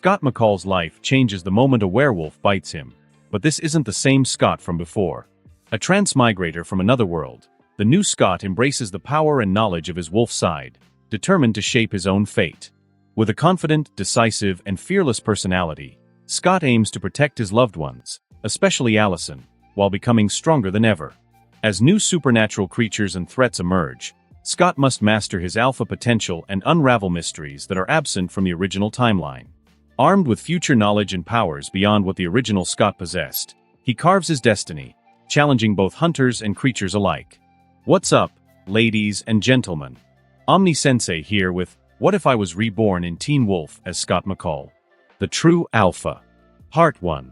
Scott McCall's life changes the moment a werewolf bites him, but this isn't the same Scott from before. A transmigrator from another world, the new Scott embraces the power and knowledge of his wolf side, determined to shape his own fate. With a confident, decisive, and fearless personality, Scott aims to protect his loved ones, especially Allison, while becoming stronger than ever. As new supernatural creatures and threats emerge, Scott must master his alpha potential and unravel mysteries that are absent from the original timeline. Armed with future knowledge and powers beyond what the original Scott possessed, he carves his destiny, challenging both hunters and creatures alike. What's up, ladies and gentlemen? Omni-sensei here with What If I Was Reborn in Teen Wolf as Scott McCall? The True Alpha. Part 1.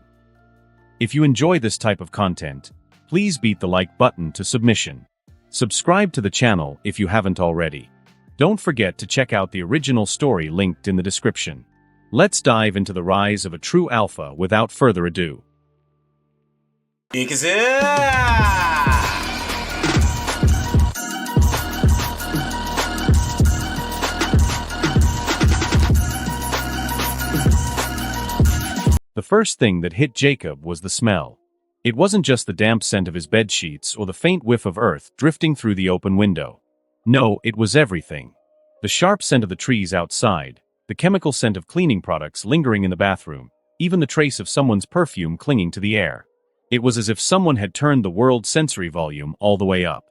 If you enjoy this type of content, please beat the like button to submission. Subscribe to the channel if you haven't already. Don't forget to check out the original story linked in the description. Let's dive into the rise of a true alpha without further ado. The first thing that hit Jacob was the smell. It wasn't just the damp scent of his bed sheets or the faint whiff of earth drifting through the open window. No, it was everything. The sharp scent of the trees outside, the chemical scent of cleaning products lingering in the bathroom, even the trace of someone's perfume clinging to the air. It was as if someone had turned the world's sensory volume all the way up.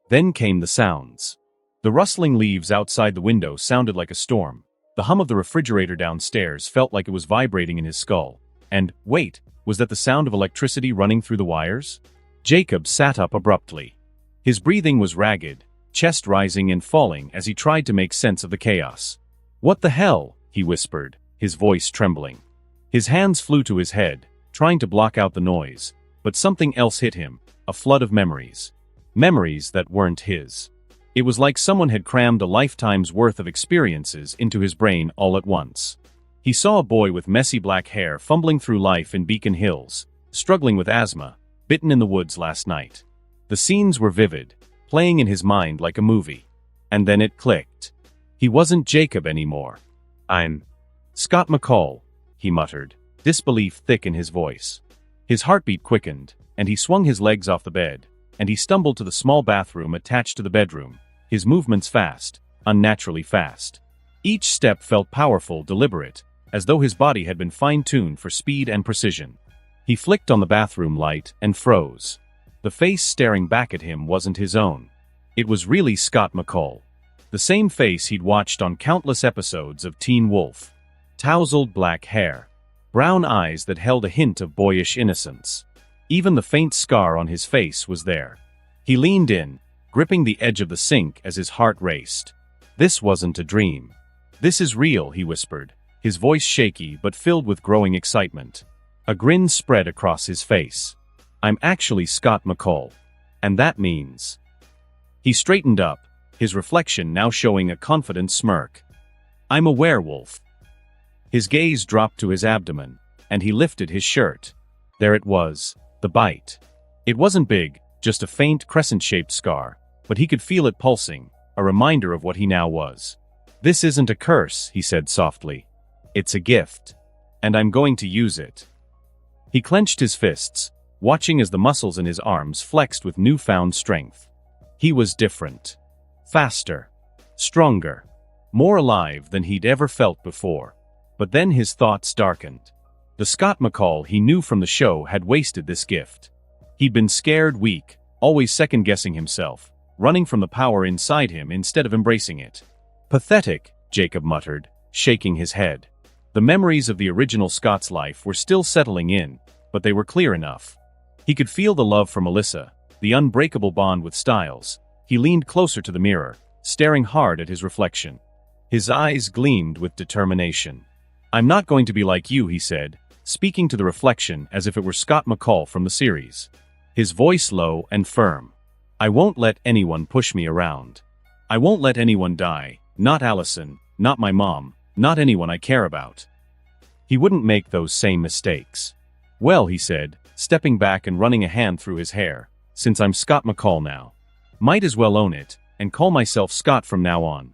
Then came the sounds. The rustling leaves outside the window sounded like a storm. The hum of the refrigerator downstairs felt like it was vibrating in his skull. And, wait, was that the sound of electricity running through the wires? Jacob sat up abruptly. His breathing was ragged, chest rising and falling as he tried to make sense of the chaos. "What the hell?" he whispered, his voice trembling. His hands flew to his head, trying to block out the noise, but something else hit him, a flood of memories. Memories that weren't his. It was like someone had crammed a lifetime's worth of experiences into his brain all at once. He saw a boy with messy black hair fumbling through life in Beacon Hills, struggling with asthma, bitten in the woods last night. The scenes were vivid, playing in his mind like a movie. And then it clicked. He wasn't Jacob anymore. "I'm Scott McCall," he muttered, disbelief thick in his voice. His heartbeat quickened, and he swung his legs off the bed, and he stumbled to the small bathroom attached to the bedroom, his movements fast, unnaturally fast. Each step felt powerful, deliberate, as though his body had been fine-tuned for speed and precision. He flicked on the bathroom light and froze. The face staring back at him wasn't his own. It was really Scott McCall. The same face he'd watched on countless episodes of Teen Wolf. Tousled black hair. Brown eyes that held a hint of boyish innocence. Even the faint scar on his face was there. He leaned in, gripping the edge of the sink as his heart raced. "This wasn't a dream. This is real," he whispered, his voice shaky but filled with growing excitement. A grin spread across his face. "I'm actually Scott McCall. And that means..." He straightened up, his reflection now showing a confident smirk. "I'm a werewolf." His gaze dropped to his abdomen, and he lifted his shirt. There it was, the bite. It wasn't big, just a faint crescent-shaped scar, but he could feel it pulsing, a reminder of what he now was. "This isn't a curse," he said softly. "It's a gift. And I'm going to use it." He clenched his fists, watching as the muscles in his arms flexed with newfound strength. He was different. Faster. Stronger. More alive than he'd ever felt before. But then his thoughts darkened. The Scott McCall he knew from the show had wasted this gift. He'd been scared, weak, always second-guessing himself, running from the power inside him instead of embracing it. "Pathetic," Jacob muttered, shaking his head. The memories of the original Scott's life were still settling in, but they were clear enough. He could feel the love for Melissa, the unbreakable bond with Styles. He leaned closer to the mirror, staring hard at his reflection. His eyes gleamed with determination. "I'm not going to be like you," he said, speaking to the reflection as if it were Scott McCall from the series. His voice low and firm. "I won't let anyone push me around. I won't let anyone die, not Allison, not my mom, not anyone I care about." He wouldn't make those same mistakes. "Well," he said, stepping back and running a hand through his hair, "since I'm Scott McCall now, might as well own it, and call myself Scott from now on."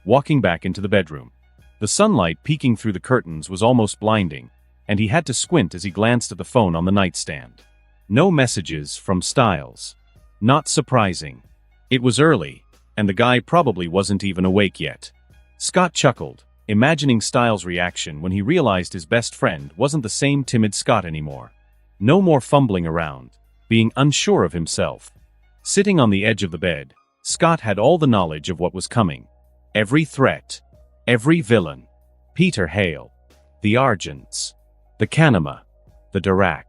Walking back into the bedroom. The sunlight peeking through the curtains was almost blinding, and he had to squint as he glanced at the phone on the nightstand. No messages from Styles. Not surprising. It was early, and the guy probably wasn't even awake yet. Scott chuckled, imagining Styles' reaction when he realized his best friend wasn't the same timid Scott anymore. No more fumbling around, being unsure of himself. Sitting on the edge of the bed, Scott had all the knowledge of what was coming. Every threat. Every villain. Peter Hale. The Argents. The Kanama. The Dirac.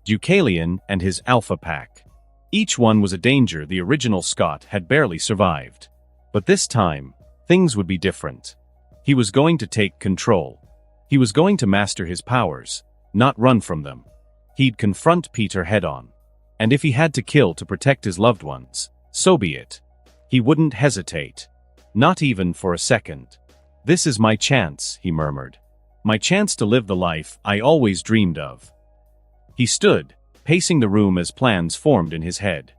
Deucalion and his Alpha Pack. Each one was a danger the original Scott had barely survived. But this time, things would be different. He was going to take control. He was going to master his powers, not run from them. He'd confront Peter head-on. And if he had to kill to protect his loved ones, so be it. He wouldn't hesitate. Not even for a second. "This is my chance," he murmured. "My chance to live the life I always dreamed of." He stood, pacing the room as plans formed in his head.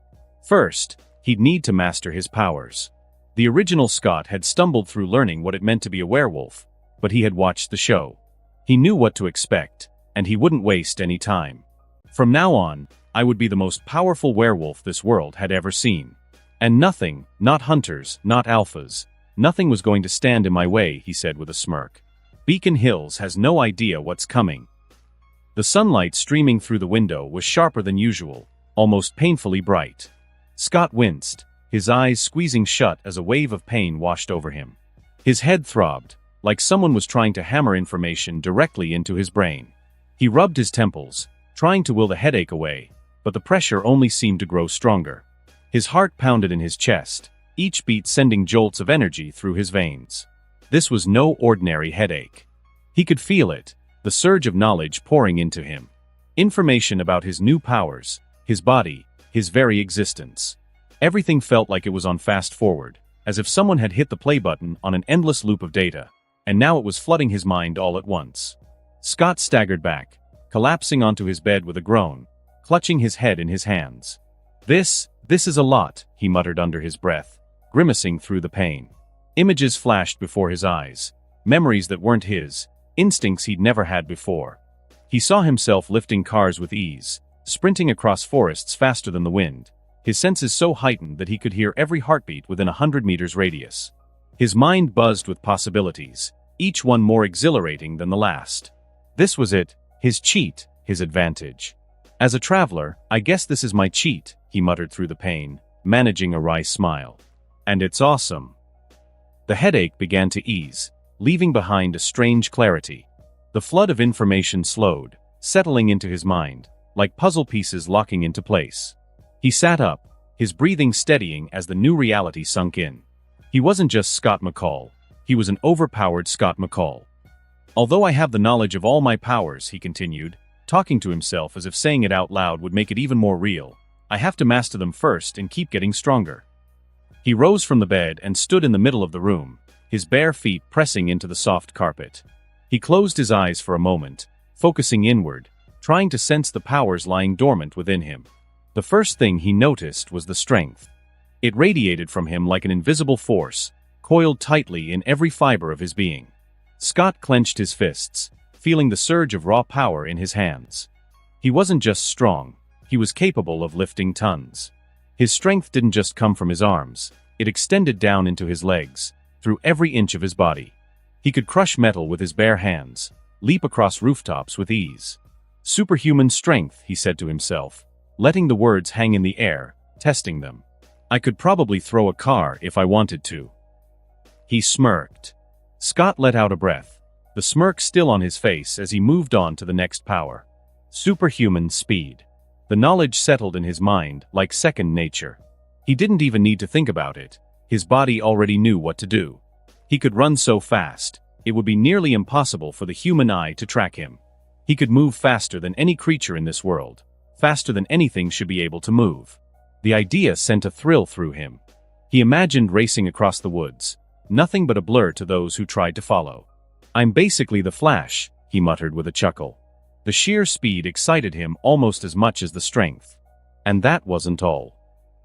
First, he'd need to master his powers. The original Scott had stumbled through learning what it meant to be a werewolf, but he had watched the show. He knew what to expect, and he wouldn't waste any time. "From now on, I would be the most powerful werewolf this world had ever seen. And nothing, not hunters, not alphas, nothing was going to stand in my way," he said with a smirk. "Beacon Hills has no idea what's coming." The sunlight streaming through the window was sharper than usual, almost painfully bright. Scott winced, his eyes squeezing shut as a wave of pain washed over him. His head throbbed, like someone was trying to hammer information directly into his brain. He rubbed his temples, trying to will the headache away, but the pressure only seemed to grow stronger. His heart pounded in his chest, each beat sending jolts of energy through his veins. This was no ordinary headache. He could feel it, the surge of knowledge pouring into him. Information about his new powers, his body, his very existence. Everything felt like it was on fast forward, as if someone had hit the play button on an endless loop of data, and now it was flooding his mind all at once. Scott staggered back, collapsing onto his bed with a groan, clutching his head in his hands. This is a lot," he muttered under his breath, grimacing through the pain. Images flashed before his eyes, memories that weren't his, instincts he'd never had before. He saw himself lifting cars with ease, sprinting across forests faster than the wind, his senses so heightened that he could hear every heartbeat within 100 meters radius. His mind buzzed with possibilities, each one more exhilarating than the last. This was it, his cheat, his advantage. "As a traveler, I guess this is my cheat," he muttered through the pain, managing a wry smile. "And it's awesome." The headache began to ease, leaving behind a strange clarity. The flood of information slowed, settling into his mind, like puzzle pieces locking into place. He sat up, his breathing steadying as the new reality sunk in. He wasn't just Scott McCall, he was an overpowered Scott McCall. "Although I have the knowledge of all my powers," he continued, talking to himself as if saying it out loud would make it even more real, "I have to master them first and keep getting stronger." He rose from the bed and stood in the middle of the room, his bare feet pressing into the soft carpet. He closed his eyes for a moment, focusing inward, trying to sense the powers lying dormant within him. The first thing he noticed was the strength. It radiated from him like an invisible force, coiled tightly in every fiber of his being. Scott clenched his fists, feeling the surge of raw power in his hands. He wasn't just strong, he was capable of lifting tons. His strength didn't just come from his arms, it extended down into his legs, through every inch of his body. He could crush metal with his bare hands, leap across rooftops with ease. "Superhuman strength," he said to himself, letting the words hang in the air, testing them. "I could probably throw a car if I wanted to." He smirked. Scott let out a breath, the smirk still on his face as he moved on to the next power. Superhuman speed. The knowledge settled in his mind like second nature. He didn't even need to think about it. His body already knew what to do. He could run so fast, it would be nearly impossible for the human eye to track him. He could move faster than any creature in this world, faster than anything should be able to move. The idea sent a thrill through him. He imagined racing across the woods, nothing but a blur to those who tried to follow. "I'm basically the Flash," he muttered with a chuckle. The sheer speed excited him almost as much as the strength. And that wasn't all.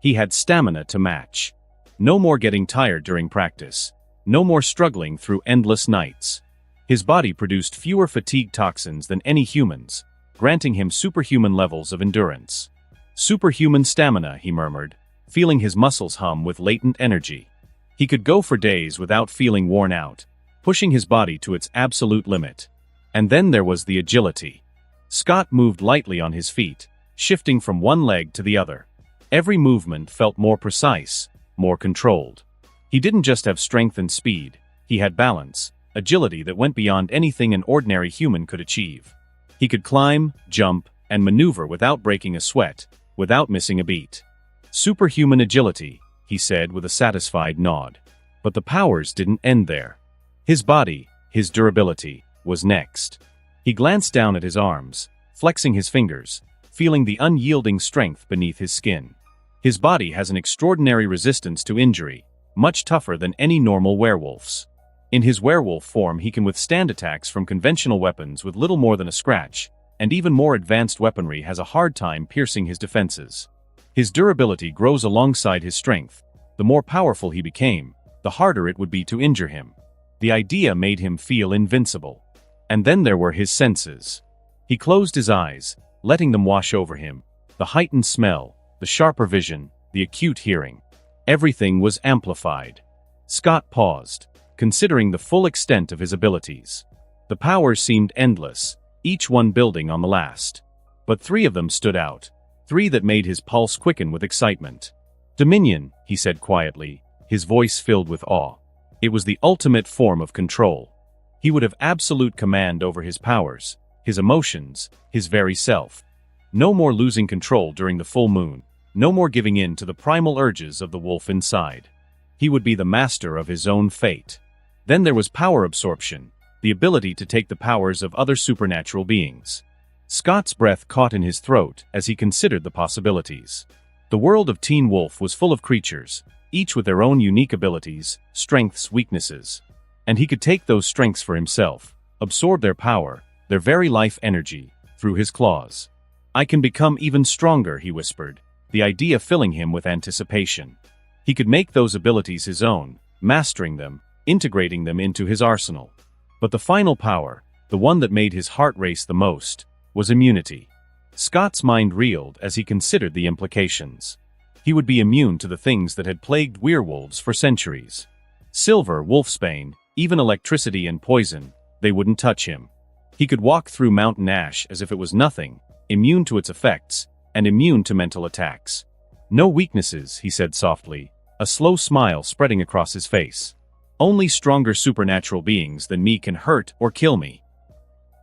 He had stamina to match. No more getting tired during practice. No more struggling through endless nights. His body produced fewer fatigue toxins than any human's, granting him superhuman levels of endurance. Superhuman stamina, he murmured, feeling his muscles hum with latent energy. He could go for days without feeling worn out, pushing his body to its absolute limit. And then there was the agility. Scott moved lightly on his feet, shifting from one leg to the other. Every movement felt more precise, more controlled. He didn't just have strength and speed, he had balance, agility that went beyond anything an ordinary human could achieve. He could climb, jump, and maneuver without breaking a sweat, without missing a beat. Superhuman agility, he said with a satisfied nod. But the powers didn't end there. His body, his durability, was next. He glanced down at his arms, flexing his fingers, feeling the unyielding strength beneath his skin. His body has an extraordinary resistance to injury, much tougher than any normal werewolf's. In his werewolf form, he can withstand attacks from conventional weapons with little more than a scratch, and even more advanced weaponry has a hard time piercing his defenses. His durability grows alongside his strength. The more powerful he became, the harder it would be to injure him. The idea made him feel invincible. And then there were his senses. He closed his eyes, letting them wash over him. The heightened smell, the sharper vision, the acute hearing. Everything was amplified. Scott paused, considering the full extent of his abilities. The powers seemed endless, each one building on the last. But three of them stood out, three that made his pulse quicken with excitement. Dominion, he said quietly, his voice filled with awe. It was the ultimate form of control. He would have absolute command over his powers, his emotions, his very self. No more losing control during the full moon, no more giving in to the primal urges of the wolf inside. He would be the master of his own fate. Then there was power absorption, the ability to take the powers of other supernatural beings. Scott's breath caught in his throat as he considered the possibilities. The world of Teen Wolf was full of creatures, each with their own unique abilities, strengths, weaknesses. And he could take those strengths for himself, absorb their power, their very life energy, through his claws. I can become even stronger, he whispered, the idea filling him with anticipation. He could make those abilities his own, mastering them, integrating them into his arsenal. But the final power, the one that made his heart race the most, was immunity. Scott's mind reeled as he considered the implications. He would be immune to the things that had plagued werewolves for centuries. Silver, wolfsbane, even electricity and poison, they wouldn't touch him. He could walk through mountain ash as if it was nothing, immune to its effects, and immune to mental attacks. No weaknesses, he said softly, a slow smile spreading across his face. Only stronger supernatural beings than me can hurt or kill me.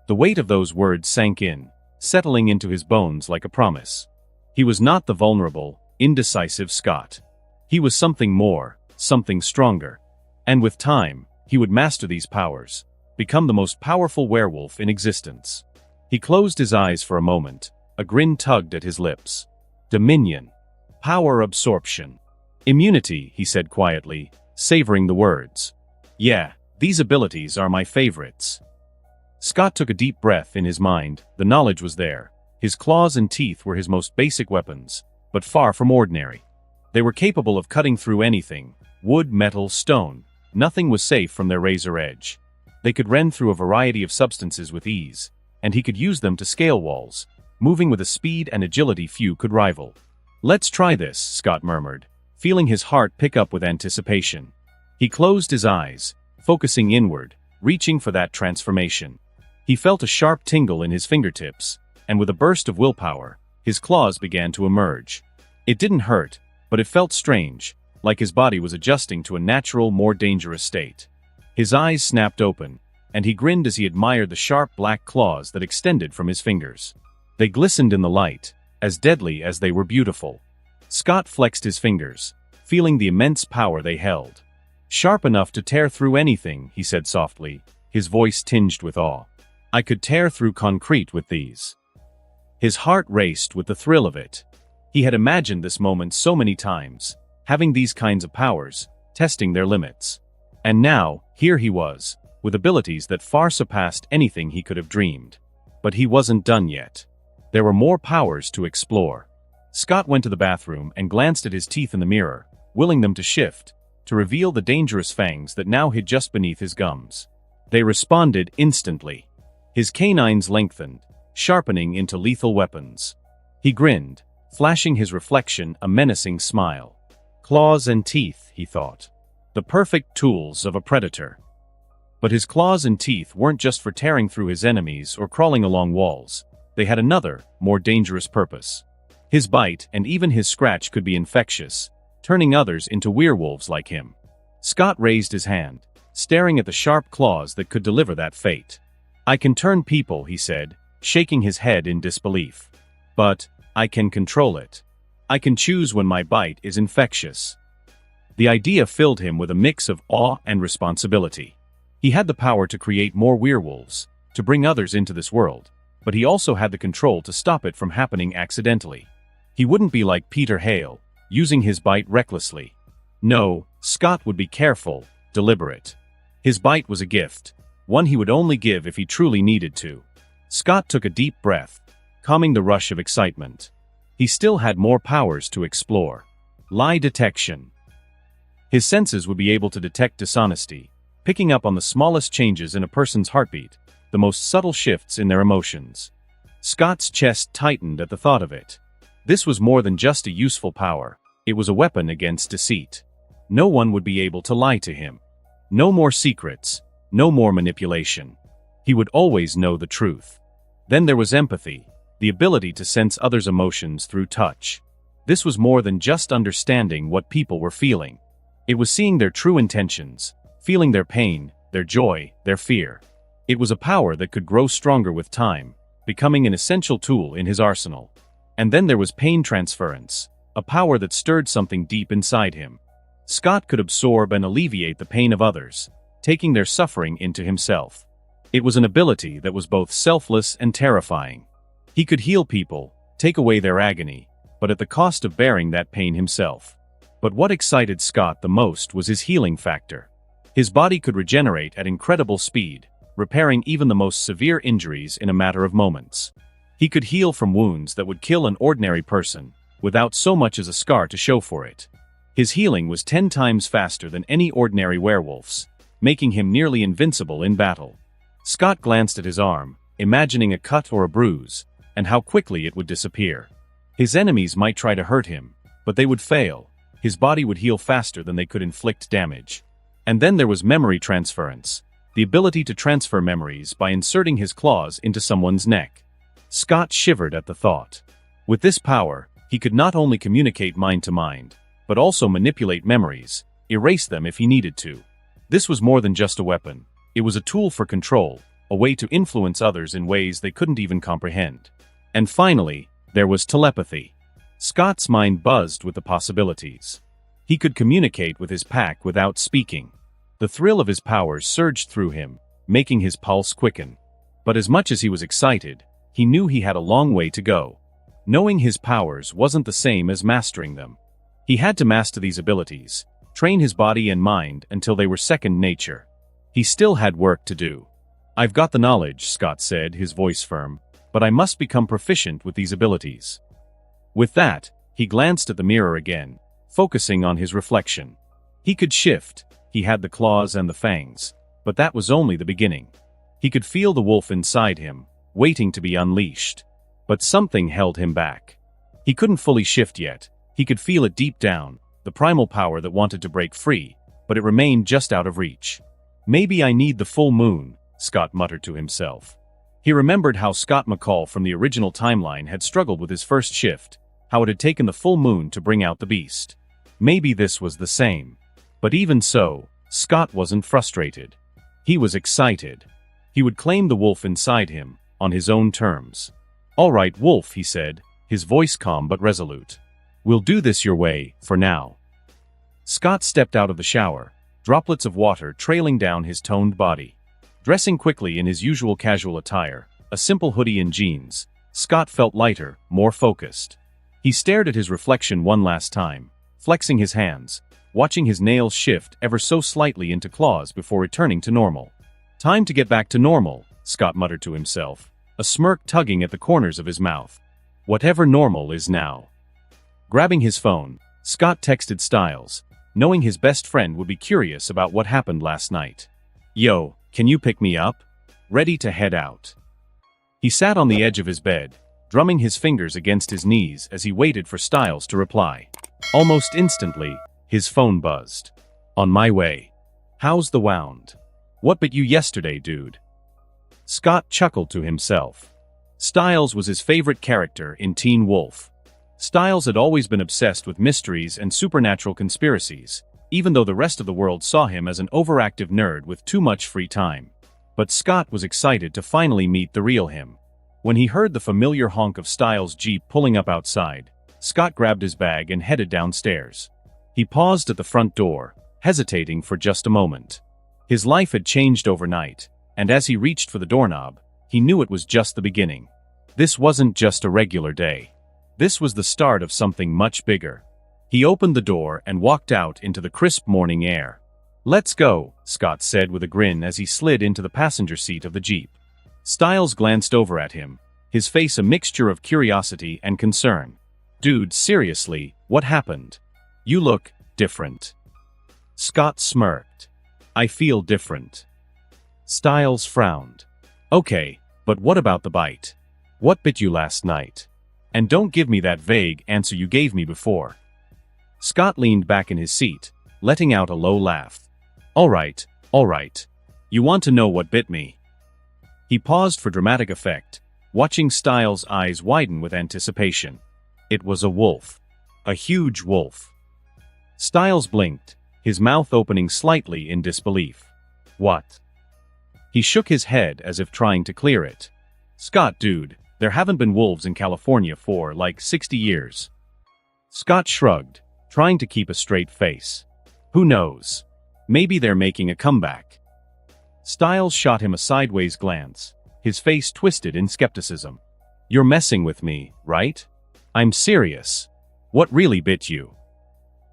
The weight of those words sank in, settling into his bones like a promise. He was not the vulnerable, indecisive Scott. He was something more, something stronger. And with time, he would master these powers, become the most powerful werewolf in existence. He closed his eyes for a moment, a grin tugged at his lips. Dominion. Power absorption. Immunity, he said quietly, savoring the words. Yeah, these abilities are my favorites. Scott took a deep breath in his mind. The knowledge was there. His claws and teeth were his most basic weapons, but far from ordinary. They were capable of cutting through anything, wood, metal, stone. Nothing was safe from their razor edge. They could rend through a variety of substances with ease, and he could use them to scale walls, moving with a speed and agility few could rival. Let's try this, Scott murmured, feeling his heart pick up with anticipation. He closed his eyes, focusing inward, reaching for that transformation. He felt a sharp tingle in his fingertips, and with a burst of willpower, his claws began to emerge. It didn't hurt, but it felt strange, like his body was adjusting to a natural, more dangerous state. His eyes snapped open, and he grinned as he admired the sharp black claws that extended from his fingers. They glistened in the light, as deadly as they were beautiful. Scott flexed his fingers, feeling the immense power they held. Sharp enough to tear through anything, he said softly, his voice tinged with awe. I could tear through concrete with these. His heart raced with the thrill of it. He had imagined this moment so many times, having these kinds of powers, testing their limits. And now, here he was, with abilities that far surpassed anything he could have dreamed. But he wasn't done yet. There were more powers to explore. Scott went to the bathroom and glanced at his teeth in the mirror, willing them to shift, to reveal the dangerous fangs that now hid just beneath his gums. They responded instantly. His canines lengthened, sharpening into lethal weapons. He grinned, flashing his reflection a menacing smile. Claws and teeth, he thought. The perfect tools of a predator. But his claws and teeth weren't just for tearing through his enemies or crawling along walls. They had another, more dangerous purpose. His bite and even his scratch could be infectious, turning others into werewolves like him. Scott raised his hand, staring at the sharp claws that could deliver that fate. "I can turn people," he said, shaking his head in disbelief. "But I can control it. I can choose when my bite is infectious." The idea filled him with a mix of awe and responsibility. He had the power to create more werewolves, to bring others into this world, but he also had the control to stop it from happening accidentally. He wouldn't be like Peter Hale, using his bite recklessly. No, Scott would be careful, deliberate. His bite was a gift, one he would only give if he truly needed to. Scott took a deep breath, calming the rush of excitement. He still had more powers to explore. Lie detection. His senses would be able to detect dishonesty, picking up on the smallest changes in a person's heartbeat, the most subtle shifts in their emotions. Scott's chest tightened at the thought of it. This was more than just a useful power, it was a weapon against deceit. No one would be able to lie to him. No more secrets, no more manipulation. He would always know the truth. Then there was empathy, the ability to sense others' emotions through touch. This was more than just understanding what people were feeling. It was seeing their true intentions, feeling their pain, their joy, their fear. It was a power that could grow stronger with time, becoming an essential tool in his arsenal. And then there was pain transference, a power that stirred something deep inside him. Scott could absorb and alleviate the pain of others, taking their suffering into himself. It was an ability that was both selfless and terrifying. He could heal people, take away their agony, but at the cost of bearing that pain himself. But what excited Scott the most was his healing factor. His body could regenerate at incredible speed, repairing even the most severe injuries in a matter of moments. He could heal from wounds that would kill an ordinary person, without so much as a scar to show for it. His healing was 10 times faster than any ordinary werewolf's, making him nearly invincible in battle. Scott glanced at his arm, imagining a cut or a bruise, and how quickly it would disappear. His enemies might try to hurt him, but they would fail. His body would heal faster than they could inflict damage. And then there was memory transference, the ability to transfer memories by inserting his claws into someone's neck. Scott shivered at the thought. With this power, he could not only communicate mind to mind, but also manipulate memories, erase them if he needed to. This was more than just a weapon. It was a tool for control, a way to influence others in ways they couldn't even comprehend. And finally, there was telepathy. Scott's mind buzzed with the possibilities. He could communicate with his pack without speaking. The thrill of his powers surged through him, making his pulse quicken. But as much as he was excited, he knew he had a long way to go. Knowing his powers wasn't the same as mastering them. He had to master these abilities, train his body and mind until they were second nature. He still had work to do. "I've got the knowledge," Scott said, his voice firm, "but I must become proficient with these abilities." With that, he glanced at the mirror again, focusing on his reflection. He could shift, he had the claws and the fangs, but that was only the beginning. He could feel the wolf inside him, waiting to be unleashed. But something held him back. He couldn't fully shift yet. He could feel it deep down, the primal power that wanted to break free, but it remained just out of reach. "Maybe I need the full moon," Scott muttered to himself. He remembered how Scott McCall from the original timeline had struggled with his first shift, how it had taken the full moon to bring out the beast. Maybe this was the same. But even so, Scott wasn't frustrated. He was excited. He would claim the wolf inside him, on his own terms. "All right, Wolf," he said, his voice calm but resolute. "We'll do this your way, for now." Scott stepped out of the shower, droplets of water trailing down his toned body. Dressing quickly in his usual casual attire, a simple hoodie and jeans, Scott felt lighter, more focused. He stared at his reflection one last time, flexing his hands, watching his nails shift ever so slightly into claws before returning to normal. "Time to get back to normal," Scott muttered to himself, a smirk tugging at the corners of his mouth. "Whatever normal is now." Grabbing his phone, Scott texted Styles, knowing his best friend would be curious about what happened last night. "Yo, can you pick me up? Ready to head out." He sat on the edge of his bed, drumming his fingers against his knees as he waited for Styles to reply. Almost instantly, his phone buzzed. "On my way. How's the wound? What bit you yesterday, dude?" Scott chuckled to himself. Styles was his favorite character in Teen Wolf. Styles had always been obsessed with mysteries and supernatural conspiracies, even though the rest of the world saw him as an overactive nerd with too much free time. But Scott was excited to finally meet the real him. When he heard the familiar honk of Styles' Jeep pulling up outside, Scott grabbed his bag and headed downstairs. He paused at the front door, hesitating for just a moment. His life had changed overnight, and as he reached for the doorknob, he knew it was just the beginning. This wasn't just a regular day. This was the start of something much bigger. He opened the door and walked out into the crisp morning air. "Let's go," Scott said with a grin as he slid into the passenger seat of the Jeep. Styles glanced over at him, his face a mixture of curiosity and concern. "Dude, seriously, what happened? You look different." Scott smirked. "I feel different." Styles frowned. "Okay, but what about the bite? What bit you last night? And don't give me that vague answer you gave me before." Scott leaned back in his seat, letting out a low laugh. All right. You want to know what bit me?" He paused for dramatic effect, watching Styles' eyes widen with anticipation. It was a wolf. A huge wolf. Styles blinked, his mouth opening slightly in disbelief. "What?" He shook his head as if trying to clear it. "Scott, dude, there haven't been wolves in California for, like, 60 years. Scott shrugged, trying to keep a straight face. "Who knows? Maybe they're making a comeback." Styles shot him a sideways glance, his face twisted in skepticism. "You're messing with me, right? I'm serious. What really bit you?"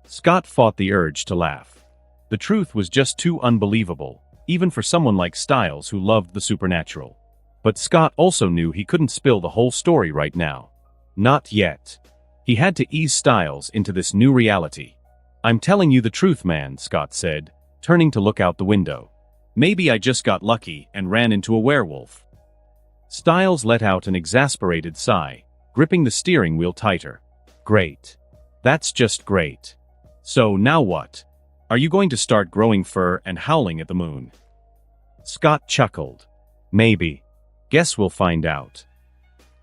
Scott fought the urge to laugh. The truth was just too unbelievable, even for someone like Styles who loved the supernatural. But Scott also knew he couldn't spill the whole story right now. Not yet. He had to ease Styles into this new reality. "I'm telling you the truth, man," Scott said, turning to look out the window. "Maybe I just got lucky and ran into a werewolf." Styles let out an exasperated sigh, gripping the steering wheel tighter. "Great. That's just great. So now what? Are you going to start growing fur and howling at the moon?" Scott chuckled. "Maybe. Guess we'll find out."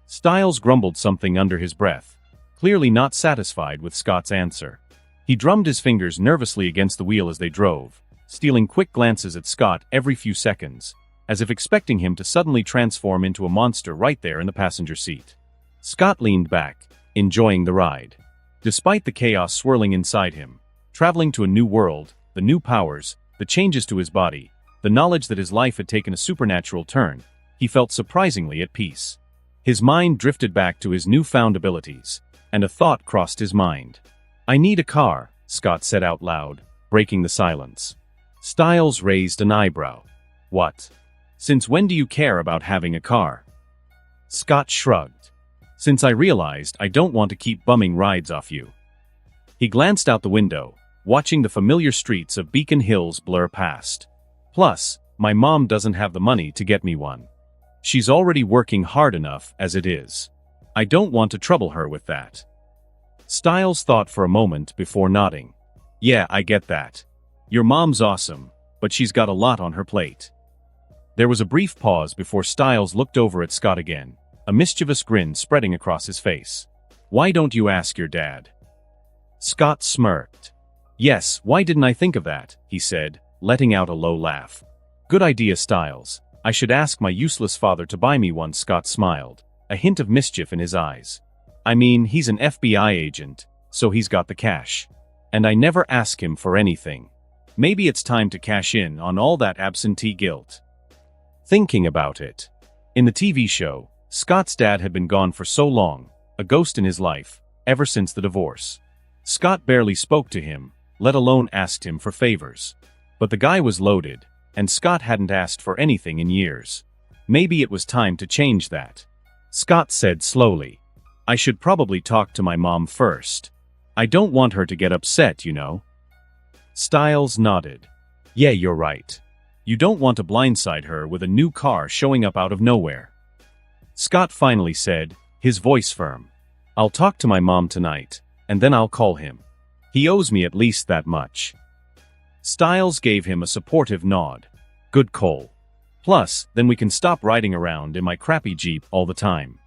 Styles grumbled something under his breath, clearly not satisfied with Scott's answer. He drummed his fingers nervously against the wheel as they drove, stealing quick glances at Scott every few seconds, as if expecting him to suddenly transform into a monster right there in the passenger seat. Scott leaned back, enjoying the ride. Despite the chaos swirling inside him, traveling to a new world, the new powers, the changes to his body, the knowledge that his life had taken a supernatural turn, he felt surprisingly at peace. His mind drifted back to his newfound abilities, and a thought crossed his mind. "I need a car," Scott said out loud, breaking the silence. Styles raised an eyebrow. "What? Since when do you care about having a car?" Scott shrugged. "Since I realized I don't want to keep bumming rides off you." He glanced out the window, watching the familiar streets of Beacon Hills blur past. "Plus, my mom doesn't have the money to get me one. She's already working hard enough as it is. I don't want to trouble her with that." Styles thought for a moment before nodding. "Yeah, I get that. Your mom's awesome, but she's got a lot on her plate." There was a brief pause before Styles looked over at Scott again, a mischievous grin spreading across his face. "Why don't you ask your dad?" Scott smirked. "Yes, why didn't I think of that?" he said, letting out a low laugh. "Good idea, Styles. I should ask my useless father to buy me one." Scott smiled, a hint of mischief in his eyes. "I mean, he's an FBI agent, so he's got the cash. And I never ask him for anything. Maybe it's time to cash in on all that absentee guilt." Thinking about it. In the TV show, Scott's dad had been gone for so long, a ghost in his life, ever since the divorce. Scott barely spoke to him, let alone asked him for favors. But the guy was loaded, and Scott hadn't asked for anything in years. Maybe it was time to change that. Scott said slowly, "I should probably talk to my mom first. I don't want her to get upset, you know." Styles nodded. Yeah, you're right. You don't want to blindside her with a new car showing up out of nowhere. Scott finally said, his voice firm. I'll talk to my mom tonight, and then I'll call him. He owes me at least that much. Styles gave him a supportive nod. Good call. Plus, then we can stop riding around in my crappy Jeep all the time.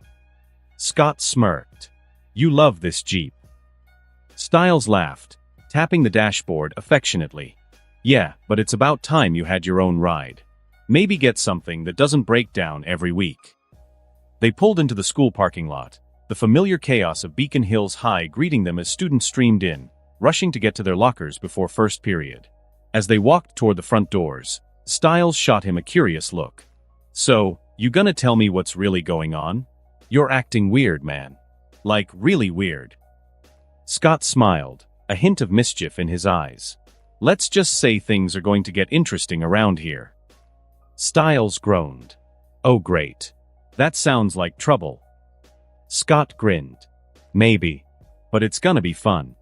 Scott smirked. You love this Jeep. Styles laughed, tapping the dashboard affectionately. Yeah, but it's about time you had your own ride. Maybe get something that doesn't break down every week. They pulled into the school parking lot, the familiar chaos of Beacon Hills High greeting them as students streamed in, rushing to get to their lockers before first period. As they walked toward the front doors, Styles shot him a curious look. So, you gonna tell me what's really going on? You're acting weird, man. Like, really weird. Scott smiled, a hint of mischief in his eyes. Let's just say things are going to get interesting around here. Styles groaned. Oh great. That sounds like trouble. Scott grinned. Maybe. But it's gonna be fun.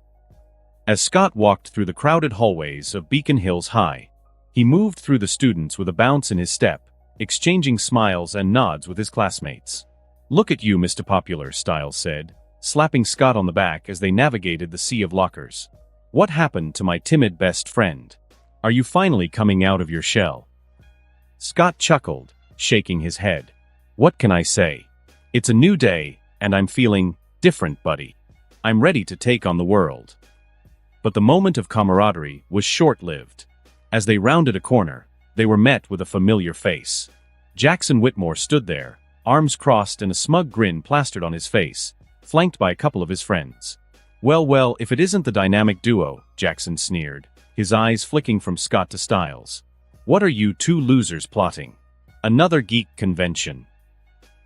As Scott walked through the crowded hallways of Beacon Hills High, he moved through the students with a bounce in his step, exchanging smiles and nods with his classmates. Look at you, Mr. Popular, Styles said, slapping Scott on the back as they navigated the sea of lockers. What happened to my timid best friend? Are you finally coming out of your shell? Scott chuckled, shaking his head. What can I say? It's a new day, and I'm feeling different, buddy. I'm ready to take on the world. But the moment of camaraderie was short-lived. As they rounded a corner, they were met with a familiar face. Jackson Whitmore stood there, arms crossed and a smug grin plastered on his face, flanked by a couple of his friends. Well, if it isn't the dynamic duo, Jackson sneered, his eyes flicking from Scott to Styles. What are you two losers plotting? Another geek convention.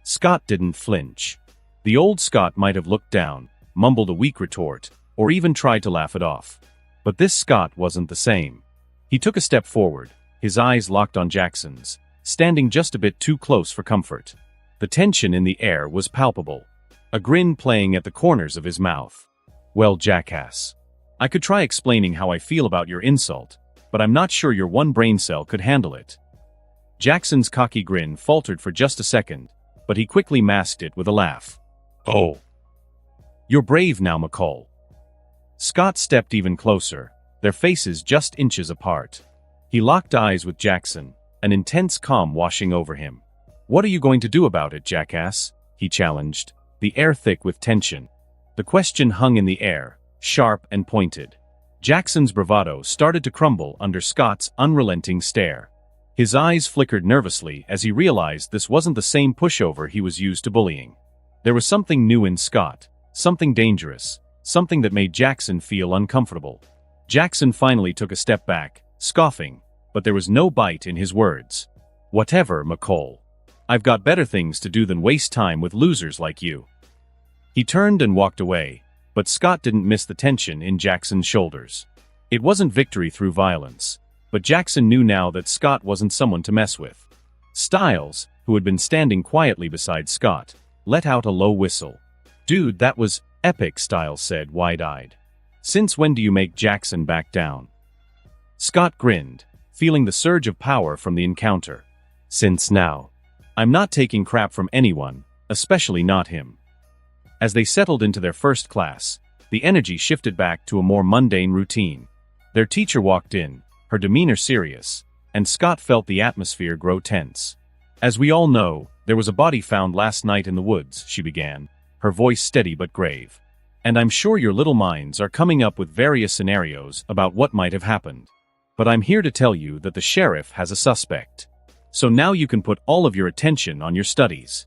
Scott didn't flinch. The old Scott might have looked down, mumbled a weak retort, or even tried to laugh it off. But this Scott wasn't the same. He took a step forward, his eyes locked on Jackson's, standing just a bit too close for comfort. The tension in the air was palpable, a grin playing at the corners of his mouth. Well, jackass. I could try explaining how I feel about your insult, but I'm not sure your one brain cell could handle it. Jackson's cocky grin faltered for just a second, but he quickly masked it with a laugh. Oh. You're brave now, McCall. Scott stepped even closer, their faces just inches apart. He locked eyes with Jackson, an intense calm washing over him. What are you going to do about it, jackass? He challenged, the air thick with tension. The question hung in the air, sharp and pointed. Jackson's bravado started to crumble under Scott's unrelenting stare. His eyes flickered nervously as he realized this wasn't the same pushover he was used to bullying. There was something new in Scott, something dangerous, something that made Jackson feel uncomfortable. Jackson finally took a step back, scoffing, but there was no bite in his words. Whatever, McCall. I've got better things to do than waste time with losers like you. He turned and walked away, but Scott didn't miss the tension in Jackson's shoulders. It wasn't victory through violence, but Jackson knew now that Scott wasn't someone to mess with. Styles, who had been standing quietly beside Scott, let out a low whistle. Dude, that was epic, Styles said, wide-eyed. Since when do you make Jackson back down? Scott grinned, feeling the surge of power from the encounter. Since now. I'm not taking crap from anyone, especially not him. As they settled into their first class, the energy shifted back to a more mundane routine. Their teacher walked in, her demeanor serious, and Scott felt the atmosphere grow tense. As we all know, there was a body found last night in the woods, she began, her voice steady but grave. And I'm sure your little minds are coming up with various scenarios about what might have happened. But I'm here to tell you that the sheriff has a suspect. So now you can put all of your attention on your studies.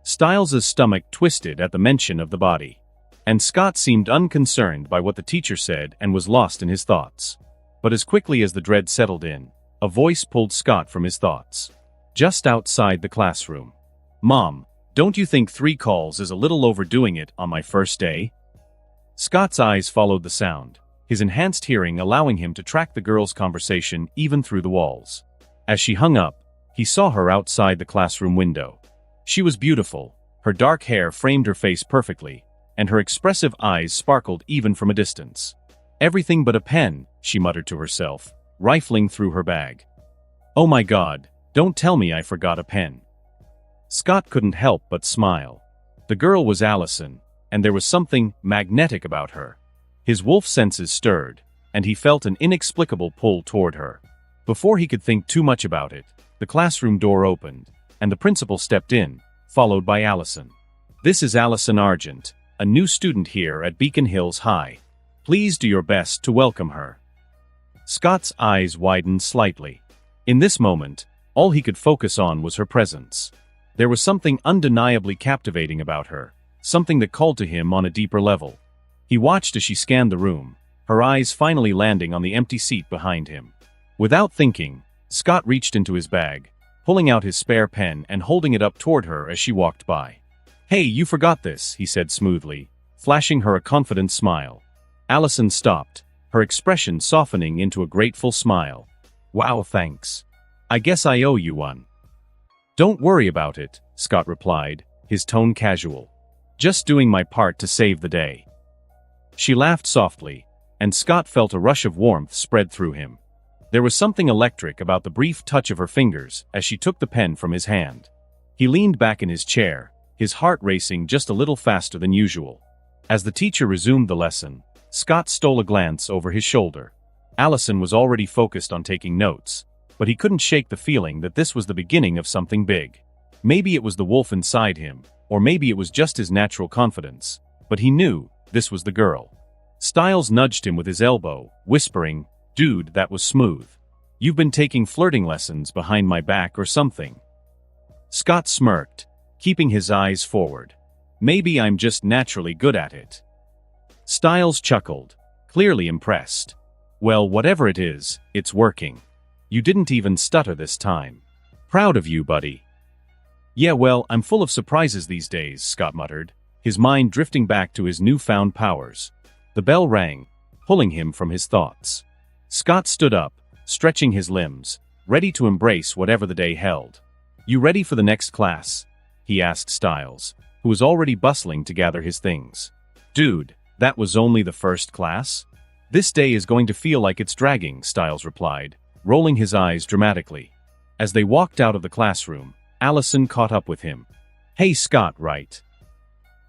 Styles's stomach twisted at the mention of the body, and Scott seemed unconcerned by what the teacher said and was lost in his thoughts. But as quickly as the dread settled in, a voice pulled Scott from his thoughts. Just outside the classroom. Mom, don't you think 3 calls is a little overdoing it on my first day? Scott's eyes followed the sound, his enhanced hearing allowing him to track the girl's conversation even through the walls. As she hung up, he saw her outside the classroom window. She was beautiful, her dark hair framed her face perfectly, and her expressive eyes sparkled even from a distance. Everything but a pen, she muttered to herself, rifling through her bag. Oh my God, don't tell me I forgot a pen. Scott couldn't help but smile. The girl was Allison, and there was something magnetic about her. His wolf senses stirred, and he felt an inexplicable pull toward her. Before he could think too much about it, the classroom door opened, and the principal stepped in, followed by Allison. This is Allison Argent, a new student here at Beacon Hills High. Please do your best to welcome her. Scott's eyes widened slightly. In this moment, all he could focus on was her presence. There was something undeniably captivating about her, something that called to him on a deeper level. He watched as she scanned the room, her eyes finally landing on the empty seat behind him. Without thinking, Scott reached into his bag, pulling out his spare pen and holding it up toward her as she walked by. Hey, you forgot this, he said smoothly, flashing her a confident smile. Allison stopped, her expression softening into a grateful smile. Wow, thanks. I guess I owe you one. Don't worry about it, Scott replied, his tone casual. Just doing my part to save the day. She laughed softly, and Scott felt a rush of warmth spread through him. There was something electric about the brief touch of her fingers as she took the pen from his hand. He leaned back in his chair, his heart racing just a little faster than usual. As the teacher resumed the lesson, Scott stole a glance over his shoulder. Allison was already focused on taking notes, but he couldn't shake the feeling that this was the beginning of something big. Maybe it was the wolf inside him, or maybe it was just his natural confidence, but he knew this was the girl. Styles nudged him with his elbow, whispering, "Dude, that was smooth. You've been taking flirting lessons behind my back or something." Scott smirked, keeping his eyes forward. "Maybe I'm just naturally good at it." Styles chuckled, clearly impressed. "Well, whatever it is, it's working. You didn't even stutter this time. Proud of you, buddy." "Yeah, well, I'm full of surprises these days," Scott muttered, his mind drifting back to his newfound powers. The bell rang, pulling him from his thoughts. Scott stood up, stretching his limbs, ready to embrace whatever the day held. "You ready for the next class?" he asked Styles, who was already bustling to gather his things. "Dude, that was only the first class? This day is going to feel like it's dragging," Styles replied, rolling his eyes dramatically. As they walked out of the classroom, Allison caught up with him. "Hey Scott, right?"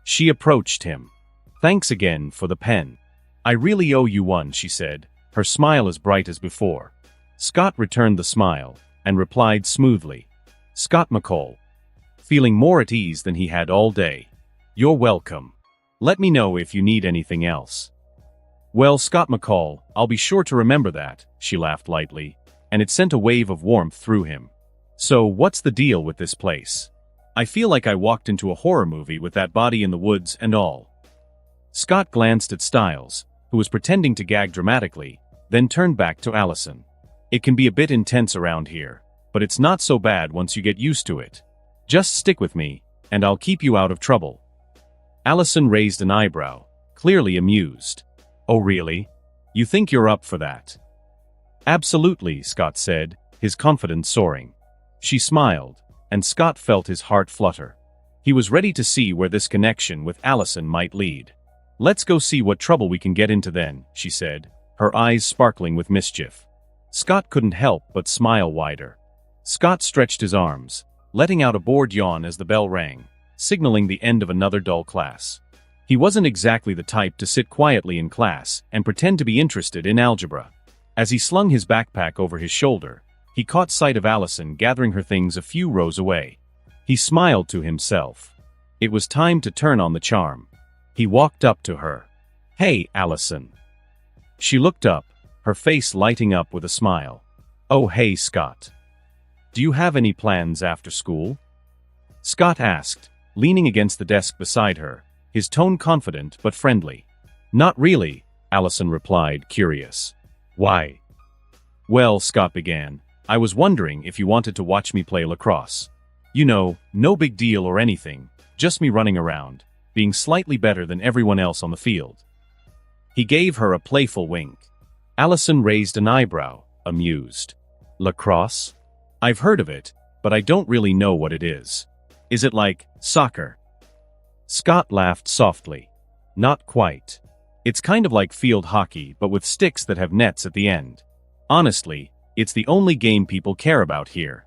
She approached him. "Thanks again for the pen. I really owe you one," she said, her smile as bright as before. Scott returned the smile, and replied smoothly. "Scott McCall." Feeling more at ease than he had all day. "You're welcome. Let me know if you need anything else." "Well, Scott McCall, I'll be sure to remember that," she laughed lightly, and it sent a wave of warmth through him. "So, what's the deal with this place? I feel like I walked into a horror movie with that body in the woods and all." Scott glanced at Styles, who was pretending to gag dramatically, then turned back to Allison. "It can be a bit intense around here, but it's not so bad once you get used to it. Just stick with me, and I'll keep you out of trouble." Allison raised an eyebrow, clearly amused. "Oh really? You think you're up for that?" "Absolutely," Scott said, his confidence soaring. She smiled, and Scott felt his heart flutter. He was ready to see where this connection with Allison might lead. "Let's go see what trouble we can get into then," she said, her eyes sparkling with mischief. Scott couldn't help but smile wider. Scott stretched his arms, letting out a bored yawn as the bell rang, signaling the end of another dull class. He wasn't exactly the type to sit quietly in class and pretend to be interested in algebra. As he slung his backpack over his shoulder, he caught sight of Allison gathering her things a few rows away. He smiled to himself. It was time to turn on the charm. He walked up to her. "Hey, Allison." She looked up, her face lighting up with a smile. "Oh hey, Scott. Do you have any plans after school?" Scott asked, leaning against the desk beside her, his tone confident but friendly. "Not really," Allison replied, curious. "Why?" "Well," Scott began, "I was wondering if you wanted to watch me play lacrosse. You know, no big deal or anything, just me running around, being slightly better than everyone else on the field." He gave her a playful wink. Allison raised an eyebrow, amused. "Lacrosse? I've heard of it, but I don't really know what it is. Is it like soccer?" Scott laughed softly. "Not quite. It's kind of like field hockey, but with sticks that have nets at the end. Honestly, it's the only game people care about here.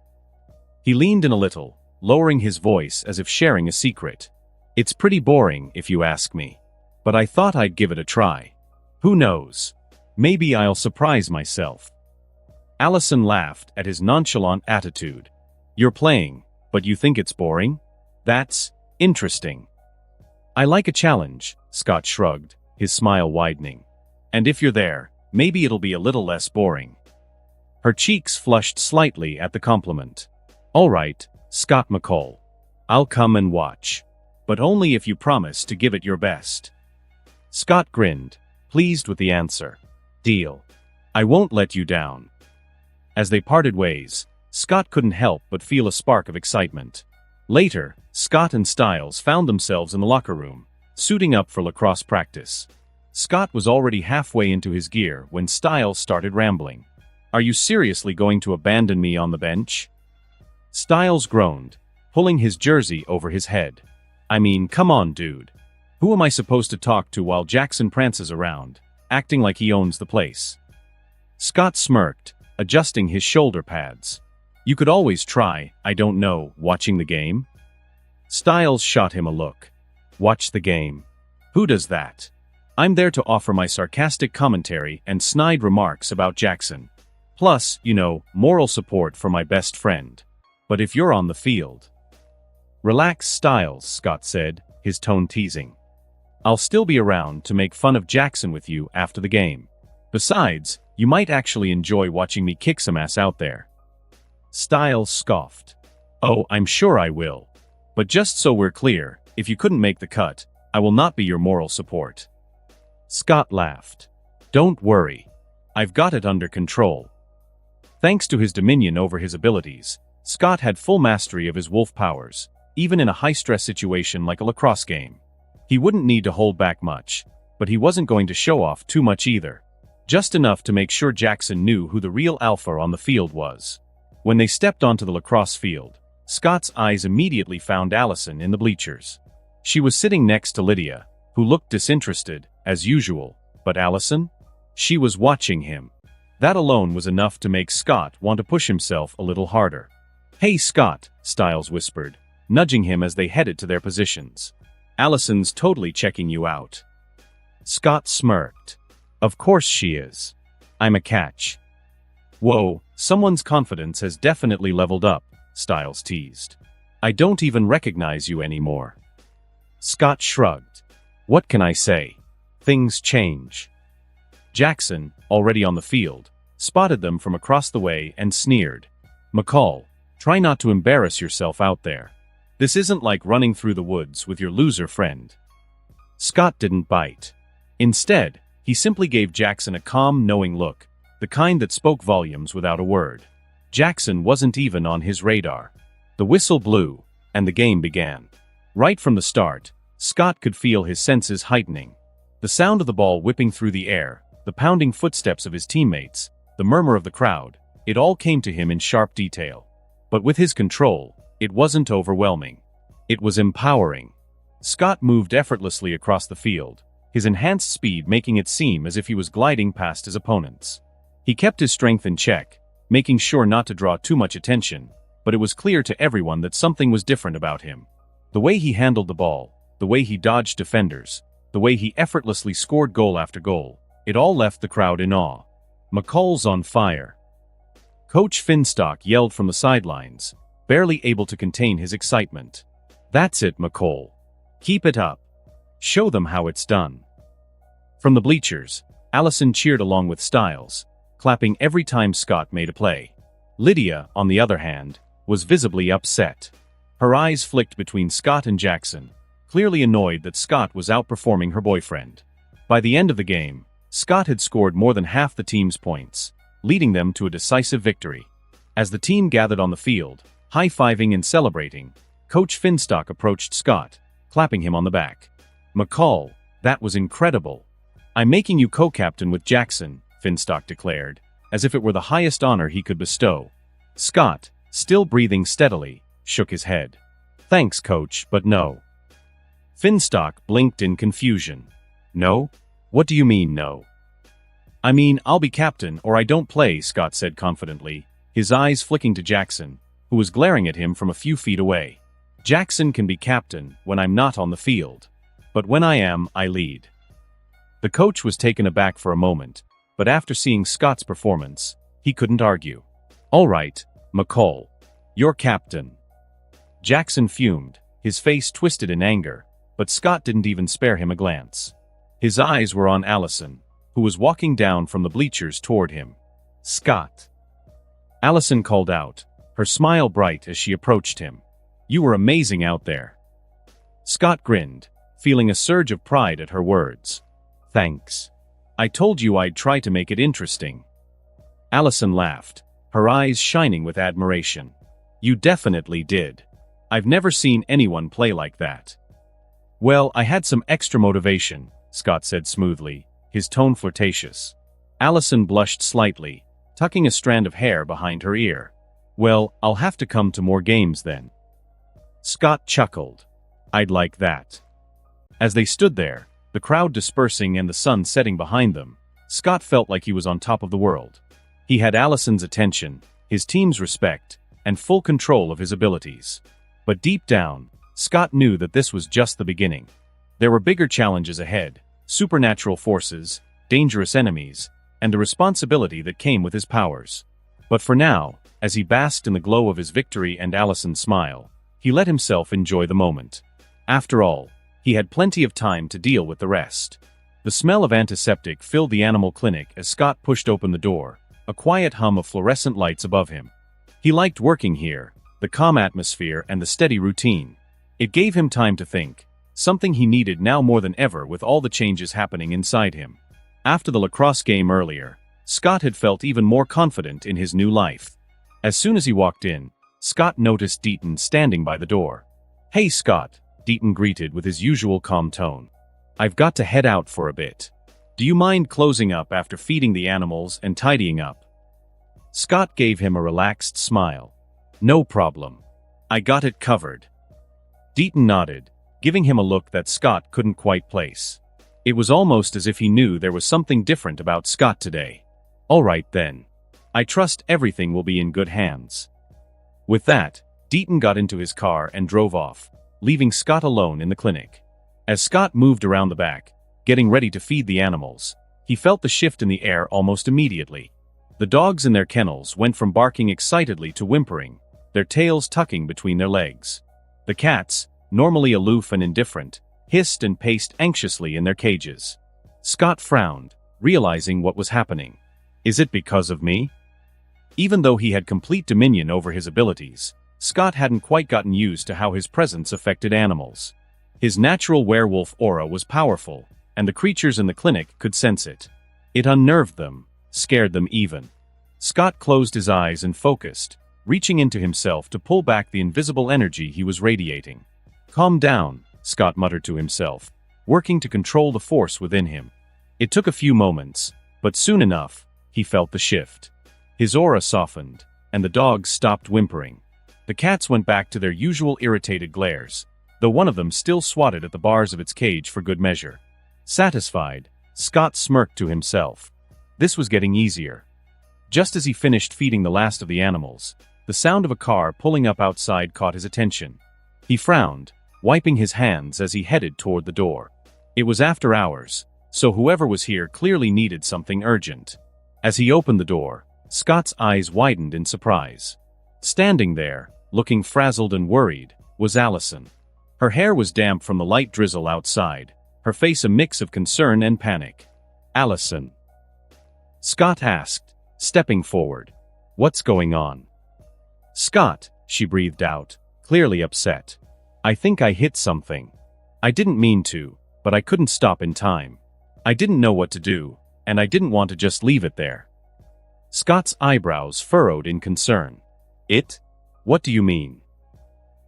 He leaned in a little, lowering his voice as if sharing a secret. It's pretty boring, if you ask me. But I thought I'd give it a try. Who knows? Maybe I'll surprise myself. Allison laughed at his nonchalant attitude. You're playing, but you think it's boring? That's interesting. I like a challenge, Scott shrugged, his smile widening. And if you're there, maybe it'll be a little less boring. Her cheeks flushed slightly at the compliment. All right, Scott McCall. I'll come and watch. But only if you promise to give it your best. Scott grinned, pleased with the answer. Deal. I won't let you down. As they parted ways, Scott couldn't help but feel a spark of excitement. Later, Scott and Styles found themselves in the locker room, suiting up for lacrosse practice. Scott was already halfway into his gear when Styles started rambling. Are you seriously going to abandon me on the bench? Styles groaned, pulling his jersey over his head. I mean, come on, dude. Who am I supposed to talk to while Jackson prances around, acting like he owns the place? Scott smirked, adjusting his shoulder pads. You could always try, I don't know, watching the game? Styles shot him a look. Watch the game. Who does that? I'm there to offer my sarcastic commentary and snide remarks about Jackson. Plus, moral support for my best friend. But if you're on the field... Relax, Styles, Scott said, his tone teasing. I'll still be around to make fun of Jackson with you after the game. Besides, you might actually enjoy watching me kick some ass out there. Styles scoffed. Oh, I'm sure I will. But just so we're clear, if you couldn't make the cut, I will not be your moral support. Scott laughed. Don't worry. I've got it under control. Thanks to his dominion over his abilities, Scott had full mastery of his wolf powers, even in a high-stress situation like a lacrosse game. He wouldn't need to hold back much, but he wasn't going to show off too much either. Just enough to make sure Jackson knew who the real alpha on the field was. When they stepped onto the lacrosse field, Scott's eyes immediately found Allison in the bleachers. She was sitting next to Lydia, who looked disinterested, as usual, but Allison? She was watching him. That alone was enough to make Scott want to push himself a little harder. Hey Scott, Styles whispered, nudging him as they headed to their positions. Allison's totally checking you out. Scott smirked. Of course she is. I'm a catch. Whoa, someone's confidence has definitely leveled up, Styles teased. I don't even recognize you anymore. Scott shrugged. What can I say? Things change. Jackson, already on the field, spotted them from across the way and sneered. McCall, try not to embarrass yourself out there. This isn't like running through the woods with your loser friend. Scott didn't bite. Instead, he simply gave Jackson a calm, knowing look, the kind that spoke volumes without a word. Jackson wasn't even on his radar. The whistle blew, and the game began. Right from the start, Scott could feel his senses heightening. The sound of the ball whipping through the air, the pounding footsteps of his teammates, the murmur of the crowd, it all came to him in sharp detail. But with his control, it wasn't overwhelming. It was empowering. Scott moved effortlessly across the field, his enhanced speed making it seem as if he was gliding past his opponents. He kept his strength in check, making sure not to draw too much attention, but it was clear to everyone that something was different about him. The way he handled the ball, the way he dodged defenders, the way he effortlessly scored goal after goal, it all left the crowd in awe. McCall's on fire. Coach Finstock yelled from the sidelines, barely able to contain his excitement. That's it, McCall. Keep it up. Show them how it's done. From the bleachers, Allison cheered along with Styles, clapping every time Scott made a play. Lydia, on the other hand, was visibly upset. Her eyes flicked between Scott and Jackson, clearly annoyed that Scott was outperforming her boyfriend. By the end of the game, Scott had scored more than half the team's points, leading them to a decisive victory. As the team gathered on the field, high-fiving and celebrating, Coach Finstock approached Scott, clapping him on the back. McCall, that was incredible. I'm making you co-captain with Jackson, Finstock declared, as if it were the highest honor he could bestow. Scott, still breathing steadily, shook his head. Thanks, Coach, but no. Finstock blinked in confusion. No? What do you mean, no? I mean, I'll be captain or I don't play, Scott said confidently, his eyes flicking to Jackson, who was glaring at him from a few feet away. Jackson can be captain when I'm not on the field. But when I am, I lead. The coach was taken aback for a moment, but after seeing Scott's performance, he couldn't argue. All right, McCall. You're captain. Jackson fumed, his face twisted in anger, but Scott didn't even spare him a glance. His eyes were on Allison, who was walking down from the bleachers toward him. Scott. Allison called out, her smile bright as she approached him. You were amazing out there. Scott grinned, feeling a surge of pride at her words. Thanks. I told you I'd try to make it interesting. Allison laughed, her eyes shining with admiration. You definitely did. I've never seen anyone play like that. Well, I had some extra motivation, Scott said smoothly, his tone flirtatious. Allison blushed slightly, tucking a strand of hair behind her ear. Well, I'll have to come to more games then. Scott chuckled. I'd like that. As they stood there, the crowd dispersing and the sun setting behind them, Scott felt like he was on top of the world. He had Allison's attention, his team's respect, and full control of his abilities. But deep down, Scott knew that this was just the beginning. There were bigger challenges ahead, supernatural forces, dangerous enemies, and the responsibility that came with his powers. But for now, as he basked in the glow of his victory and Allison's smile, he let himself enjoy the moment. After all, he had plenty of time to deal with the rest. The smell of antiseptic filled the animal clinic as Scott pushed open the door, a quiet hum of fluorescent lights above him. He liked working here, the calm atmosphere and the steady routine. It gave him time to think, something he needed now more than ever with all the changes happening inside him. After the lacrosse game earlier, Scott had felt even more confident in his new life. As soon as he walked in, Scott noticed Deaton standing by the door. Hey Scott, Deaton greeted with his usual calm tone. I've got to head out for a bit. Do you mind closing up after feeding the animals and tidying up? Scott gave him a relaxed smile. No problem. I got it covered. Deaton nodded, giving him a look that Scott couldn't quite place. It was almost as if he knew there was something different about Scott today. All right then. I trust everything will be in good hands. With that, Deaton got into his car and drove off, leaving Scott alone in the clinic. As Scott moved around the back, getting ready to feed the animals, he felt the shift in the air almost immediately. The dogs in their kennels went from barking excitedly to whimpering, their tails tucking between their legs. The cats, normally aloof and indifferent, hissed and paced anxiously in their cages. Scott frowned, realizing what was happening. Is it because of me? Even though he had complete dominion over his abilities, Scott hadn't quite gotten used to how his presence affected animals. His natural werewolf aura was powerful, and the creatures in the clinic could sense it. It unnerved them, scared them even. Scott closed his eyes and focused, reaching into himself to pull back the invisible energy he was radiating. Calm down, Scott muttered to himself, working to control the force within him. It took a few moments, but soon enough, he felt the shift. His aura softened, and the dogs stopped whimpering. The cats went back to their usual irritated glares, though one of them still swatted at the bars of its cage for good measure. Satisfied, Scott smirked to himself. This was getting easier. Just as he finished feeding the last of the animals, the sound of a car pulling up outside caught his attention. He frowned, wiping his hands as he headed toward the door. It was after hours, so whoever was here clearly needed something urgent. As he opened the door, Scott's eyes widened in surprise. Standing there, looking frazzled and worried, was Allison. Her hair was damp from the light drizzle outside, her face a mix of concern and panic. Allison? Scott asked, stepping forward. What's going on? Scott, she breathed out, clearly upset. I think I hit something. I didn't mean to, but I couldn't stop in time. I didn't know what to do, and I didn't want to just leave it there. Scott's eyebrows furrowed in concern. It? What do you mean?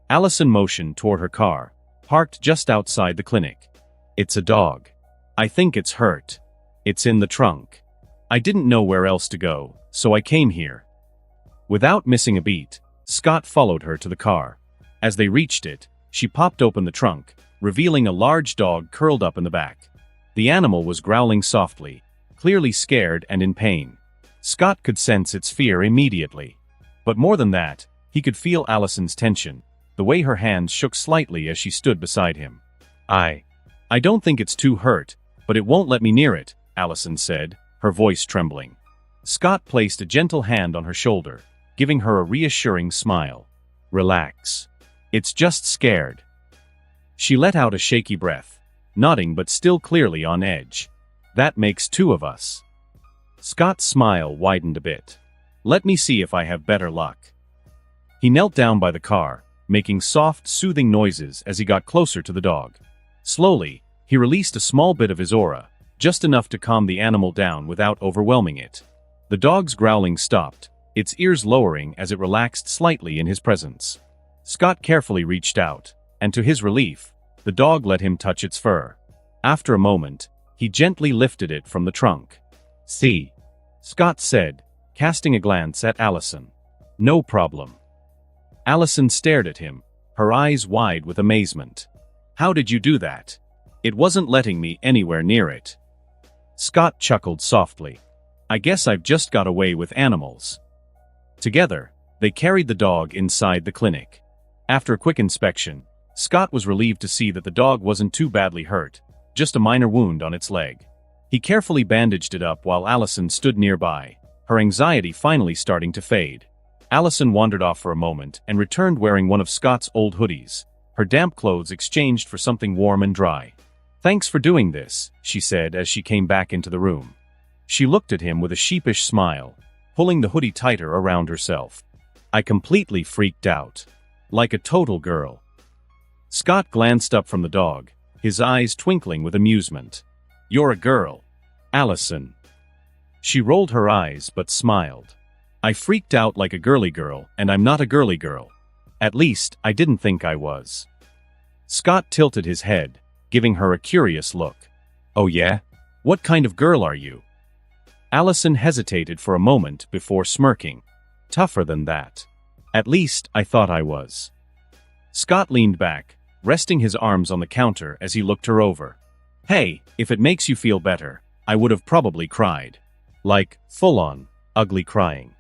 Allison motioned toward her car, parked just outside the clinic. It's a dog. I think it's hurt. It's in the trunk. I didn't know where else to go, so I came here. Without missing a beat, Scott followed her to the car. As they reached it, she popped open the trunk, revealing a large dog curled up in the back. The animal was growling softly, clearly scared and in pain. Scott could sense its fear immediately. But more than that, he could feel Allison's tension, the way her hands shook slightly as she stood beside him. I don't think it's too hurt, but it won't let me near it, Allison said, her voice trembling. Scott placed a gentle hand on her shoulder, giving her a reassuring smile. Relax. It's just scared. She let out a shaky breath, nodding but still clearly on edge. That makes two of us. Scott's smile widened a bit. Let me see if I have better luck. He knelt down by the car, making soft, soothing noises as he got closer to the dog. Slowly, he released a small bit of his aura, just enough to calm the animal down without overwhelming it. The dog's growling stopped, its ears lowering as it relaxed slightly in his presence. Scott carefully reached out, and to his relief, the dog let him touch its fur. After a moment, he gently lifted it from the trunk. See, Scott said, casting a glance at Allison. No problem. Allison stared at him, her eyes wide with amazement. How did you do that? It wasn't letting me anywhere near it. Scott chuckled softly. I guess I've just got away with animals. Together, they carried the dog inside the clinic. After a quick inspection, Scott was relieved to see that the dog wasn't too badly hurt, just a minor wound on its leg. He carefully bandaged it up while Allison stood nearby, her anxiety finally starting to fade. Allison wandered off for a moment and returned wearing one of Scott's old hoodies, her damp clothes exchanged for something warm and dry. Thanks for doing this, she said as she came back into the room. She looked at him with a sheepish smile, pulling the hoodie tighter around herself. I completely freaked out. Like a total girl. Scott glanced up from the dog, his eyes twinkling with amusement. You're a girl. Allison. She rolled her eyes but smiled. I freaked out like a girly girl, and I'm not a girly girl. At least, I didn't think I was. Scott tilted his head, giving her a curious look. Oh yeah? What kind of girl are you? Allison hesitated for a moment before smirking. Tougher than that. At least, I thought I was. Scott leaned back, resting his arms on the counter as he looked her over. Hey, if it makes you feel better, I would have probably cried. Like, full-on, ugly crying.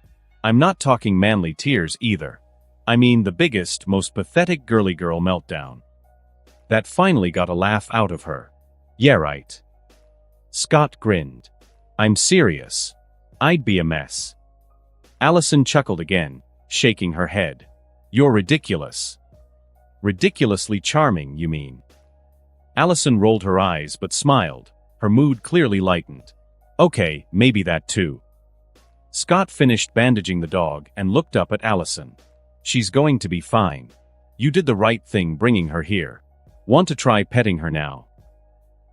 I'm not talking manly tears either. I mean the biggest, most pathetic girly girl meltdown. That finally got a laugh out of her. Yeah, right. Scott grinned. I'm serious. I'd be a mess. Allison chuckled again, shaking her head. You're ridiculous. Ridiculously charming, you mean? Allison rolled her eyes but smiled, her mood clearly lightened. Okay, maybe that too. Scott finished bandaging the dog and looked up at Allison. She's going to be fine. You did the right thing bringing her here. Want to try petting her now?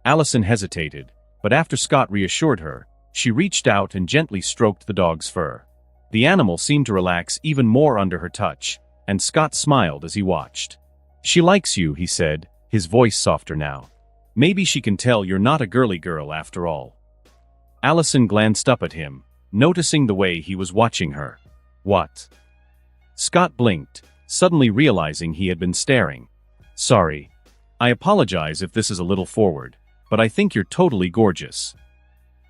Allison hesitated, but after Scott reassured her, she reached out and gently stroked the dog's fur. The animal seemed to relax even more under her touch, and Scott smiled as he watched. She likes you, he said, his voice softer now. Maybe she can tell you're not a girly girl after all. Allison glanced up at him, noticing the way he was watching her. What? Scott blinked, suddenly realizing he had been staring. Sorry. I apologize if this is a little forward, but I think you're totally gorgeous.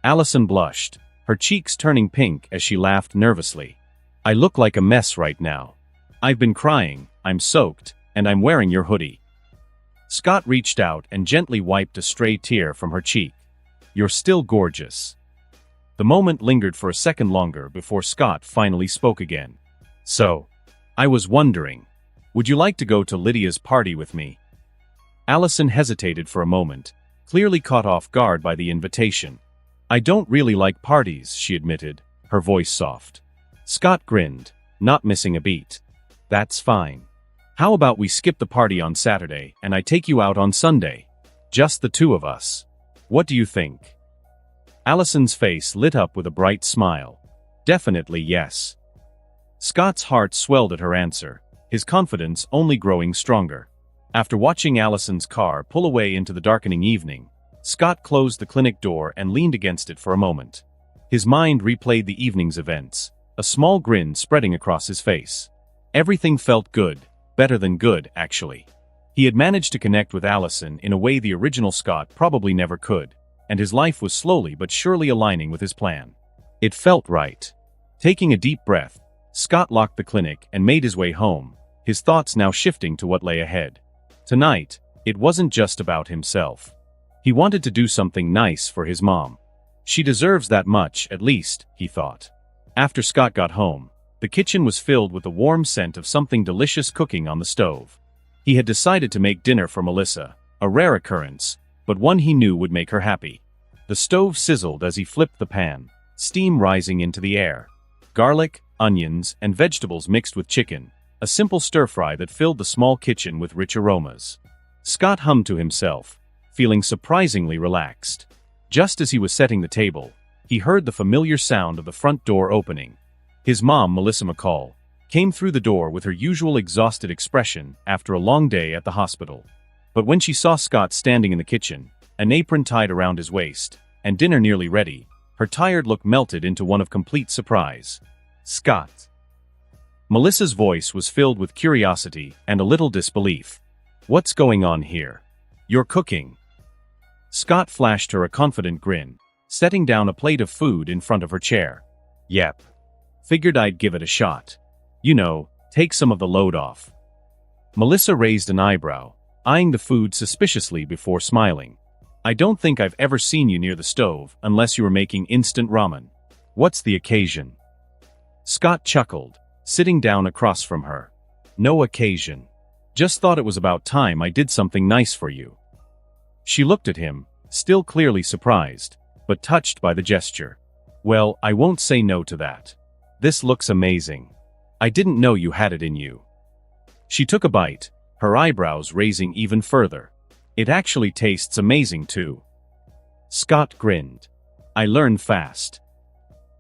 Allison blushed, her cheeks turning pink as she laughed nervously. I look like a mess right now. I've been crying, I'm soaked, and I'm wearing your hoodie. Scott reached out and gently wiped a stray tear from her cheek. You're still gorgeous. The moment lingered for a second longer before Scott finally spoke again. So, I was wondering, would you like to go to Lydia's party with me? Allison hesitated for a moment, clearly caught off guard by the invitation. I don't really like parties, she admitted, her voice soft. Scott grinned, not missing a beat. That's fine. How about we skip the party on Saturday and I take you out on Sunday? Just the two of us. What do you think? Allison's face lit up with a bright smile. Definitely yes. Scott's heart swelled at her answer, his confidence only growing stronger. After watching Allison's car pull away into the darkening evening, Scott closed the clinic door and leaned against it for a moment. His mind replayed the evening's events, a small grin spreading across his face. Everything felt good, better than good, actually. He had managed to connect with Allison in a way the original Scott probably never could. and his life was slowly but surely aligning with his plan. It felt right. Taking a deep breath, Scott locked the clinic and made his way home, his thoughts now shifting to what lay ahead. Tonight, it wasn't just about himself. He wanted to do something nice for his mom. She deserves that much, at least, he thought. After Scott got home, the kitchen was filled with the warm scent of something delicious cooking on the stove. He had decided to make dinner for Melissa, a rare occurrence, but one he knew would make her happy. The stove sizzled as he flipped the pan, steam rising into the air. Garlic, onions, and vegetables mixed with chicken, a simple stir-fry that filled the small kitchen with rich aromas. Scott hummed to himself, feeling surprisingly relaxed. Just as he was setting the table, he heard the familiar sound of the front door opening. His mom, Melissa McCall, came through the door with her usual exhausted expression after a long day at the hospital. But when she saw Scott standing in the kitchen, an apron tied around his waist, and dinner nearly ready, her tired look melted into one of complete surprise. "Scott." Melissa's voice was filled with curiosity and a little disbelief. "What's going on here? You're cooking." Scott flashed her a confident grin, setting down a plate of food in front of her chair. "Yep. Figured I'd give it a shot. You know, take some of the load off." Melissa raised an eyebrow, eyeing the food suspiciously before smiling. "I don't think I've ever seen you near the stove unless you were making instant ramen. What's the occasion?" Scott chuckled, sitting down across from her. "No occasion. Just thought it was about time I did something nice for you." She looked at him, still clearly surprised, but touched by the gesture. "Well, I won't say no to that. This looks amazing. I didn't know you had it in you." She took a bite, her eyebrows raising even further. "It actually tastes amazing too." Scott grinned. "I learn fast."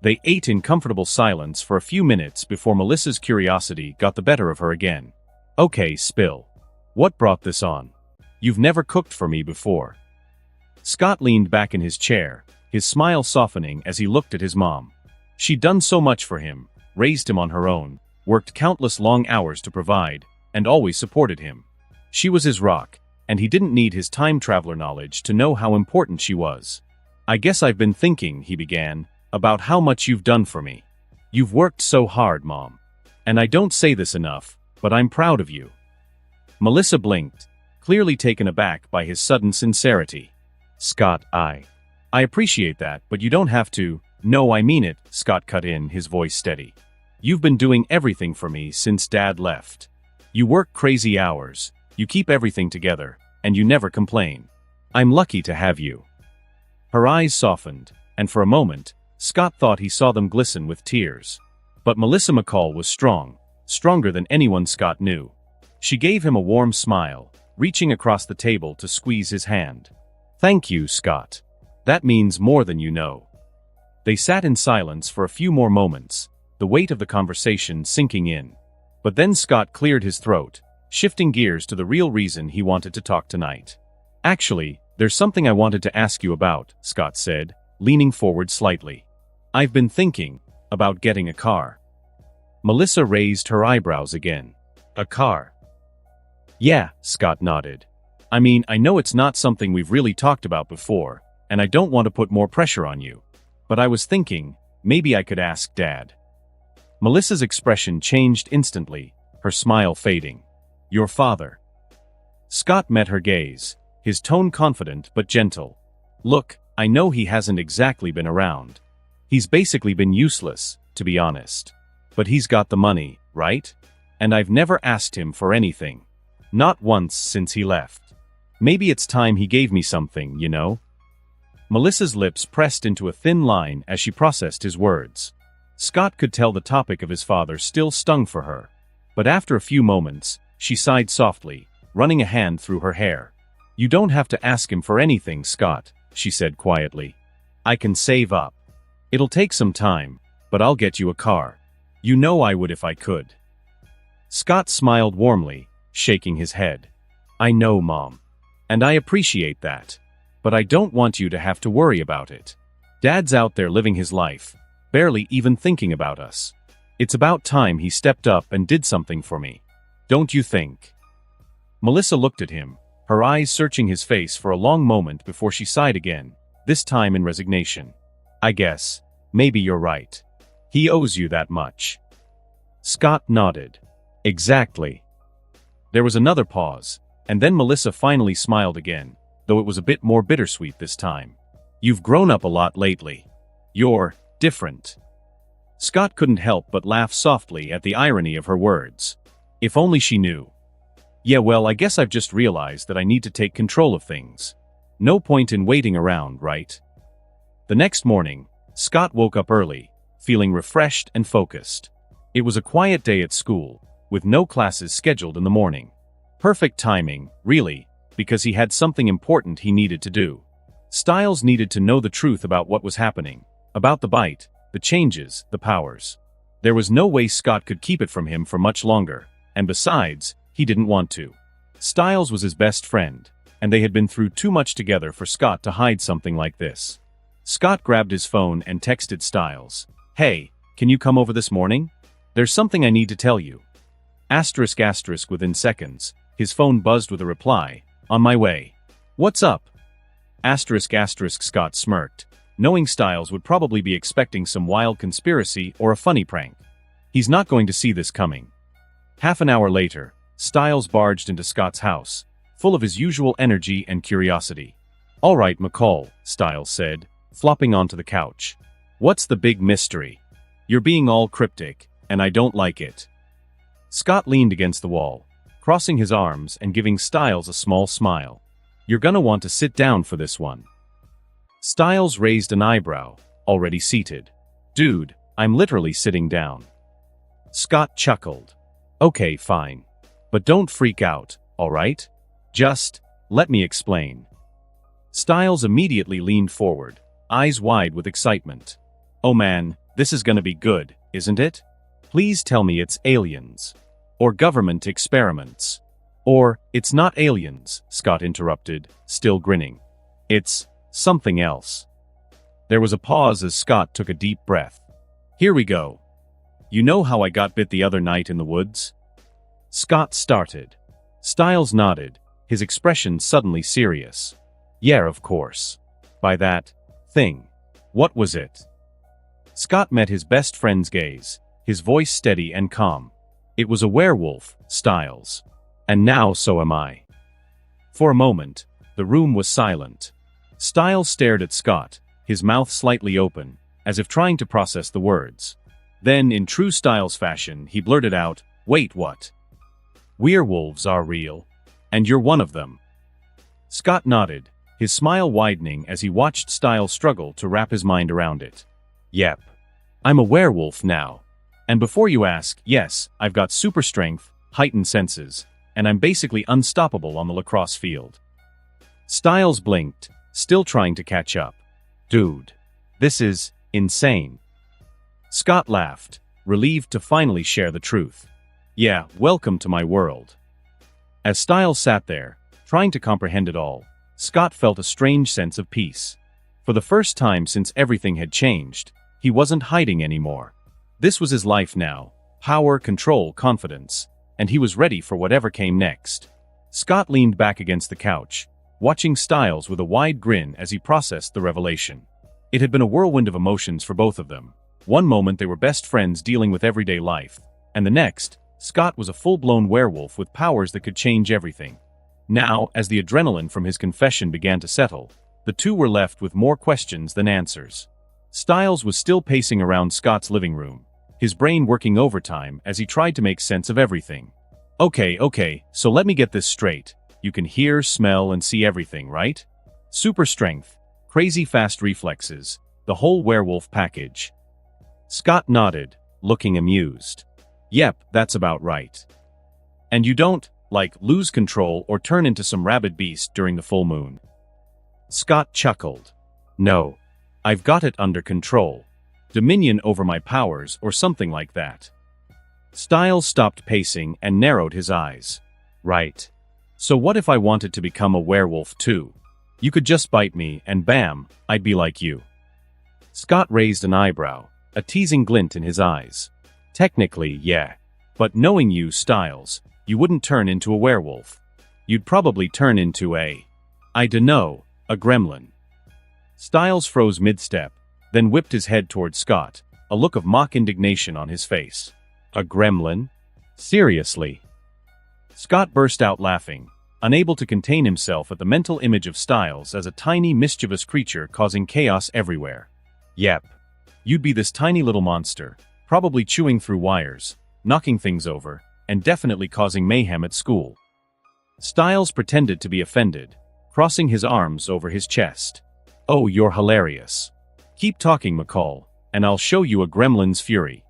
They ate in comfortable silence for a few minutes before Melissa's curiosity got the better of her again. "Okay, spill. What brought this on? You've never cooked for me before." Scott leaned back in his chair, his smile softening as he looked at his mom. She'd done so much for him, raised him on her own, worked countless long hours to provide, and always supported him. She was his rock, and he didn't need his time traveler knowledge to know how important she was. "I guess I've been thinking," he began, "about how much you've done for me. You've worked so hard, Mom. And I don't say this enough, but I'm proud of you." Melissa blinked, clearly taken aback by his sudden sincerity. "Scott, I appreciate that, but you don't have to." "No, I mean it," Scott cut in, his voice steady. "You've been doing everything for me since Dad left. You work crazy hours, you keep everything together, and you never complain. I'm lucky to have you." Her eyes softened, and for a moment, Scott thought he saw them glisten with tears. But Melissa McCall was strong, stronger than anyone Scott knew. She gave him a warm smile, reaching across the table to squeeze his hand. "Thank you, Scott. That means more than you know." They sat in silence for a few more moments, the weight of the conversation sinking in. But then Scott cleared his throat, shifting gears to the real reason he wanted to talk tonight. "Actually, there's something I wanted to ask you about," Scott said, leaning forward slightly. "I've been thinking about getting a car." Melissa raised her eyebrows again. "A car?" "Yeah," Scott nodded. "I mean, I know it's not something we've really talked about before, and I don't want to put more pressure on you. But I was thinking, maybe I could ask Dad." Melissa's expression changed instantly, her smile fading. "Your father?" Scott met her gaze, his tone confident but gentle. "Look, I know he hasn't exactly been around. He's basically been useless, to be honest. But he's got the money, right? And I've never asked him for anything. Not once since he left. Maybe it's time he gave me something, you know?" Melissa's lips pressed into a thin line as she processed his words. Scott could tell the topic of his father still stung for her. But after a few moments, she sighed softly, running a hand through her hair. "You don't have to ask him for anything, Scott," she said quietly. "I can save up. It'll take some time, but I'll get you a car. You know I would if I could." Scott smiled warmly, shaking his head. "I know, Mom. And I appreciate that. But I don't want you to have to worry about it. Dad's out there living his life, barely even thinking about us. It's about time he stepped up and did something for me. Don't you think?" Melissa looked at him, her eyes searching his face for a long moment before she sighed again. this time in resignation. I guess, maybe you're right. He owes you that much. Scott nodded. Exactly. There was another pause, and then Melissa finally smiled again, though it was a bit more bittersweet this time. You've grown up a lot lately. You're different. Scott couldn't help but laugh softly at the irony of her words. If only she knew. Yeah, well, I guess I've just realized that I need to take control of things. No point in waiting around, right? The next morning, Scott woke up early, feeling refreshed and focused. It was a quiet day at school, with no classes scheduled in the morning. Perfect timing, really, because he had something important he needed to do. Styles needed to know the truth about what was happening, about the bite, the changes, the powers. There was no way Scott could keep it from him for much longer, and besides, he didn't want to. Styles was his best friend, and they had been through too much together for Scott to hide something like this. Scott grabbed his phone and texted Styles. Hey, can you come over this morning? There's something I need to tell you. Asterisk asterisk within seconds, his phone buzzed with a reply. On my way. What's up? Asterisk asterisk Scott smirked, knowing Styles would probably be expecting some wild conspiracy or a funny prank. He's not going to see this coming. Half an hour later, Styles barged into Scott's house, full of his usual energy and curiosity. All right, McCall, Styles said, flopping onto the couch. What's the big mystery? You're being all cryptic, and I don't like it. Scott leaned against the wall, crossing his arms and giving Styles a small smile. You're gonna want to sit down for this one. Styles raised an eyebrow, already seated. Dude, I'm literally sitting down. Scott chuckled. Okay, fine. But don't freak out, alright? Just, let me explain. Styles immediately leaned forward, eyes wide with excitement. Oh man, this is gonna be good, isn't it? Please tell me it's aliens. Or government experiments. Or, it's not aliens, Scott interrupted, still grinning. It's something else. There was a pause as Scott took a deep breath. Here we go. You know how I got bit the other night in the woods? Scott started. Styles nodded, his expression suddenly serious. Yeah, of course. By that thing. What was it? Scott met his best friend's gaze, his voice steady and calm. It was a werewolf, Styles. And now so am I. For a moment, the room was silent. Styles stared at Scott, his mouth slightly open, as if trying to process the words. Then, in true Styles fashion, he blurted out, Wait, what? Werewolves are real. And you're one of them. Scott nodded, his smile widening as he watched Styles struggle to wrap his mind around it. Yep. I'm a werewolf now. And before you ask, yes, I've got super strength, heightened senses, and I'm basically unstoppable on the lacrosse field. Styles blinked, still trying to catch up. Dude, this is insane. Scott laughed, relieved to finally share the truth. Yeah, welcome to my world. As Styles sat there, trying to comprehend it all, Scott felt a strange sense of peace. For the first time since everything had changed, he wasn't hiding anymore. This was his life now, power, control, confidence, and he was ready for whatever came next. Scott leaned back against the couch, watching Styles with a wide grin as he processed the revelation. It had been a whirlwind of emotions for both of them. One moment they were best friends dealing with everyday life, and the next, Scott was a full-blown werewolf with powers that could change everything. Now, as the adrenaline from his confession began to settle, the two were left with more questions than answers. Styles was still pacing around Scott's living room, his brain working overtime as he tried to make sense of everything. Okay, so let me get this straight. You can hear, smell, and see everything, right? Super strength, crazy fast reflexes, the whole werewolf package. Scott nodded, looking amused. Yep, that's about right. And you don't, lose control or turn into some rabid beast during the full moon? Scott chuckled. No. I've got it under control. Dominion over my powers or something like that. Styles stopped pacing and narrowed his eyes. Right. So what if I wanted to become a werewolf too? You could just bite me and bam, I'd be like you. Scott raised an eyebrow, a teasing glint in his eyes. Technically, yeah. But knowing you, Styles, you wouldn't turn into a werewolf. You'd probably turn into a dunno, a gremlin. Styles froze mid-step, then whipped his head towards Scott, a look of mock indignation on his face. A gremlin? Seriously? Scott burst out laughing, unable to contain himself at the mental image of Styles as a tiny, mischievous creature causing chaos everywhere. Yep. You'd be this tiny little monster, probably chewing through wires, knocking things over, and definitely causing mayhem at school. Styles pretended to be offended, crossing his arms over his chest. Oh, you're hilarious. Keep talking, McCall, and I'll show you a gremlin's fury.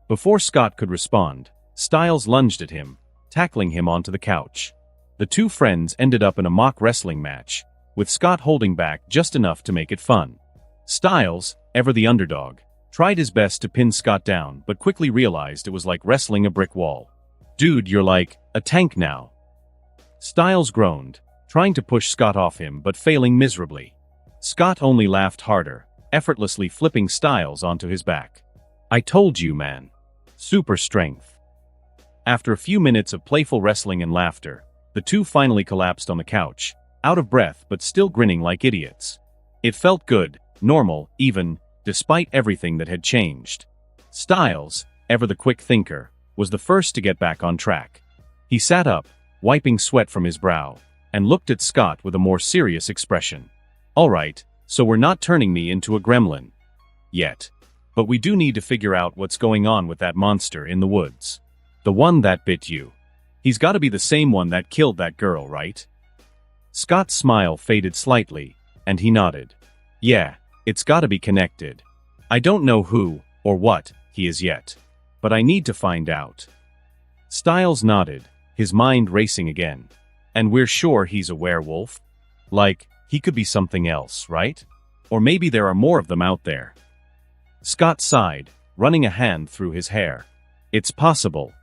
Before Scott could respond, Styles lunged at him, tackling him onto the couch. The two friends ended up in a mock wrestling match, with Scott holding back just enough to make it fun. Styles, ever the underdog, tried his best to pin Scott down but quickly realized it was like wrestling a brick wall. Dude, you're like a tank now. Styles groaned, trying to push Scott off him but failing miserably. Scott only laughed harder, effortlessly flipping Styles onto his back. I told you, man. Super strength. After a few minutes of playful wrestling and laughter, the two finally collapsed on the couch, out of breath but still grinning like idiots. It felt good, normal, even, despite everything that had changed. Styles, ever the quick thinker, was the first to get back on track. He sat up, wiping sweat from his brow, and looked at Scott with a more serious expression. All right, so we're not turning me into a gremlin. Yet. But we do need to figure out what's going on with that monster in the woods. The one that bit you. He's gotta be the same one that killed that girl, right? Scott's smile faded slightly, and he nodded. Yeah, it's gotta be connected. I don't know who, or what, he is yet. But I need to find out. Styles nodded, his mind racing again. And we're sure he's a werewolf? Like, he could be something else, right? Or maybe there are more of them out there. Scott sighed, running a hand through his hair. It's possible.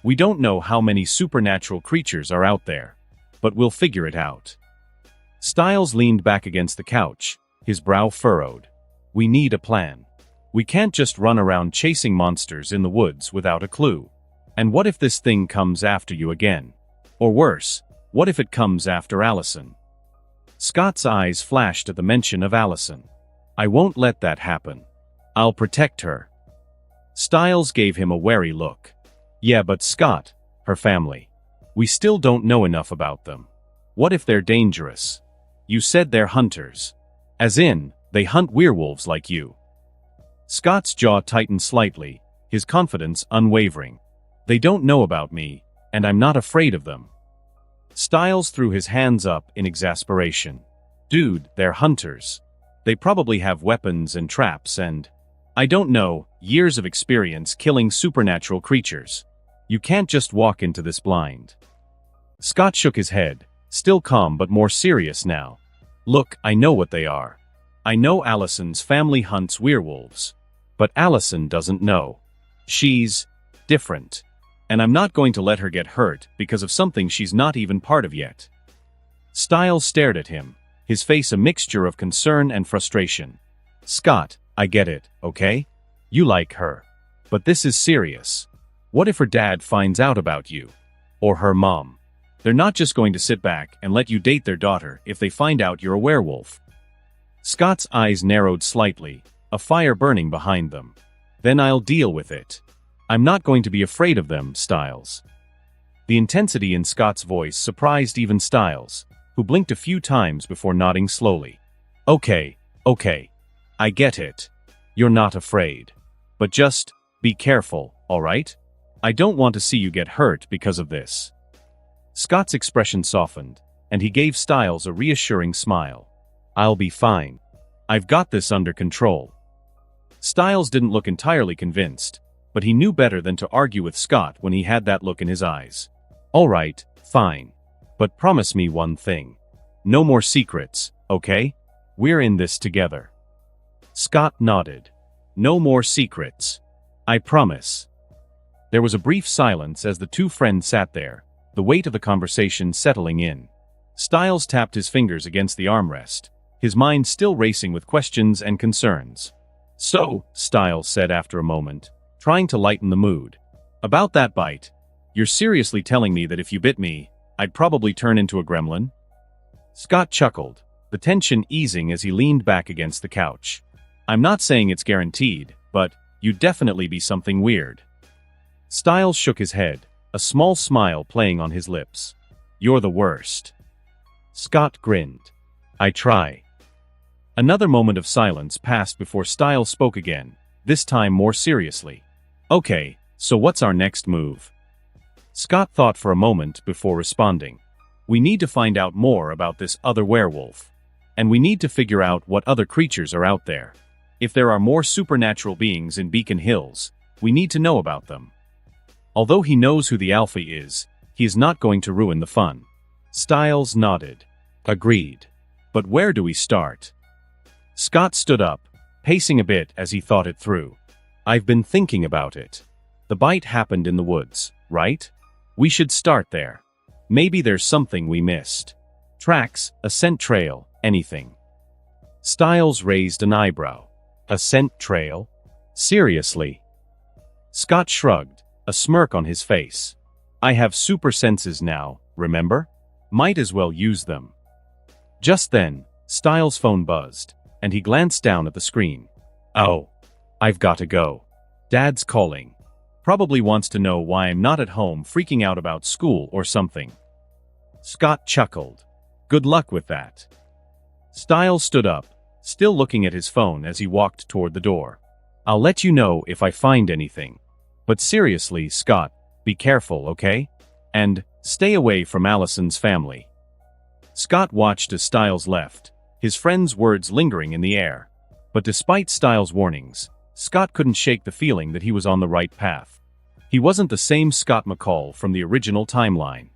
We don't know how many supernatural creatures are out there. But we'll figure it out. Styles leaned back against the couch, his brow furrowed. We need a plan. We can't just run around chasing monsters in the woods without a clue. And what if this thing comes after you again? Or worse, what if it comes after Allison? Scott's eyes flashed at the mention of Allison. I won't let that happen. I'll protect her. Styles gave him a wary look. Yeah, but Scott, her family. We still don't know enough about them. What if they're dangerous? You said they're hunters. As in, they hunt werewolves like you. Scott's jaw tightened slightly, his confidence unwavering. They don't know about me, and I'm not afraid of them. Styles threw his hands up in exasperation. Dude, they're hunters. They probably have weapons and traps and, I don't know, years of experience killing supernatural creatures. You can't just walk into this blind. Scott shook his head, still calm but more serious now. Look, I know what they are. I know Allison's family hunts werewolves. But Allison doesn't know. She's different. And I'm not going to let her get hurt because of something she's not even part of yet. Styles stared at him, his face a mixture of concern and frustration. Scott, I get it, okay? You like her. But this is serious. What if her dad finds out about you? Or her mom? They're not just going to sit back and let you date their daughter if they find out you're a werewolf. Scott's eyes narrowed slightly, a fire burning behind them. Then I'll deal with it. I'm not going to be afraid of them, Styles. The intensity in Scott's voice surprised even Styles, who blinked a few times before nodding slowly. Okay. I get it. You're not afraid. But just, be careful, alright? I don't want to see you get hurt because of this. Scott's expression softened, and he gave Styles a reassuring smile. I'll be fine. I've got this under control. Styles didn't look entirely convinced, but he knew better than to argue with Scott when he had that look in his eyes. All right, fine. But promise me one thing. No more secrets, okay? We're in this together. Scott nodded. No more secrets. I promise. There was a brief silence as the two friends sat there, the weight of the conversation settling in. Styles tapped his fingers against the armrest, his mind still racing with questions and concerns. So, Styles said after a moment, trying to lighten the mood. About that bite, you're seriously telling me that if you bit me, I'd probably turn into a gremlin? Scott chuckled, the tension easing as he leaned back against the couch. I'm not saying it's guaranteed, but you'd definitely be something weird. Styles shook his head, a small smile playing on his lips. You're the worst. Scott grinned. I try. Another moment of silence passed before Styles spoke again, this time more seriously. Okay, so what's our next move? Scott thought for a moment before responding. We need to find out more about this other werewolf. And we need to figure out what other creatures are out there. If there are more supernatural beings in Beacon Hills, we need to know about them. Although he knows who the Alpha is, he is not going to ruin the fun. Styles nodded. Agreed. But where do we start? Scott stood up, pacing a bit as he thought it through. I've been thinking about it. The bite happened in the woods, right? We should start there. Maybe there's something we missed. Tracks, a scent trail, anything. Styles raised an eyebrow. A scent trail? Seriously? Scott shrugged, a smirk on his face. I have super senses now, remember? Might as well use them. Just then, Styles' phone buzzed, and he glanced down at the screen. Oh, I've got to go. Dad's calling. Probably wants to know why I'm not at home freaking out about school or something. Scott chuckled. Good luck with that. Styles stood up, still looking at his phone as he walked toward the door. I'll let you know if I find anything. But seriously, Scott, be careful, okay? And stay away from Allison's family. Scott watched as Styles left, his friend's words lingering in the air. But despite Styles' warnings, Scott couldn't shake the feeling that he was on the right path. He wasn't the same Scott McCall from the original timeline.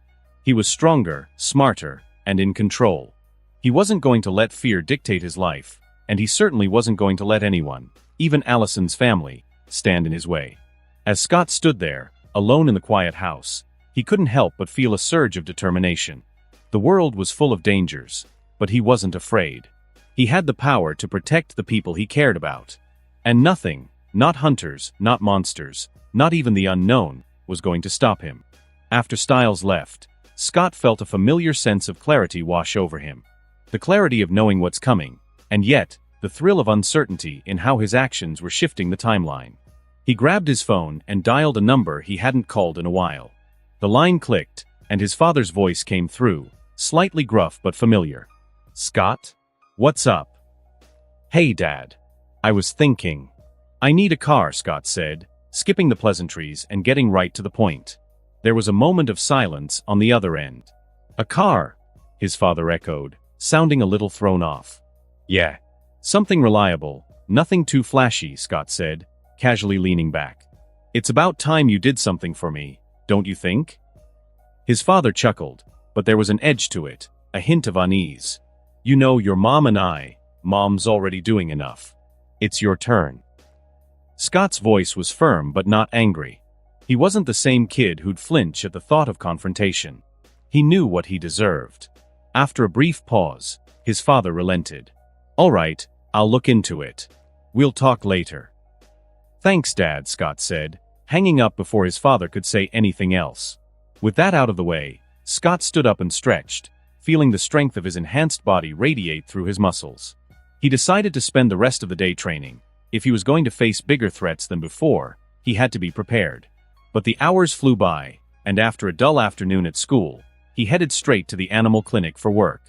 He was stronger, smarter, and in control. He wasn't going to let fear dictate his life, and he certainly wasn't going to let anyone, even Allison's family, stand in his way. As Scott stood there, alone in the quiet house, he couldn't help but feel a surge of determination. The world was full of dangers, but he wasn't afraid. He had the power to protect the people he cared about. And nothing, not hunters, not monsters, not even the unknown, was going to stop him. After Styles left, Scott felt a familiar sense of clarity wash over him. The clarity of knowing what's coming, and yet, the thrill of uncertainty in how his actions were shifting the timeline. He grabbed his phone and dialed a number he hadn't called in a while. The line clicked, and his father's voice came through, slightly gruff but familiar. Scott? What's up? Hey, Dad. I was thinking. I need a car, Scott said, skipping the pleasantries and getting right to the point. There was a moment of silence on the other end. A car? His father echoed, sounding a little thrown off. Yeah. Something reliable, nothing too flashy, Scott said, casually leaning back. It's about time you did something for me, don't you think? His father chuckled, but there was an edge to it, a hint of unease. You know, your mom and I, Mom's already doing enough. It's your turn. Scott's voice was firm but not angry. He wasn't the same kid who'd flinch at the thought of confrontation. He knew what he deserved. After a brief pause, his father relented. All right, I'll look into it. We'll talk later. Thanks, Dad, Scott said, hanging up before his father could say anything else. With that out of the way, Scott stood up and stretched, feeling the strength of his enhanced body radiate through his muscles. He decided to spend the rest of the day training. If he was going to face bigger threats than before, he had to be prepared. But the hours flew by, and after a dull afternoon at school, he headed straight to the animal clinic for work.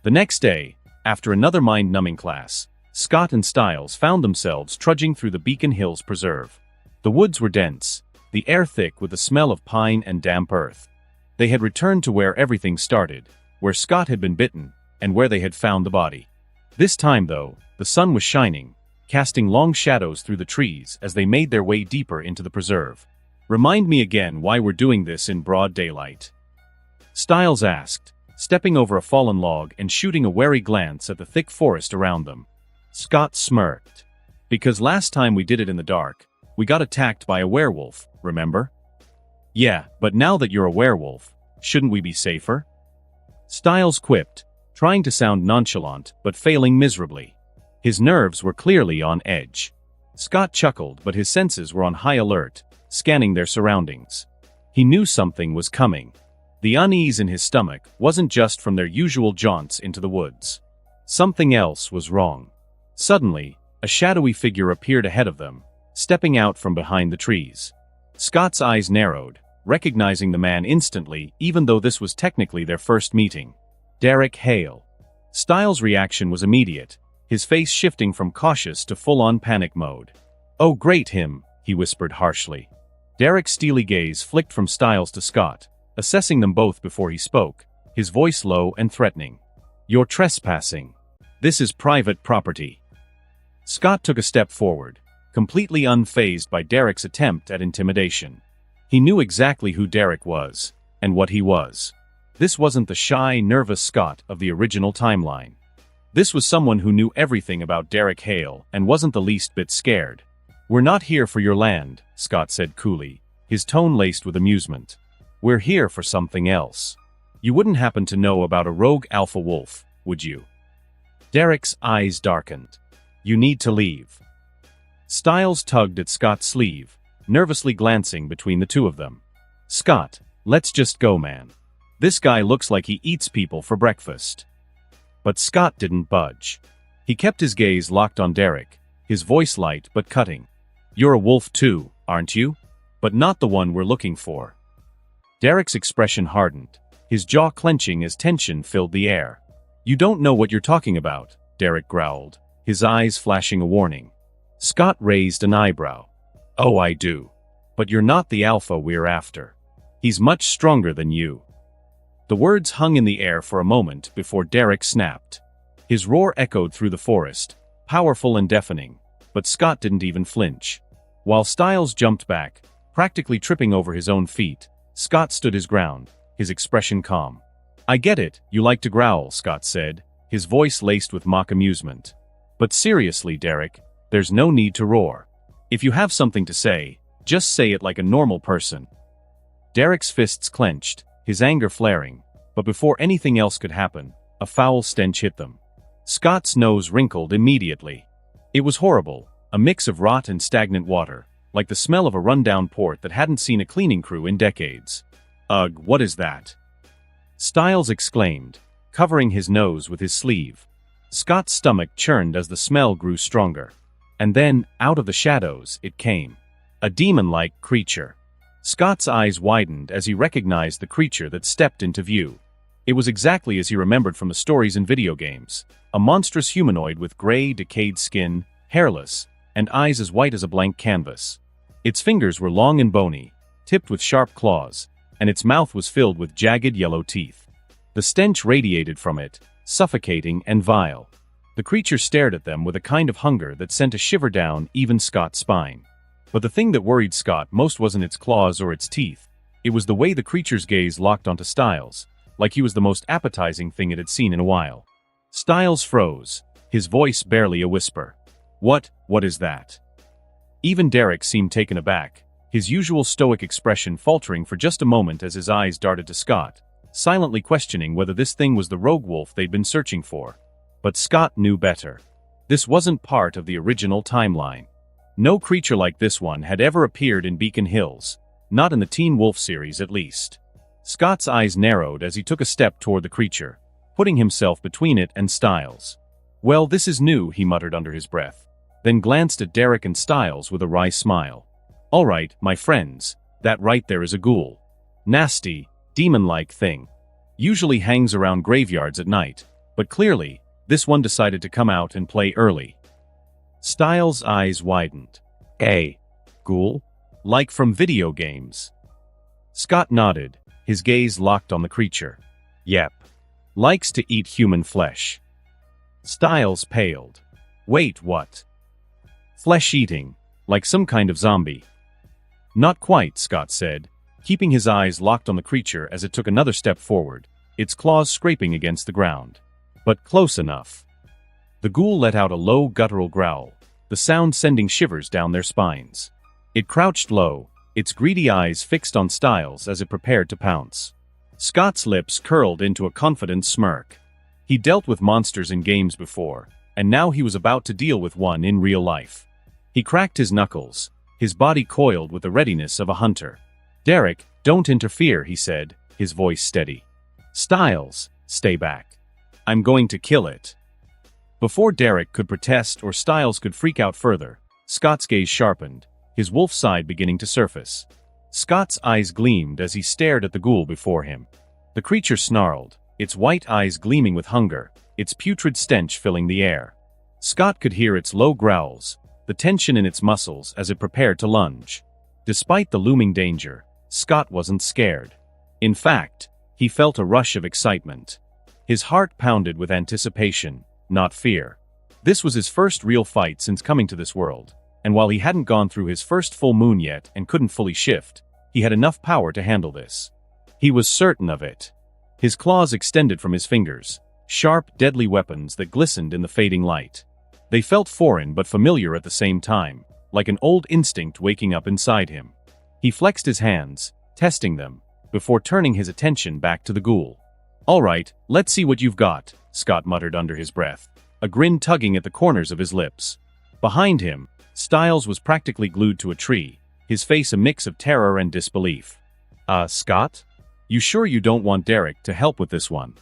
The next day, after another mind-numbing class, Scott and Styles found themselves trudging through the Beacon Hills Preserve. The woods were dense, the air thick with the smell of pine and damp earth. They had returned to where everything started, where Scott had been bitten, and where they had found the body. This time, though, the sun was shining, casting long shadows through the trees as they made their way deeper into the preserve. Remind me again why we're doing this in broad daylight. Styles asked, stepping over a fallen log and shooting a wary glance at the thick forest around them. Scott smirked. Because last time we did it in the dark, we got attacked by a werewolf, remember? Yeah, but now that you're a werewolf, shouldn't we be safer? Styles quipped, trying to sound nonchalant but failing miserably. His nerves were clearly on edge. Scott chuckled, but his senses were on high alert, scanning their surroundings. He knew something was coming. The unease in his stomach wasn't just from their usual jaunts into the woods. Something else was wrong. Suddenly, a shadowy figure appeared ahead of them, stepping out from behind the trees. Scott's eyes narrowed, recognizing the man instantly, even though this was technically their first meeting. Derek Hale. Styles' reaction was immediate, his face shifting from cautious to full-on panic mode. "Oh great him," he whispered harshly. Derek's steely gaze flicked from Styles to Scott, assessing them both before he spoke, his voice low and threatening. "You're trespassing. This is private property." Scott took a step forward, completely unfazed by Derek's attempt at intimidation. He knew exactly who Derek was, and what he was. This wasn't the shy, nervous Scott of the original timeline. This was someone who knew everything about Derek Hale and wasn't the least bit scared. "We're not here for your land," Scott said coolly, his tone laced with amusement. "We're here for something else. You wouldn't happen to know about a rogue alpha wolf, would you?" Derek's eyes darkened. "You need to leave." Styles tugged at Scott's sleeve, nervously glancing between the two of them. "Scott, let's just go, man. This guy looks like he eats people for breakfast." But Scott didn't budge. He kept his gaze locked on Derek, his voice light but cutting. "You're a wolf too, aren't you? But not the one we're looking for." Derek's expression hardened, his jaw clenching as tension filled the air. "You don't know what you're talking about," Derek growled, his eyes flashing a warning. Scott raised an eyebrow. "Oh, I do. But you're not the alpha we're after. He's much stronger than you." The words hung in the air for a moment before Derek snapped. His roar echoed through the forest, powerful and deafening, but Scott didn't even flinch. While Styles jumped back, practically tripping over his own feet, Scott stood his ground, his expression calm. "I get it, you like to growl," Scott said, his voice laced with mock amusement. "But seriously, Derek, there's no need to roar. If you have something to say, just say it like a normal person." Derek's fists clenched, his anger flaring, but before anything else could happen, a foul stench hit them. Scott's nose wrinkled immediately. It was horrible, a mix of rot and stagnant water, like the smell of a rundown port that hadn't seen a cleaning crew in decades. "Ugh, what is that?" Styles exclaimed, covering his nose with his sleeve. Scott's stomach churned as the smell grew stronger. And then, out of the shadows, it came. A demon-like creature. Scott's eyes widened as he recognized the creature that stepped into view. It was exactly as he remembered from the stories in video games. A monstrous humanoid with gray, decayed skin, hairless, and eyes as white as a blank canvas. Its fingers were long and bony, tipped with sharp claws, and its mouth was filled with jagged yellow teeth. The stench radiated from it, suffocating and vile. The creature stared at them with a kind of hunger that sent a shiver down even Scott's spine. But the thing that worried Scott most wasn't its claws or its teeth. It was the way the creature's gaze locked onto Styles, like he was the most appetizing thing it had seen in a while. Styles froze, his voice barely a whisper. What is that?" Even Derek seemed taken aback, his usual stoic expression faltering for just a moment as his eyes darted to Scott, silently questioning whether this thing was the rogue wolf they'd been searching for. But Scott knew better. This wasn't part of the original timeline. No creature like this one had ever appeared in Beacon Hills, not in the Teen Wolf series at least. Scott's eyes narrowed as he took a step toward the creature, putting himself between it and Styles. "Well, this is new," he muttered under his breath, then glanced at Derek and Styles with a wry smile. "All right, my friends, that right there is a ghoul. Nasty, demon-like thing. Usually hangs around graveyards at night, but clearly, this one decided to come out and play early." Styles' eyes widened. "A ghoul? Like from video games?" Scott nodded, his gaze locked on the creature. "Yep. Likes to eat human flesh." Styles paled. "Wait, what? Flesh-eating, like some kind of zombie?" "Not quite," Scott said, keeping his eyes locked on the creature as it took another step forward, its claws scraping against the ground. "But close enough." The ghoul let out a low guttural growl, the sound sending shivers down their spines. It crouched low, its greedy eyes fixed on Styles as it prepared to pounce. Scott's lips curled into a confident smirk. He dealt with monsters in games before, and now he was about to deal with one in real life. He cracked his knuckles, his body coiled with the readiness of a hunter. "Derek, don't interfere," he said, his voice steady. "Styles, stay back. I'm going to kill it." Before Derek could protest or Styles could freak out further, Scott's gaze sharpened, his wolf side beginning to surface. Scott's eyes gleamed as he stared at the ghoul before him. The creature snarled, its white eyes gleaming with hunger, its putrid stench filling the air. Scott could hear its low growls, the tension in its muscles as it prepared to lunge. Despite the looming danger, Scott wasn't scared. In fact, he felt a rush of excitement. His heart pounded with anticipation, not fear. This was his first real fight since coming to this world, and while he hadn't gone through his first full moon yet and couldn't fully shift, he had enough power to handle this. He was certain of it. His claws extended from his fingers, sharp, deadly weapons that glistened in the fading light. They felt foreign but familiar at the same time, like an old instinct waking up inside him. He flexed his hands, testing them, before turning his attention back to the ghoul. "All right, let's see what you've got," Scott muttered under his breath, a grin tugging at the corners of his lips. Behind him, Styles was practically glued to a tree, his face a mix of terror and disbelief. Scott? You sure you don't want Derek to help with this one?"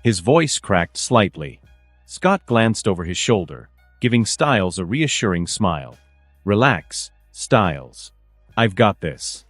His voice cracked slightly. Scott glanced over his shoulder, giving Styles a reassuring smile. "Relax, Styles. I've got this."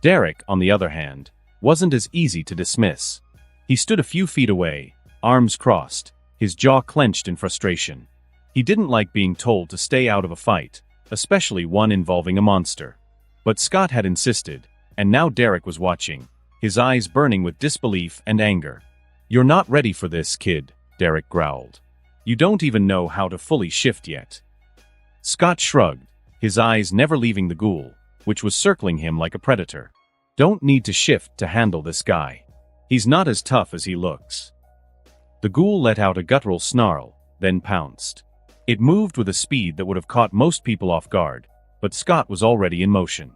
Derek, on the other hand, wasn't as easy to dismiss. He stood a few feet away, arms crossed, his jaw clenched in frustration. He didn't like being told to stay out of a fight, especially one involving a monster. But Scott had insisted, and now Derek was watching, his eyes burning with disbelief and anger. "You're not ready for this, kid," Derek growled. "You don't even know how to fully shift yet." Scott shrugged, his eyes never leaving the ghoul, which was circling him like a predator. "Don't need to shift to handle this guy. He's not as tough as he looks." The ghoul let out a guttural snarl, then pounced. It moved with a speed that would have caught most people off guard, but Scott was already in motion.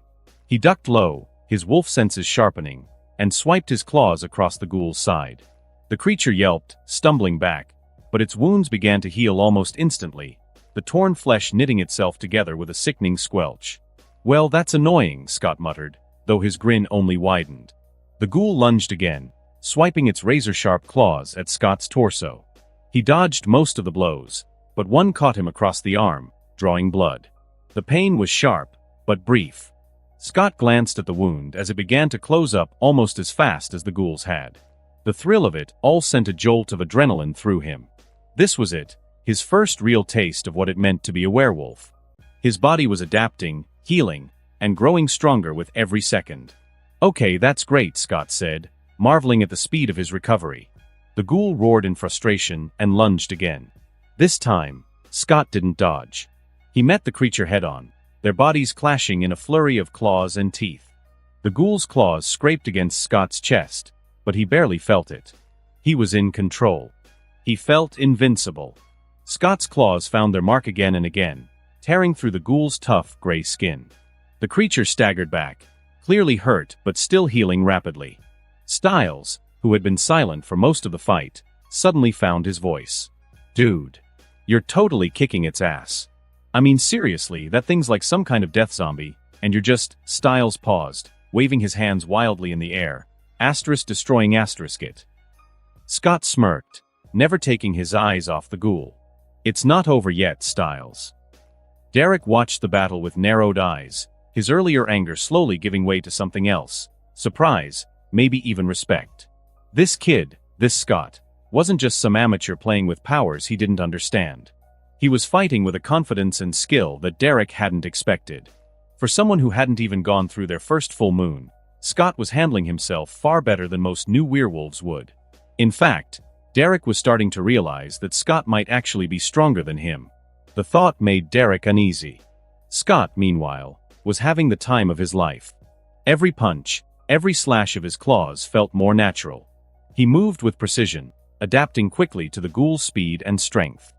He ducked low, his wolf senses sharpening, and swiped his claws across the ghoul's side. The creature yelped, stumbling back, but its wounds began to heal almost instantly, the torn flesh knitting itself together with a sickening squelch. "Well, that's annoying," Scott muttered, though his grin only widened. The ghoul lunged again, swiping its razor-sharp claws at Scott's torso. He dodged most of the blows, but one caught him across the arm, drawing blood. The pain was sharp, but brief. Scott glanced at the wound as it began to close up almost as fast as the ghoul's had. The thrill of it all sent a jolt of adrenaline through him. This was it, his first real taste of what it meant to be a werewolf. His body was adapting, healing, and growing stronger with every second. "Okay, that's great," Scott said, marveling at the speed of his recovery. The ghoul roared in frustration and lunged again. This time, Scott didn't dodge. He met the creature head-on, their bodies clashing in a flurry of claws and teeth. The ghoul's claws scraped against Scott's chest, but he barely felt it. He was in control. He felt invincible. Scott's claws found their mark again and again, tearing through the ghoul's tough, gray skin. The creature staggered back, clearly hurt but still healing rapidly. Styles, who had been silent for most of the fight, suddenly found his voice. "Dude, you're totally kicking its ass. I mean, seriously, that thing's like some kind of death zombie, and you're just..." Styles paused, waving his hands wildly in the air, destroying it. Scott smirked, never taking his eyes off the ghoul. "It's not over yet, Styles." Derek watched the battle with narrowed eyes, his earlier anger slowly giving way to something else, surprise, maybe even respect. This kid, this Scott, wasn't just some amateur playing with powers he didn't understand. He was fighting with a confidence and skill that Derek hadn't expected. For someone who hadn't even gone through their first full moon, Scott was handling himself far better than most new werewolves would. In fact, Derek was starting to realize that Scott might actually be stronger than him. The thought made Derek uneasy. Scott, meanwhile, was having the time of his life. Every punch, every slash of his claws felt more natural. He moved with precision, adapting quickly to the ghoul's speed and strength.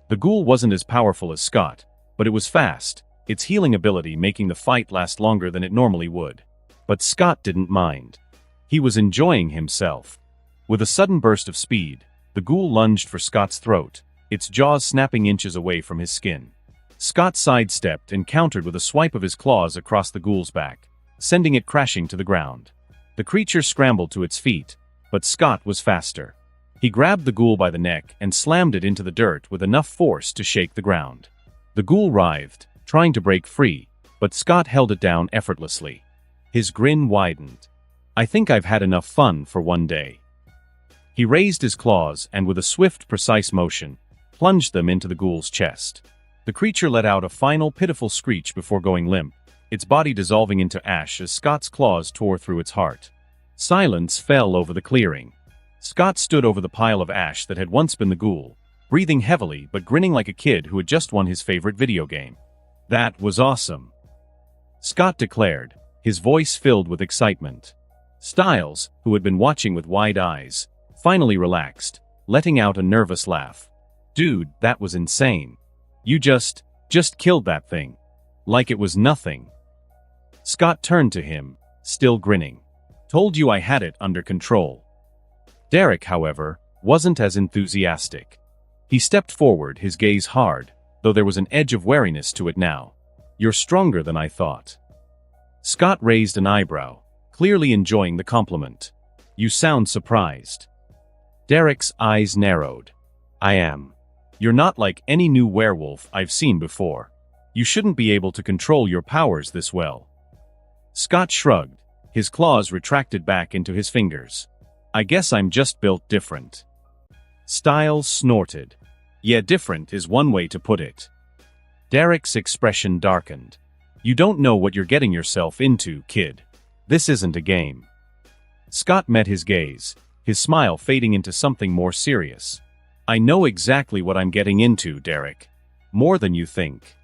The ghoul wasn't as powerful as Scott, but it was fast, its healing ability making the fight last longer than it normally would. But Scott didn't mind. He was enjoying himself. With a sudden burst of speed, the ghoul lunged for Scott's throat, its jaws snapping inches away from his skin. Scott sidestepped and countered with a swipe of his claws across the ghoul's back, sending it crashing to the ground. The creature scrambled to its feet, but Scott was faster. He grabbed the ghoul by the neck and slammed it into the dirt with enough force to shake the ground. The ghoul writhed, trying to break free, but Scott held it down effortlessly. His grin widened. "I think I've had enough fun for one day." He raised his claws and with a swift, precise motion, plunged them into the ghoul's chest. The creature let out a final pitiful screech before going limp, its body dissolving into ash as Scott's claws tore through its heart. Silence fell over the clearing. Scott stood over the pile of ash that had once been the ghoul, breathing heavily but grinning like a kid who had just won his favorite video game. "That was awesome," Scott declared, his voice filled with excitement. Styles, who had been watching with wide eyes, finally relaxed, letting out a nervous laugh. "Dude, that was insane. You just killed that thing. Like it was nothing." Scott turned to him, still grinning. "Told you I had it under control." Derek, however, wasn't as enthusiastic. He stepped forward, his gaze hard, though there was an edge of wariness to it now. "You're stronger than I thought." Scott raised an eyebrow, clearly enjoying the compliment. "You sound surprised." Derek's eyes narrowed. "I am. You're not like any new werewolf I've seen before. You shouldn't be able to control your powers this well." Scott shrugged, his claws retracted back into his fingers. "I guess I'm just built different." Styles snorted. "Yeah, different is one way to put it." Derek's expression darkened. "You don't know what you're getting yourself into, kid. This isn't a game." Scott met his gaze, his smile fading into something more serious. "I know exactly what I'm getting into, Derek. More than you think."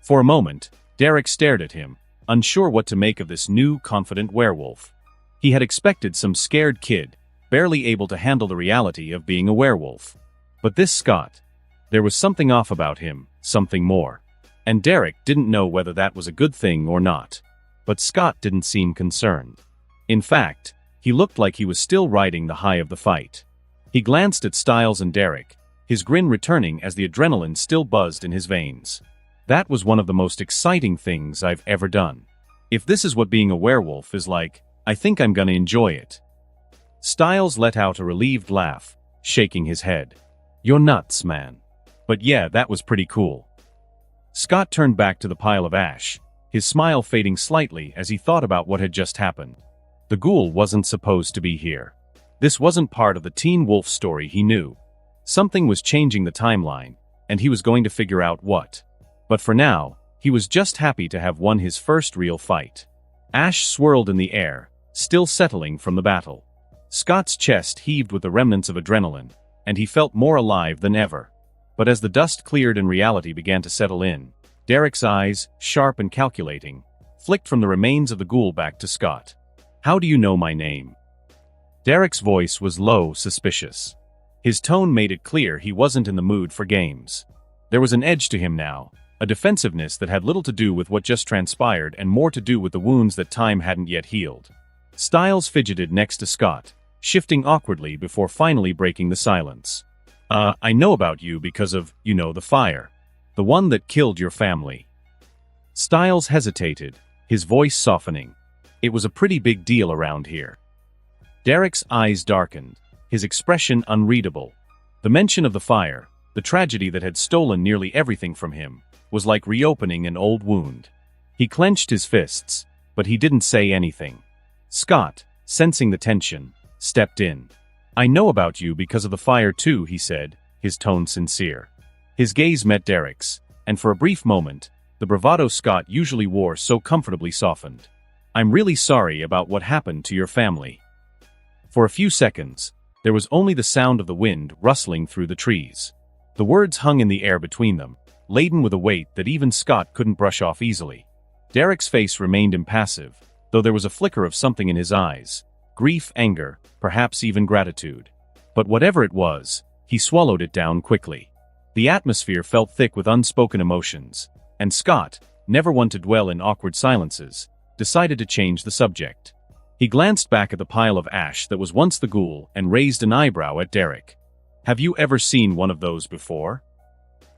For a moment, Derek stared at him, unsure what to make of this new, confident werewolf. He had expected some scared kid, barely able to handle the reality of being a werewolf. But this Scott, there was something off about him, something more. And Derek didn't know whether that was a good thing or not. But Scott didn't seem concerned. In fact, he looked like he was still riding the high of the fight. He glanced at Styles and Derek, his grin returning as the adrenaline still buzzed in his veins. "That was one of the most exciting things I've ever done. If this is what being a werewolf is like, I think I'm gonna enjoy it." Styles let out a relieved laugh, shaking his head. "You're nuts, man. But yeah, that was pretty cool." Scott turned back to the pile of ash, his smile fading slightly as he thought about what had just happened. The ghoul wasn't supposed to be here. This wasn't part of the Teen Wolf story he knew. Something was changing the timeline, and he was going to figure out what. But for now, he was just happy to have won his first real fight. Ash swirled in the air, still settling from the battle. Scott's chest heaved with the remnants of adrenaline, and he felt more alive than ever. But as the dust cleared and reality began to settle in, Derek's eyes, sharp and calculating, flicked from the remains of the ghoul back to Scott. "How do you know my name?" Derek's voice was low, suspicious. His tone made it clear he wasn't in the mood for games. There was an edge to him now, a defensiveness that had little to do with what just transpired and more to do with the wounds that time hadn't yet healed. Styles fidgeted next to Scott, shifting awkwardly before finally breaking the silence. I know about you because of, the fire. The one that killed your family." Styles hesitated, his voice softening. "It was a pretty big deal around here." Derek's eyes darkened, his expression unreadable. The mention of the fire, the tragedy that had stolen nearly everything from him, was like reopening an old wound. He clenched his fists, but he didn't say anything. Scott, sensing the tension, stepped in. "I know about you because of the fire too," he said, his tone sincere. His gaze met Derek's, and for a brief moment, the bravado Scott usually wore so comfortably softened. "I'm really sorry about what happened to your family." For a few seconds, there was only the sound of the wind rustling through the trees. The words hung in the air between them, laden with a weight that even Scott couldn't brush off easily. Derek's face remained impassive, though there was a flicker of something in his eyes. Grief, anger, perhaps even gratitude. But whatever it was, he swallowed it down quickly. The atmosphere felt thick with unspoken emotions, and Scott, never one to dwell in awkward silences, decided to change the subject. He glanced back at the pile of ash that was once the ghoul and raised an eyebrow at Derek. "Have you ever seen one of those before?"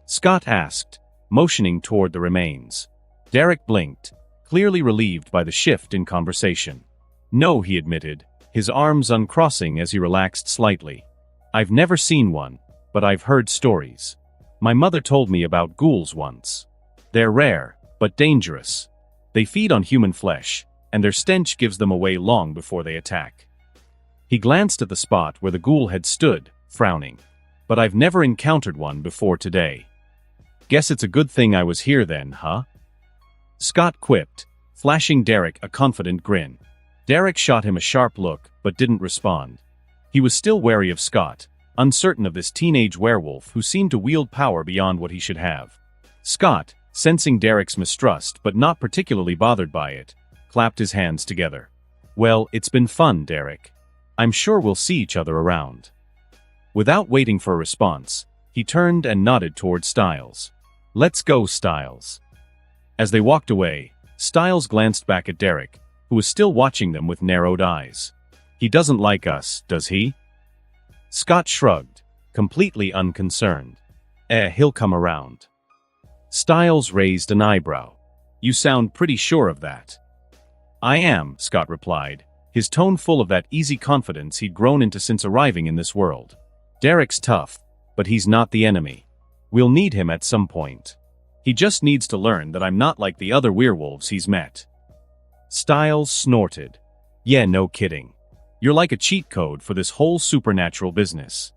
Scott asked, motioning toward the remains. Derek blinked, clearly relieved by the shift in conversation. "No," he admitted, his arms uncrossing as he relaxed slightly. I've never seen one, but I've heard stories. My mother told me about ghouls once. They're rare, but dangerous. They feed on human flesh, and their stench gives them away long before they attack. He glanced at the spot where the ghoul had stood, frowning. But I've never encountered one before today. Guess it's a good thing I was here then, huh? Scott quipped, flashing Derek a confident grin. Derek shot him a sharp look, but didn't respond. He was still wary of Scott, uncertain of this teenage werewolf who seemed to wield power beyond what he should have. Scott, sensing Derek's mistrust but not particularly bothered by it, clapped his hands together. Well, it's been fun, Derek. I'm sure we'll see each other around. Without waiting for a response, he turned and nodded toward Styles. Let's go, Styles. As they walked away, Styles glanced back at Derek, who was still watching them with narrowed eyes. He doesn't like us, does he? Scott shrugged, completely unconcerned. He'll come around. Styles raised an eyebrow. You sound pretty sure of that. I am, Scott replied, his tone full of that easy confidence he'd grown into since arriving in this world. Derek's tough, but he's not the enemy. We'll need him at some point. He just needs to learn that I'm not like the other werewolves he's met. Styles snorted. Yeah, no kidding. You're like a cheat code for this whole supernatural business.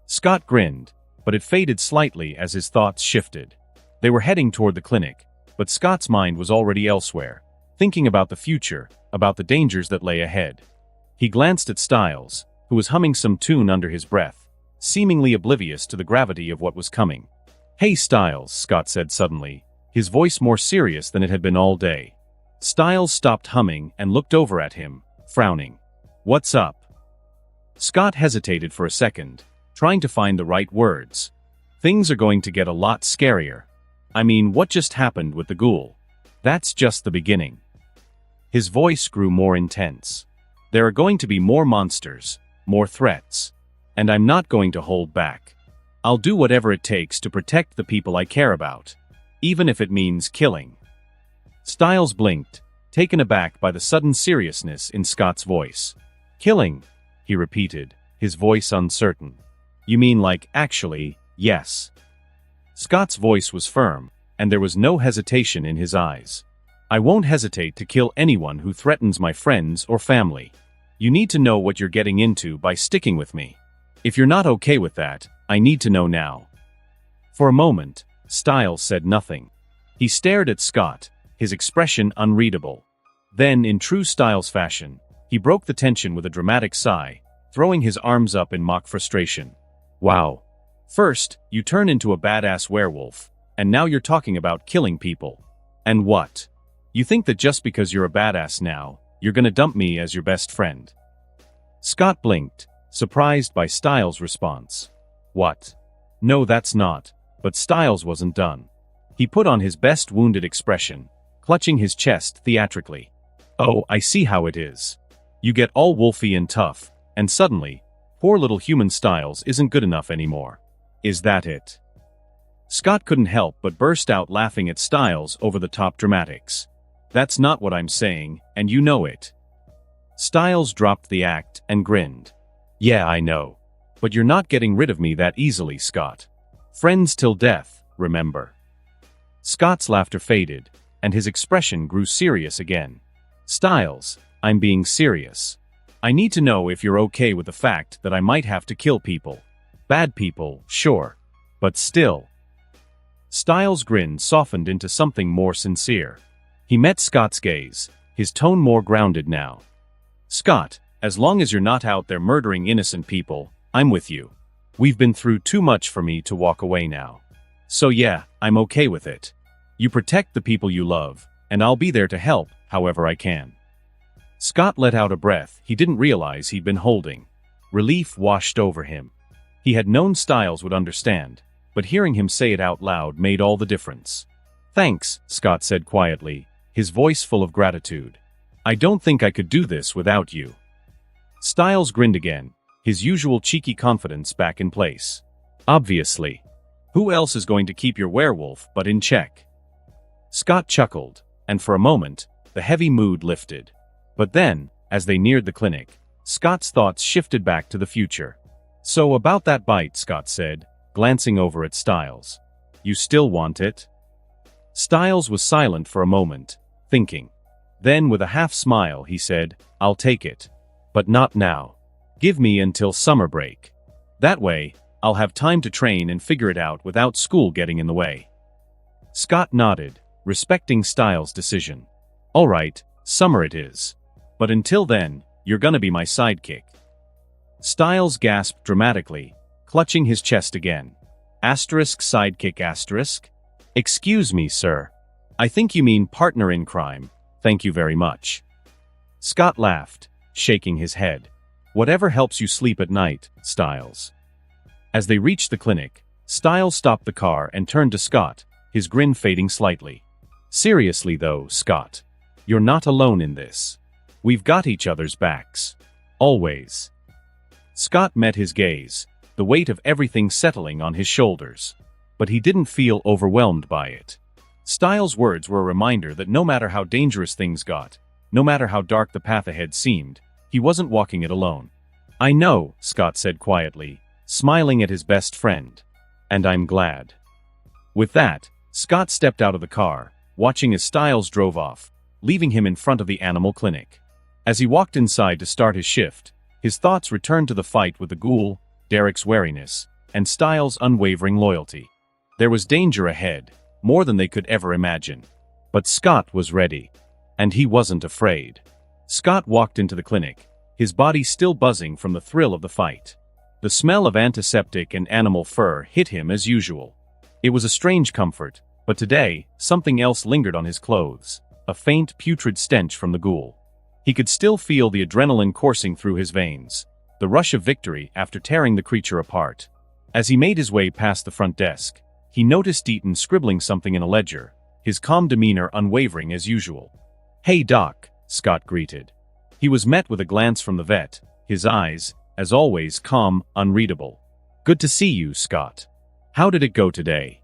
Scott grinned, but it faded slightly as his thoughts shifted. They were heading toward the clinic, but Scott's mind was already elsewhere, thinking about the future, about the dangers that lay ahead. He glanced at Styles, who was humming some tune under his breath, seemingly oblivious to the gravity of what was coming. Hey Styles, Scott said suddenly, his voice more serious than it had been all day. Styles stopped humming and looked over at him, frowning. What's up? Scott hesitated for a second, trying to find the right words. Things are going to get a lot scarier. I mean, what just happened with the ghoul? That's just the beginning. His voice grew more intense. There are going to be more monsters, more threats. And I'm not going to hold back. I'll do whatever it takes to protect the people I care about, even if it means killing. Styles blinked, taken aback by the sudden seriousness in Scott's voice. Killing, he repeated, his voice uncertain. You mean like, actually, yes. Scott's voice was firm, and there was no hesitation in his eyes. I won't hesitate to kill anyone who threatens my friends or family. You need to know what you're getting into by sticking with me. If you're not okay with that, I need to know now. For a moment, Styles said nothing. He stared at Scott, his expression unreadable. Then, in true Styles fashion, he broke the tension with a dramatic sigh, throwing his arms up in mock frustration. Wow. First, you turn into a badass werewolf, and now you're talking about killing people. And what? You think that just because you're a badass now, you're gonna dump me as your best friend? Scott blinked, surprised by Styles' response. What? No, that's not. But Styles wasn't done. He put on his best wounded expression, clutching his chest theatrically. Oh, I see how it is. You get all wolfy and tough, and suddenly, poor little human Styles isn't good enough anymore. Is that it? Scott couldn't help but burst out laughing at Styles' over-the-top dramatics. That's not what I'm saying, and you know it. Styles dropped the act and grinned. Yeah, I know. But you're not getting rid of me that easily, Scott. Friends till death, remember. Scott's laughter faded, and his expression grew serious again. Styles, I'm being serious. I need to know if you're okay with the fact that I might have to kill people. Bad people, sure. But still. Styles' grin softened into something more sincere. He met Scott's gaze, his tone more grounded now. Scott, as long as you're not out there murdering innocent people, I'm with you. We've been through too much for me to walk away now. So yeah, I'm okay with it. You protect the people you love, and I'll be there to help, however I can. Scott let out a breath he didn't realize he'd been holding. Relief washed over him. He had known Styles would understand, but hearing him say it out loud made all the difference. Thanks, Scott said quietly, his voice full of gratitude. I don't think I could do this without you. Styles grinned again, his usual cheeky confidence back in place. Obviously. Who else is going to keep your werewolf but in check? Scott chuckled, and for a moment, the heavy mood lifted. But then, as they neared the clinic, Scott's thoughts shifted back to the future. So about that bite, Scott said, glancing over at Styles. You still want it? Styles was silent for a moment, thinking. Then with a half smile he said, I'll take it. But not now. Give me until summer break. That way, I'll have time to train and figure it out without school getting in the way. Scott nodded, respecting Styles' decision. All right, summer it is. But until then, you're gonna be my sidekick. Styles gasped dramatically, clutching his chest again. Asterisk sidekick asterisk? Excuse me, sir. I think you mean partner in crime. Thank you very much. Scott laughed, shaking his head. Whatever helps you sleep at night, Styles. As they reached the clinic, Styles stopped the car and turned to Scott, his grin fading slightly. Seriously though, Scott. You're not alone in this. We've got each other's backs. Always. Scott met his gaze, the weight of everything settling on his shoulders. But he didn't feel overwhelmed by it. Styles' words were a reminder that no matter how dangerous things got, no matter how dark the path ahead seemed, he wasn't walking it alone. I know, Scott said quietly, smiling at his best friend. And I'm glad. With that, Scott stepped out of the car, watching as Styles drove off, leaving him in front of the animal clinic. As he walked inside to start his shift, his thoughts returned to the fight with the ghoul, Derek's wariness, and Styles' unwavering loyalty. There was danger ahead, more than they could ever imagine. But Scott was ready. And he wasn't afraid. Scott walked into the clinic, his body still buzzing from the thrill of the fight. The smell of antiseptic and animal fur hit him as usual. It was a strange comfort, but today, something else lingered on his clothes, a faint, putrid stench from the ghoul. He could still feel the adrenaline coursing through his veins, the rush of victory after tearing the creature apart. As he made his way past the front desk, he noticed Deaton scribbling something in a ledger, his calm demeanor unwavering as usual. Hey Doc, Scott greeted. He was met with a glance from the vet, his eyes, as always, calm, unreadable. Good to see you, Scott. How did it go today?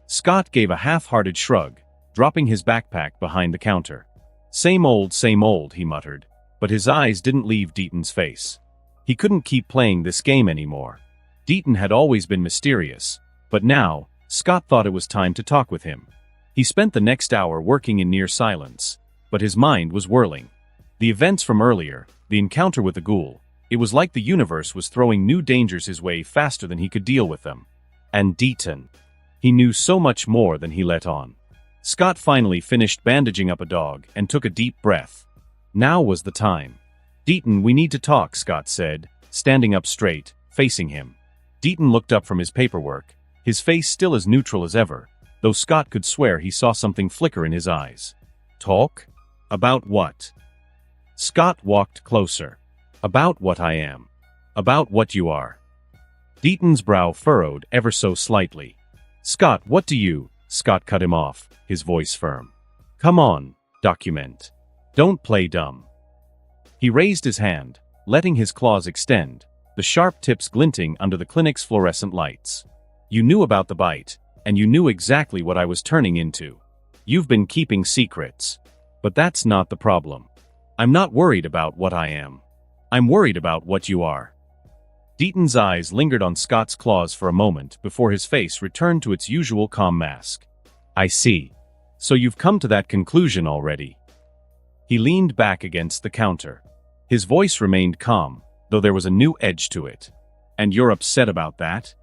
Scott gave a half-hearted shrug, dropping his backpack behind the counter. Same old, he muttered, but his eyes didn't leave Deaton's face. He couldn't keep playing this game anymore. Deaton had always been mysterious, but now, Scott thought it was time to talk with him. He spent the next hour working in near silence, but his mind was whirling. The events from earlier, the encounter with the ghoul, it was like the universe was throwing new dangers his way faster than he could deal with them. And Deaton. He knew so much more than he let on. Scott finally finished bandaging up a dog and took a deep breath. Now was the time. Deaton, we need to talk, Scott said, standing up straight, facing him. Deaton looked up from his paperwork, his face still as neutral as ever, though Scott could swear he saw something flicker in his eyes. Talk? About what? Scott walked closer. About what I am. About what you are. Deaton's brow furrowed ever so slightly. Scott, what do you? Scott cut him off, his voice firm. Come on, document. Don't play dumb. He raised his hand, letting his claws extend, the sharp tips glinting under the clinic's fluorescent lights. You knew about the bite, and you knew exactly what I was turning into. You've been keeping secrets. But that's not the problem. I'm not worried about what I am. I'm worried about what you are. Deaton's eyes lingered on Scott's claws for a moment before his face returned to its usual calm mask. I see. So you've come to that conclusion already. He leaned back against the counter. His voice remained calm, though there was a new edge to it. And you're upset about that?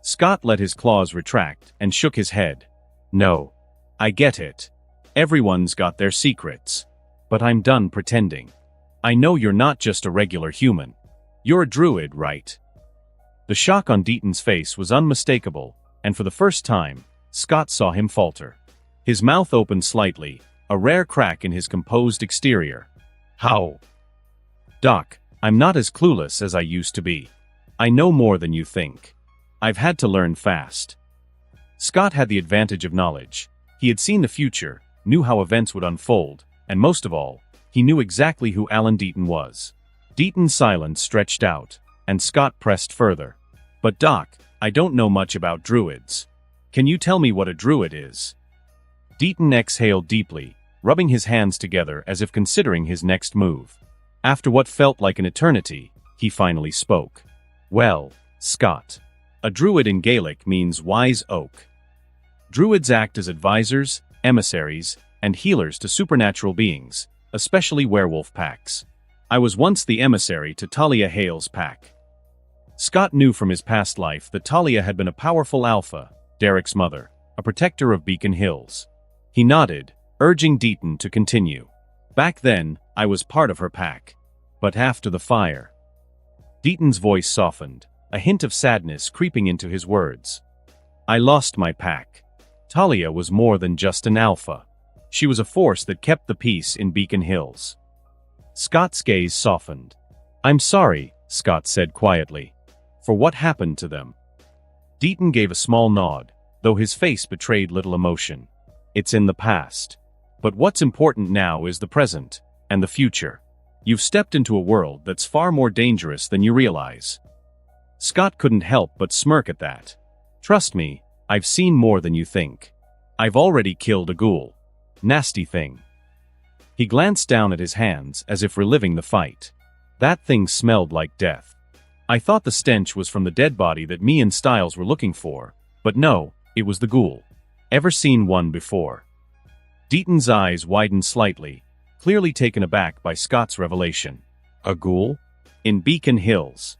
Scott let his claws retract and shook his head. No. I get it. Everyone's got their secrets. But I'm done pretending. I know you're not just a regular human. You're a druid, right? The shock on Deaton's face was unmistakable, and for the first time, Scott saw him falter. His mouth opened slightly, a rare crack in his composed exterior. How? Doc, I'm not as clueless as I used to be. I know more than you think. I've had to learn fast. Scott had the advantage of knowledge. He had seen the future, knew how events would unfold, and most of all, he knew exactly who Alan Deaton was. Deaton's silence stretched out, and Scott pressed further. But Doc, I don't know much about druids. Can you tell me what a druid is? Deaton exhaled deeply, rubbing his hands together as if considering his next move. After what felt like an eternity, he finally spoke. Well, Scott. A druid in Gaelic means wise oak. Druids act as advisors, emissaries, and healers to supernatural beings, especially werewolf packs. I was once the emissary to Talia Hale's pack. Scott knew from his past life that Talia had been a powerful alpha, Derek's mother, a protector of Beacon Hills. He nodded, urging Deaton to continue. Back then, I was part of her pack. But after the fire. Deaton's voice softened, a hint of sadness creeping into his words. I lost my pack. Talia was more than just an alpha. She was a force that kept the peace in Beacon Hills. Scott's gaze softened. I'm sorry, Scott said quietly, for what happened to them. Deaton gave a small nod, though his face betrayed little emotion. It's in the past. But what's important now is the present, and the future. You've stepped into a world that's far more dangerous than you realize. Scott couldn't help but smirk at that. Trust me, I've seen more than you think. I've already killed a ghoul. Nasty thing. He glanced down at his hands as if reliving the fight. That thing smelled like death. I thought the stench was from the dead body that me and Styles were looking for, but no, it was the ghoul. Ever seen one before? Deaton's eyes widened slightly, clearly taken aback by Scott's revelation. A ghoul? In Beacon Hills.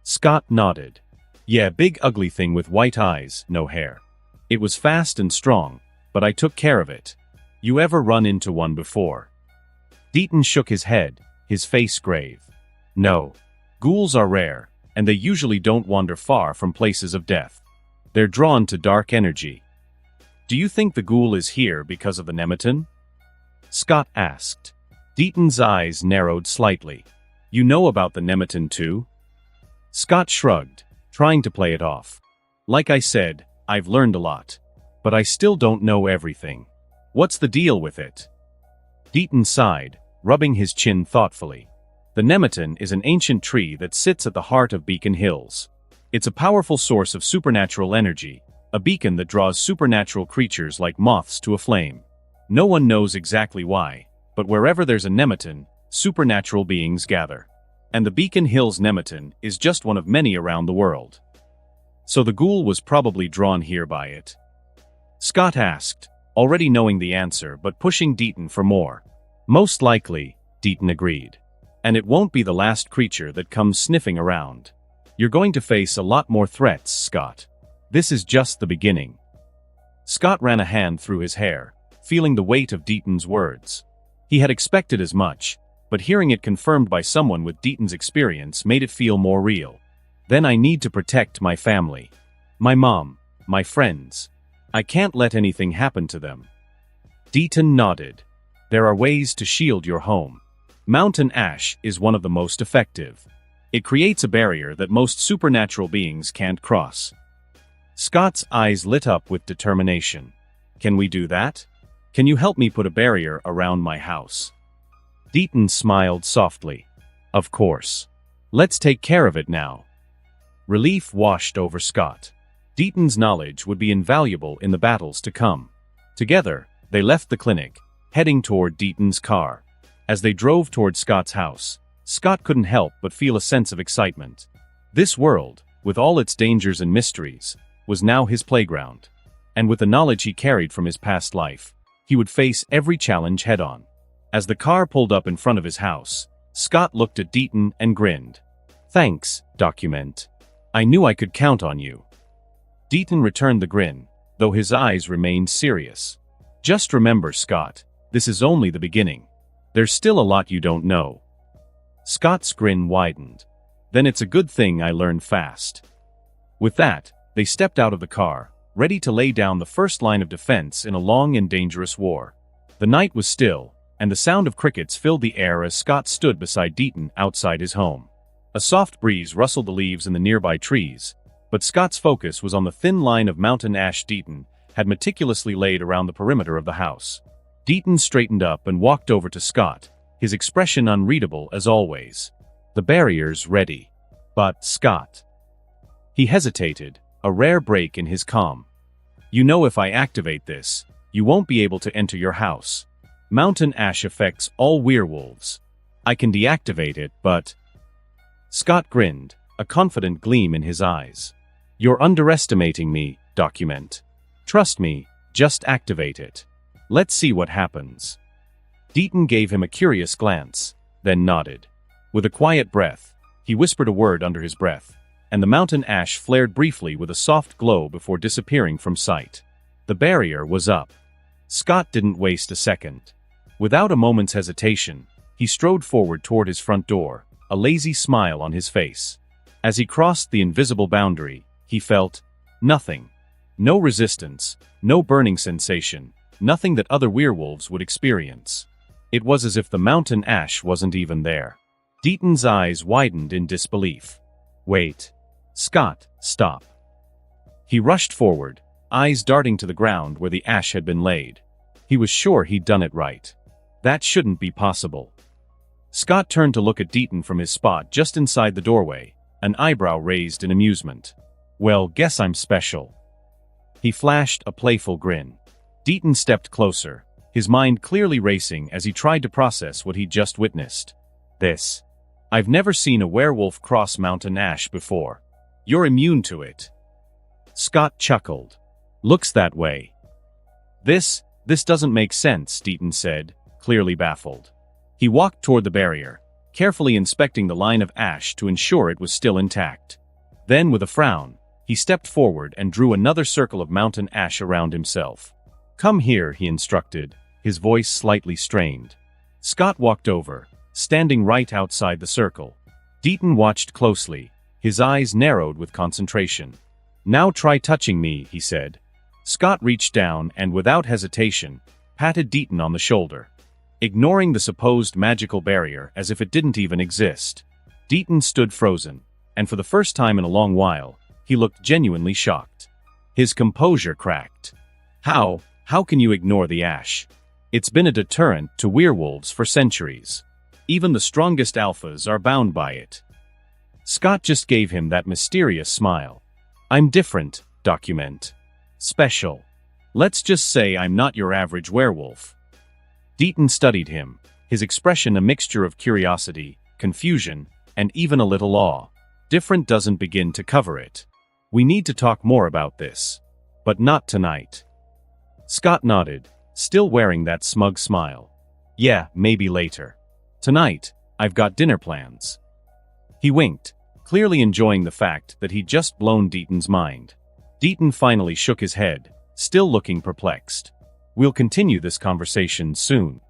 Scott nodded. Yeah, big ugly thing with white eyes, no hair. It was fast and strong, but I took care of it. You ever run into one before? Deaton shook his head, his face grave. No. Ghouls are rare, and they usually don't wander far from places of death. They're drawn to dark energy. Do you think the ghoul is here because of the Nemeton? Scott asked. Deaton's eyes narrowed slightly. You know about the Nemeton too? Scott shrugged, trying to play it off. Like I said, I've learned a lot. But I still don't know everything. What's the deal with it? Deaton sighed, rubbing his chin thoughtfully. The Nemeton is an ancient tree that sits at the heart of Beacon Hills. It's a powerful source of supernatural energy, a beacon that draws supernatural creatures like moths to a flame. No one knows exactly why, but wherever there's a Nemeton, supernatural beings gather. And the Beacon Hills Nemeton is just one of many around the world. So the ghoul was probably drawn here by it. Scott asked, already knowing the answer but pushing Deaton for more. Most likely, Deaton agreed. And it won't be the last creature that comes sniffing around. You're going to face a lot more threats, Scott. This is just the beginning. Scott ran a hand through his hair, feeling the weight of Deaton's words. He had expected as much, but hearing it confirmed by someone with Deaton's experience made it feel more real. Then I need to protect my family. My mom, my friends. I can't let anything happen to them. Deaton nodded. There are ways to shield your home. Mountain ash is one of the most effective. It creates a barrier that most supernatural beings can't cross. Scott's eyes lit up with determination. Can we do that? Can you help me put a barrier around my house? Deaton smiled softly. Of course. Let's take care of it now. Relief washed over Scott. Deaton's knowledge would be invaluable in the battles to come. Together, they left the clinic, heading toward Deaton's car. As they drove toward Scott's house, Scott couldn't help but feel a sense of excitement. This world, with all its dangers and mysteries, was now his playground. And with the knowledge he carried from his past life, he would face every challenge head-on. As the car pulled up in front of his house, Scott looked at Deaton and grinned. Thanks, document. I knew I could count on you. Deaton returned the grin, though his eyes remained serious. Just remember, Scott, this is only the beginning. There's still a lot you don't know. Scott's grin widened. Then it's a good thing I learned fast. With that, they stepped out of the car, ready to lay down the first line of defense in a long and dangerous war. The night was still, and the sound of crickets filled the air as Scott stood beside Deaton outside his home. A soft breeze rustled the leaves in the nearby trees, but Scott's focus was on the thin line of mountain ash Deaton had meticulously laid around the perimeter of the house. Deaton straightened up and walked over to Scott, his expression unreadable as always. The barrier's ready. But, Scott. He hesitated, a rare break in his calm. You know if I activate this, you won't be able to enter your house. Mountain ash affects all werewolves. I can deactivate it, but... Scott grinned, a confident gleam in his eyes. "You're underestimating me, document. Trust me, just activate it. Let's see what happens." Deaton gave him a curious glance, then nodded. With a quiet breath, he whispered a word under his breath, and the mountain ash flared briefly with a soft glow before disappearing from sight. The barrier was up. Scott didn't waste a second. Without a moment's hesitation, he strode forward toward his front door, a lazy smile on his face. As he crossed the invisible boundary, he felt nothing. No resistance, no burning sensation, nothing that other werewolves would experience. It was as if the mountain ash wasn't even there. Deaton's eyes widened in disbelief. "Wait. Scott, stop." He rushed forward, eyes darting to the ground where the ash had been laid. He was sure he'd done it right. That shouldn't be possible. Scott turned to look at Deaton from his spot just inside the doorway, an eyebrow raised in amusement. "Well, guess I'm special." He flashed a playful grin. Deaton stepped closer, his mind clearly racing as he tried to process what he'd just witnessed. I've never seen a werewolf cross mountain ash before. You're immune to it." Scott chuckled. "Looks that way." This doesn't make sense," Deaton said, clearly baffled. He walked toward the barrier, carefully inspecting the line of ash to ensure it was still intact. Then, with a frown, he stepped forward and drew another circle of mountain ash around himself. "Come here," he instructed, his voice slightly strained. Scott walked over, standing right outside the circle. Deaton watched closely, his eyes narrowed with concentration. "Now try touching me," he said. Scott reached down and, without hesitation, patted Deaton on the shoulder, ignoring the supposed magical barrier as if it didn't even exist. Deaton stood frozen, and for the first time in a long while, he looked genuinely shocked. His composure cracked. How can you ignore the ash? It's been a deterrent to werewolves for centuries. Even the strongest alphas are bound by it." Scott just gave him that mysterious smile. "I'm different, document. Special. Let's just say I'm not your average werewolf." Deaton studied him, his expression a mixture of curiosity, confusion, and even a little awe. "Different doesn't begin to cover it. We need to talk more about this. But not tonight." Scott nodded, still wearing that smug smile. "Yeah, maybe later. Tonight, I've got dinner plans." He winked, clearly enjoying the fact that he'd just blown Deaton's mind. Deaton finally shook his head, still looking perplexed. "We'll continue this conversation soon."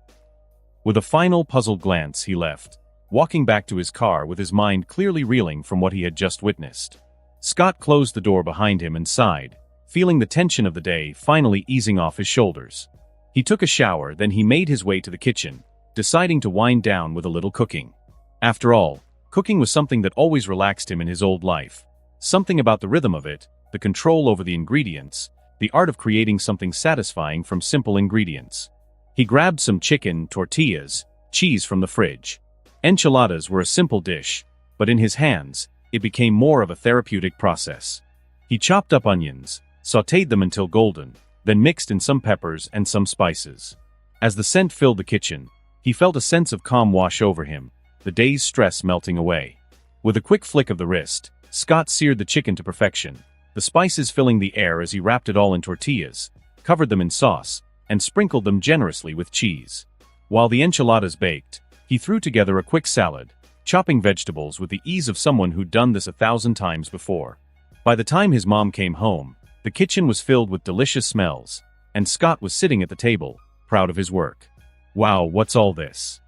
With a final puzzled glance, he left, walking back to his car with his mind clearly reeling from what he had just witnessed. Scott closed the door behind him and sighed, feeling the tension of the day finally easing off his shoulders. He took a shower, then he made his way to the kitchen, deciding to wind down with a little cooking. After all, cooking was something that always relaxed him in his old life. Something about the rhythm of it, the control over the ingredients, the art of creating something satisfying from simple ingredients. He grabbed some chicken, tortillas, cheese from the fridge. Enchiladas were a simple dish, but in his hands, it became more of a therapeutic process. He chopped up onions, sautéed them until golden, then mixed in some peppers and some spices. As the scent filled the kitchen, he felt a sense of calm wash over him, the day's stress melting away. With a quick flick of the wrist, Scott seared the chicken to perfection, the spices filling the air as he wrapped it all in tortillas, covered them in sauce, and sprinkled them generously with cheese. While the enchiladas baked, he threw together a quick salad, chopping vegetables with the ease of someone who'd done this 1,000 times before. By the time his mom came home, the kitchen was filled with delicious smells, and Scott was sitting at the table, proud of his work. "Wow, what's all this?"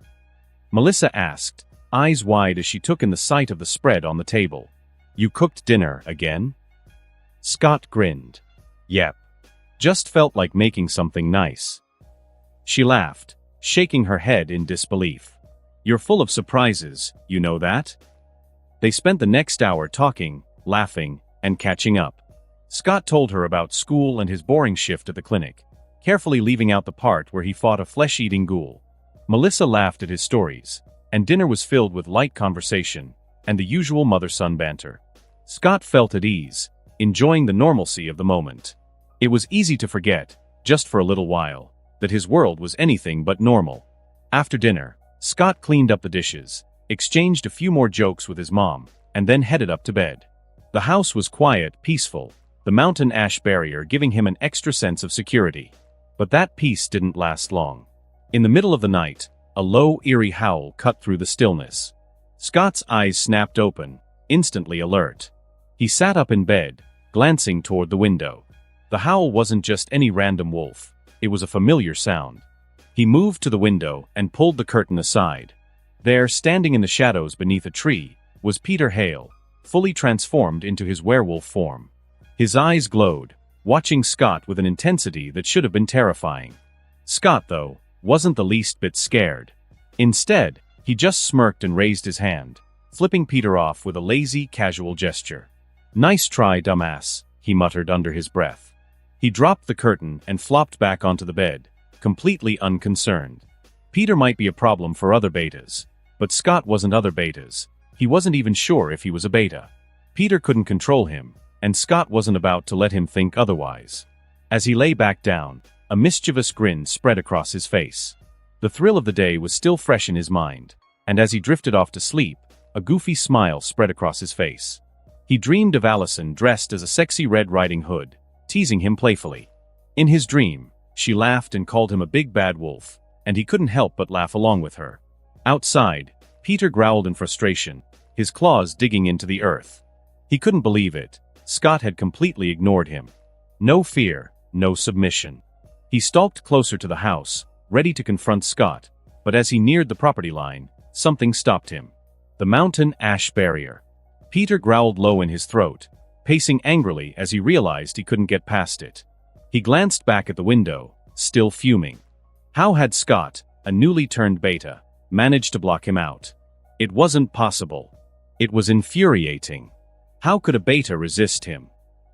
Melissa asked, eyes wide as she took in the sight of the spread on the table. "You cooked dinner again?" Scott grinned. "Yep. Just felt like making something nice." She laughed, shaking her head in disbelief. "You're full of surprises, you know that?" They spent the next hour talking, laughing, and catching up. Scott told her about school and his boring shift at the clinic, carefully leaving out the part where he fought a flesh-eating ghoul. Melissa laughed at his stories, and dinner was filled with light conversation and the usual mother-son banter. Scott felt at ease, enjoying the normalcy of the moment. It was easy to forget, just for a little while, that his world was anything but normal. After dinner, Scott cleaned up the dishes, exchanged a few more jokes with his mom, and then headed up to bed. The house was quiet, peaceful, the mountain ash barrier giving him an extra sense of security. But that peace didn't last long. In the middle of the night, a low, eerie howl cut through the stillness. Scott's eyes snapped open, instantly alert. He sat up in bed, glancing toward the window. The howl wasn't just any random wolf, it was a familiar sound. He moved to the window and pulled the curtain aside. There, standing in the shadows beneath a tree, was Peter Hale, fully transformed into his werewolf form. His eyes glowed, watching Scott with an intensity that should have been terrifying. Scott, though, wasn't the least bit scared. Instead, he just smirked and raised his hand, flipping Peter off with a lazy, casual gesture. "Nice try, dumbass," he muttered under his breath. He dropped the curtain and flopped back onto the bed, completely unconcerned. Peter might be a problem for other betas, but Scott wasn't other betas. He wasn't even sure if he was a beta. Peter couldn't control him, and Scott wasn't about to let him think otherwise. As he lay back down, a mischievous grin spread across his face. The thrill of the day was still fresh in his mind, and as he drifted off to sleep, a goofy smile spread across his face. He dreamed of Allison dressed as a sexy Red Riding Hood, teasing him playfully. In his dream, she laughed and called him a big bad wolf, and he couldn't help but laugh along with her. Outside, Peter growled in frustration, his claws digging into the earth. He couldn't believe it. Scott had completely ignored him. No fear, no submission. He stalked closer to the house, ready to confront Scott, but as he neared the property line, something stopped him. The mountain ash barrier. Peter growled low in his throat, pacing angrily as he realized he couldn't get past it. He glanced back at the window, still fuming. How had Scott, a newly turned beta, managed to block him out? It wasn't possible. It was infuriating. How could a beta resist him?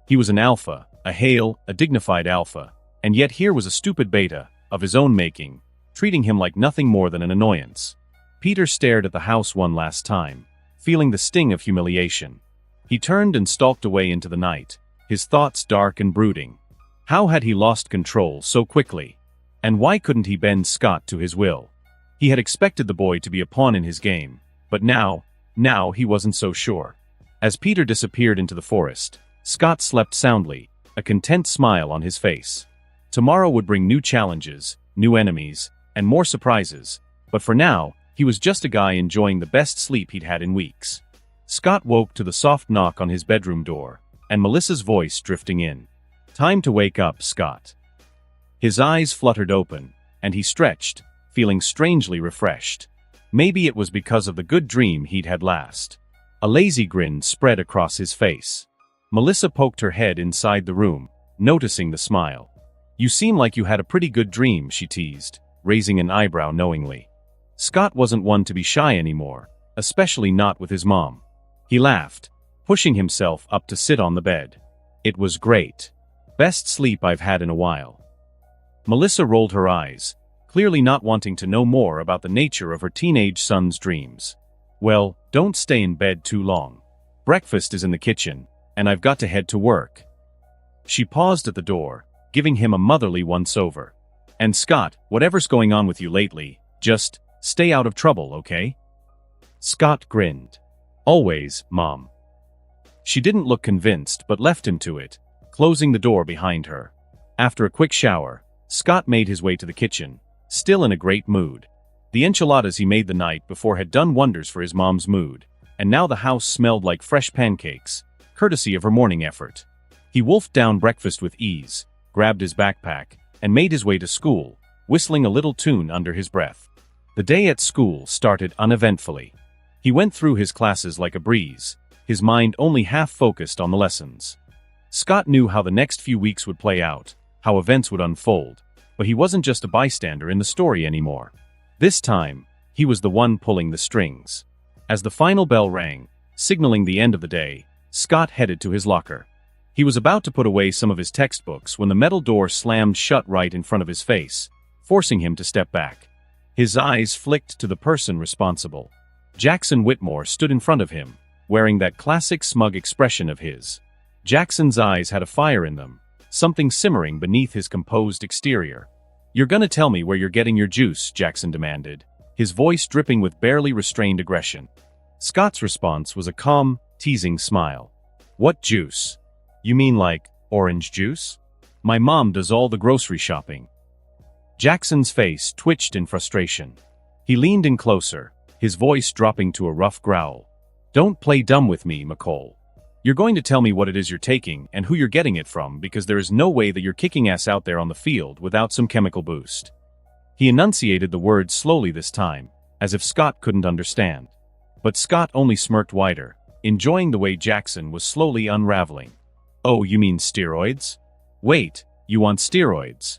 He was an alpha, a Hale, a dignified alpha, and yet here was a stupid beta, of his own making, treating him like nothing more than an annoyance. Peter stared at the house one last time, feeling the sting of humiliation. He turned and stalked away into the night, his thoughts dark and brooding. How had he lost control so quickly? And why couldn't he bend Scott to his will? He had expected the boy to be a pawn in his game, but now he wasn't so sure. As Peter disappeared into the forest, Scott slept soundly, a content smile on his face. Tomorrow would bring new challenges, new enemies, and more surprises, but for now, he was just a guy enjoying the best sleep he'd had in weeks. Scott woke to the soft knock on his bedroom door, and Melissa's voice drifting in. "Time to wake up, Scott." His eyes fluttered open, and he stretched, feeling strangely refreshed. Maybe it was because of the good dream he'd had last. A lazy grin spread across his face. Melissa poked her head inside the room, noticing the smile. "You seem like you had a pretty good dream," she teased, raising an eyebrow knowingly. Scott wasn't one to be shy anymore, especially not with his mom. He laughed, pushing himself up to sit on the bed. "It was great. Best sleep I've had in a while." Melissa rolled her eyes, clearly not wanting to know more about the nature of her teenage son's dreams. "Well, don't stay in bed too long. Breakfast is in the kitchen, and I've got to head to work." She paused at the door, giving him a motherly once-over. "And Scott, whatever's going on with you lately, just stay out of trouble, okay?" Scott grinned. "Always, Mom." She didn't look convinced but left him to it, closing the door behind her. After a quick shower, Scott made his way to the kitchen, still in a great mood. The enchiladas he made the night before had done wonders for his mom's mood, and now the house smelled like fresh pancakes, courtesy of her morning effort. He wolfed down breakfast with ease, grabbed his backpack, and made his way to school, whistling a little tune under his breath. The day at school started uneventfully. He went through his classes like a breeze, his mind only half focused on the lessons. Scott knew how the next few weeks would play out, how events would unfold, but he wasn't just a bystander in the story anymore. This time, he was the one pulling the strings. As the final bell rang, signaling the end of the day, Scott headed to his locker. He was about to put away some of his textbooks when the metal door slammed shut right in front of his face, forcing him to step back. His eyes flicked to the person responsible. Jackson Whitmore stood in front of him, wearing that classic smug expression of his. Jackson's eyes had a fire in them, something simmering beneath his composed exterior. "You're gonna tell me where you're getting your juice," Jackson demanded, his voice dripping with barely restrained aggression. Scott's response was a calm, teasing smile. What juice? You mean like orange juice? My mom does all the grocery shopping. Jackson's face twitched in frustration. He leaned in closer, his voice dropping to a rough growl. Don't play dumb with me, McCall. You're going to tell me what it is you're taking and who you're getting it from, because there is no way that you're kicking ass out there on the field without some chemical boost. He enunciated the words slowly this time, as if Scott couldn't understand. But Scott only smirked wider, enjoying the way Jackson was slowly unraveling. Oh, you mean steroids? Wait, you want steroids?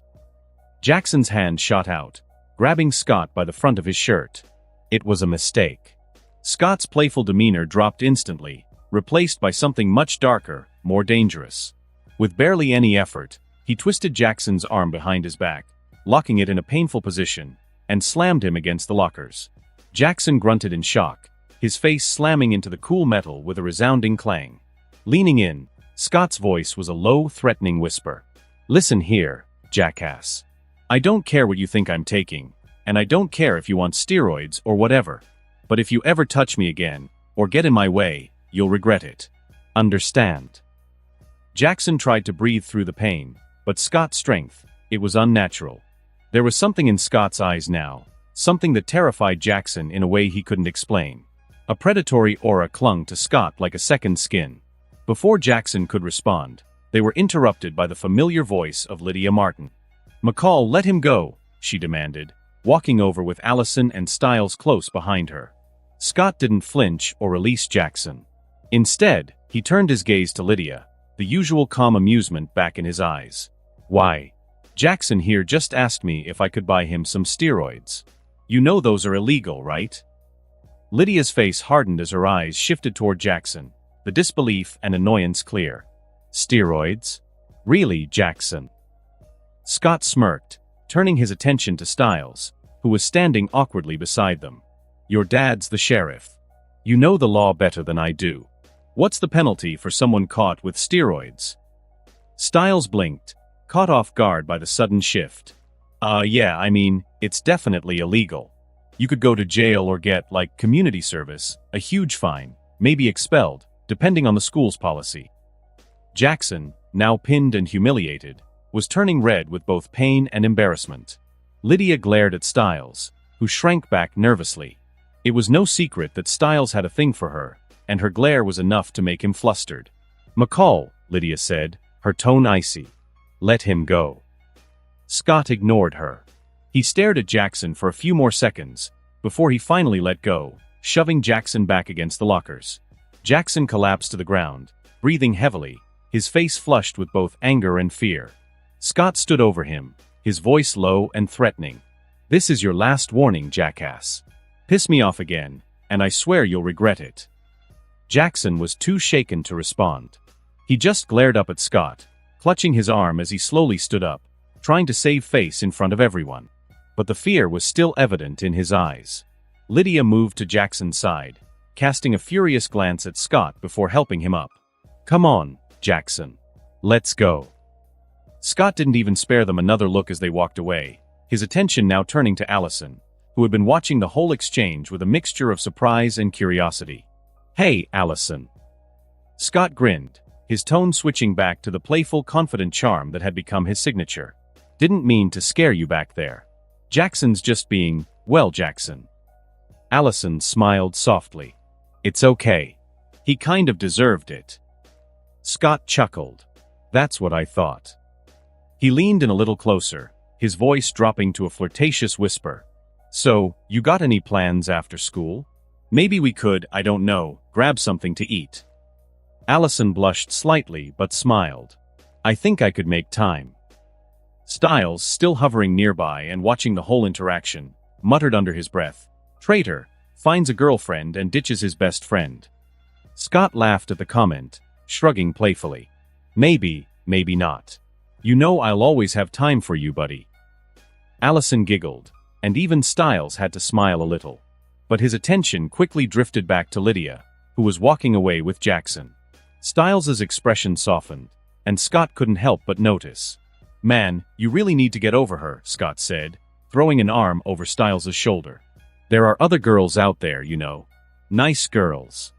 Jackson's hand shot out, grabbing Scott by the front of his shirt. It was a mistake. Scott's playful demeanor dropped instantly, replaced by something much darker, more dangerous. With barely any effort, he twisted Jackson's arm behind his back, locking it in a painful position, and slammed him against the lockers. Jackson grunted in shock, his face slamming into the cool metal with a resounding clang. Leaning in, Scott's voice was a low, threatening whisper. Listen here, jackass. I don't care what you think I'm taking, and I don't care if you want steroids or whatever. But if you ever touch me again, or get in my way, you'll regret it. Understand? Jackson tried to breathe through the pain, but Scott's strength, it was unnatural. There was something in Scott's eyes now, something that terrified Jackson in a way he couldn't explain. A predatory aura clung to Scott like a second skin. Before Jackson could respond, they were interrupted by the familiar voice of Lydia Martin. McCall, let him go, she demanded, walking over with Allison and Stiles close behind her. Scott didn't flinch or release Jackson. Instead, he turned his gaze to Lydia, the usual calm amusement back in his eyes. Why? Jackson here just asked me if I could buy him some steroids. You know those are illegal, right? Lydia's face hardened as her eyes shifted toward Jackson, the disbelief and annoyance clear. Steroids? Really, Jackson? Scott smirked, turning his attention to Stiles, who was standing awkwardly beside them. Your dad's the sheriff. You know the law better than I do. What's the penalty for someone caught with steroids? Stiles blinked, caught off guard by the sudden shift. Yeah, I mean, it's definitely illegal. You could go to jail or get, like, community service, a huge fine, maybe expelled, depending on the school's policy. Jackson, now pinned and humiliated, was turning red with both pain and embarrassment. Lydia glared at Stiles, who shrank back nervously. It was no secret that Stiles had a thing for her, and her glare was enough to make him flustered. McCall, Lydia said, her tone icy. Let him go. Scott ignored her. He stared at Jackson for a few more seconds, before he finally let go, shoving Jackson back against the lockers. Jackson collapsed to the ground, breathing heavily, his face flushed with both anger and fear. Scott stood over him, his voice low and threatening. This is your last warning, jackass. Piss me off again, and I swear you'll regret it. Jackson was too shaken to respond. He just glared up at Scott, clutching his arm as he slowly stood up, trying to save face in front of everyone. But the fear was still evident in his eyes. Lydia moved to Jackson's side, casting a furious glance at Scott before helping him up. Come on, Jackson. Let's go. Scott didn't even spare them another look as they walked away, his attention now turning to Allison, who had been watching the whole exchange with a mixture of surprise and curiosity. Hey, Allison. Scott grinned, his tone switching back to the playful, confident charm that had become his signature. Didn't mean to scare you back there. Jackson's just being, well, Jackson. Allison smiled softly. It's okay. He kind of deserved it. Scott chuckled. That's what I thought. He leaned in a little closer, his voice dropping to a flirtatious whisper. So, you got any plans after school? Maybe we could, I don't know, grab something to eat. Allison blushed slightly but smiled. I think I could make time. Stiles, still hovering nearby and watching the whole interaction, muttered under his breath, Traitor, finds a girlfriend and ditches his best friend. Scott laughed at the comment, shrugging playfully. Maybe, maybe not. You know I'll always have time for you, buddy. Allison giggled, and even Stiles had to smile a little. But his attention quickly drifted back to Lydia, who was walking away with Jackson. Stiles's expression softened, and Scott couldn't help but notice. Man, you really need to get over her, Scott said, throwing an arm over Stiles's shoulder. There are other girls out there, you know. Nice girls.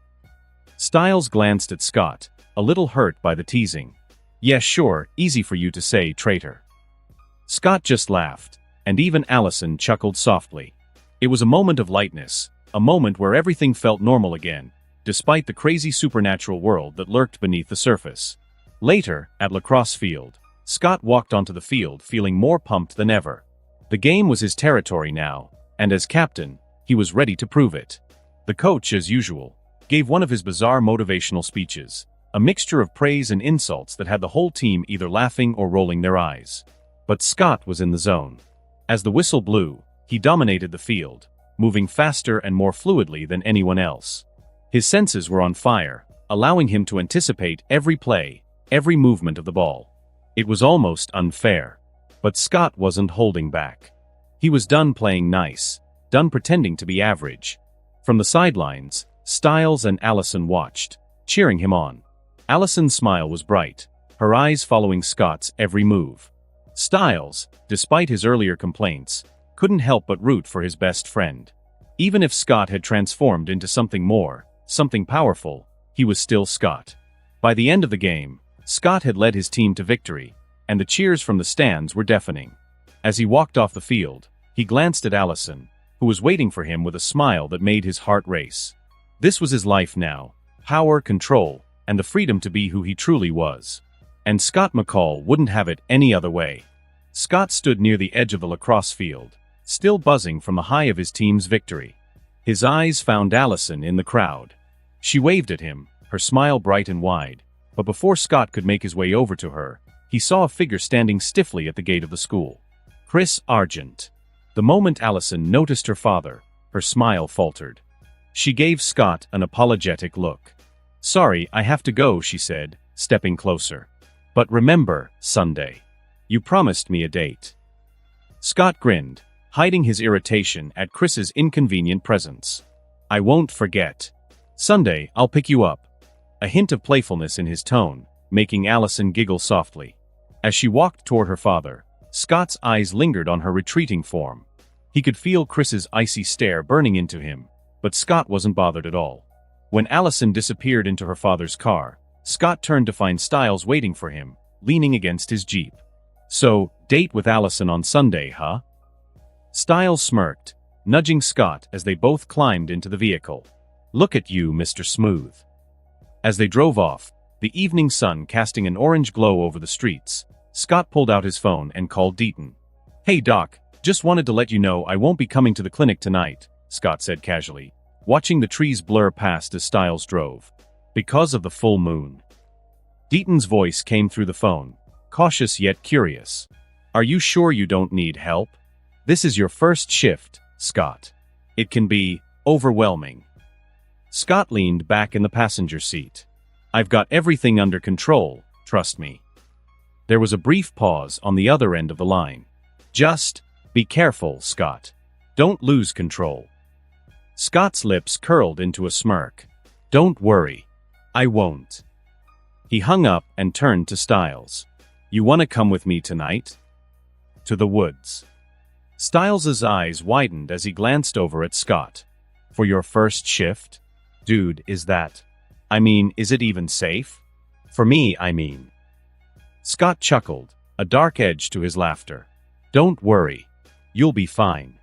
Styles glanced at Scott, a little hurt by the teasing. "Yeah, sure, easy for you to say, traitor." Scott just laughed, and even Allison chuckled softly. It was a moment of lightness, a moment where everything felt normal again, despite the crazy supernatural world that lurked beneath the surface. Later, at lacrosse field, Scott walked onto the field feeling more pumped than ever. The game was his territory now, and as captain, he was ready to prove it. The coach, as usual, gave one of his bizarre motivational speeches, a mixture of praise and insults that had the whole team either laughing or rolling their eyes. But Scott was in the zone. As the whistle blew, he dominated the field, moving faster and more fluidly than anyone else. His senses were on fire, allowing him to anticipate every play, every movement of the ball. It was almost unfair. But Scott wasn't holding back. He was done playing nice, done pretending to be average. From the sidelines, Styles and Allison watched, cheering him on. Allison's smile was bright, her eyes following Scott's every move. Styles, despite his earlier complaints, couldn't help but root for his best friend. Even if Scott had transformed into something more, something powerful, he was still Scott. By the end of the game, Scott had led his team to victory, and the cheers from the stands were deafening. As he walked off the field, he glanced at Allison, who was waiting for him with a smile that made his heart race. This was his life now: power, control, and the freedom to be who he truly was. And Scott McCall wouldn't have it any other way. Scott stood near the edge of the lacrosse field, still buzzing from the high of his team's victory. His eyes found Allison in the crowd. She waved at him, her smile bright and wide, but before Scott could make his way over to her, he saw a figure standing stiffly at the gate of the school. Chris Argent. The moment Allison noticed her father, her smile faltered. She gave Scott an apologetic look. "Sorry, I have to go," she said, stepping closer. "But remember, Sunday. You promised me a date." Scott grinned, hiding his irritation at Chris's inconvenient presence. "I won't forget. Sunday, I'll pick you up." A hint of playfulness in his tone, making Allison giggle softly. As she walked toward her father, Scott's eyes lingered on her retreating form. He could feel Chris's icy stare burning into him, but Scott wasn't bothered at all. When Allison disappeared into her father's car, Scott turned to find Styles waiting for him, leaning against his Jeep. "So, date with Allison on Sunday, huh?" Styles smirked, nudging Scott as they both climbed into the vehicle. "Look at you, Mr. Smooth." As they drove off, the evening sun casting an orange glow over the streets, Scott pulled out his phone and called Deaton. "Hey Doc, just wanted to let you know I won't be coming to the clinic tonight," Scott said casually, watching the trees blur past as Styles drove. "Because of the full moon." Deaton's voice came through the phone, cautious yet curious. "Are you sure you don't need help? This is your first shift, Scott. It can be overwhelming." Scott leaned back in the passenger seat. "I've got everything under control, trust me." There was a brief pause on the other end of the line. "Just be careful, Scott. Don't lose control." Scott's lips curled into a smirk. "Don't worry. I won't." He hung up and turned to Styles. "You want to come with me tonight?" "To the woods." Styles's eyes widened as he glanced over at Scott. "For your first shift? Dude, is it even safe? For me, I mean." Scott chuckled, a dark edge to his laughter. "Don't worry. You'll be fine."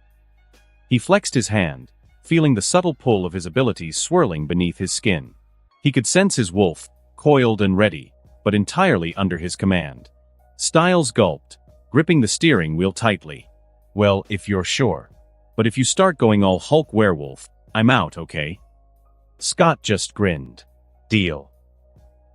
He flexed his hand, feeling the subtle pull of his abilities swirling beneath his skin. He could sense his wolf, coiled and ready, but entirely under his command. Styles gulped, gripping the steering wheel tightly. "Well, if you're sure. But if you start going all Hulk werewolf, I'm out, okay?" Scott just grinned. "Deal."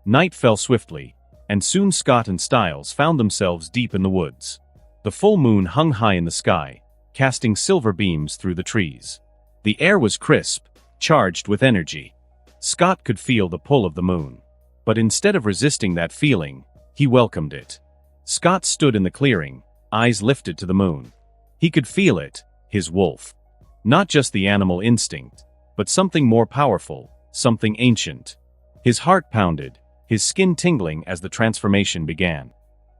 Night fell swiftly, and soon Scott and Styles found themselves deep in the woods. The full moon hung high in the sky, casting silver beams through the trees. The air was crisp, charged with energy. Scott could feel the pull of the moon. But instead of resisting that feeling, he welcomed it. Scott stood in the clearing, eyes lifted to the moon. He could feel it, his wolf. Not just the animal instinct, but something more powerful, something ancient. His heart pounded, his skin tingling as the transformation began.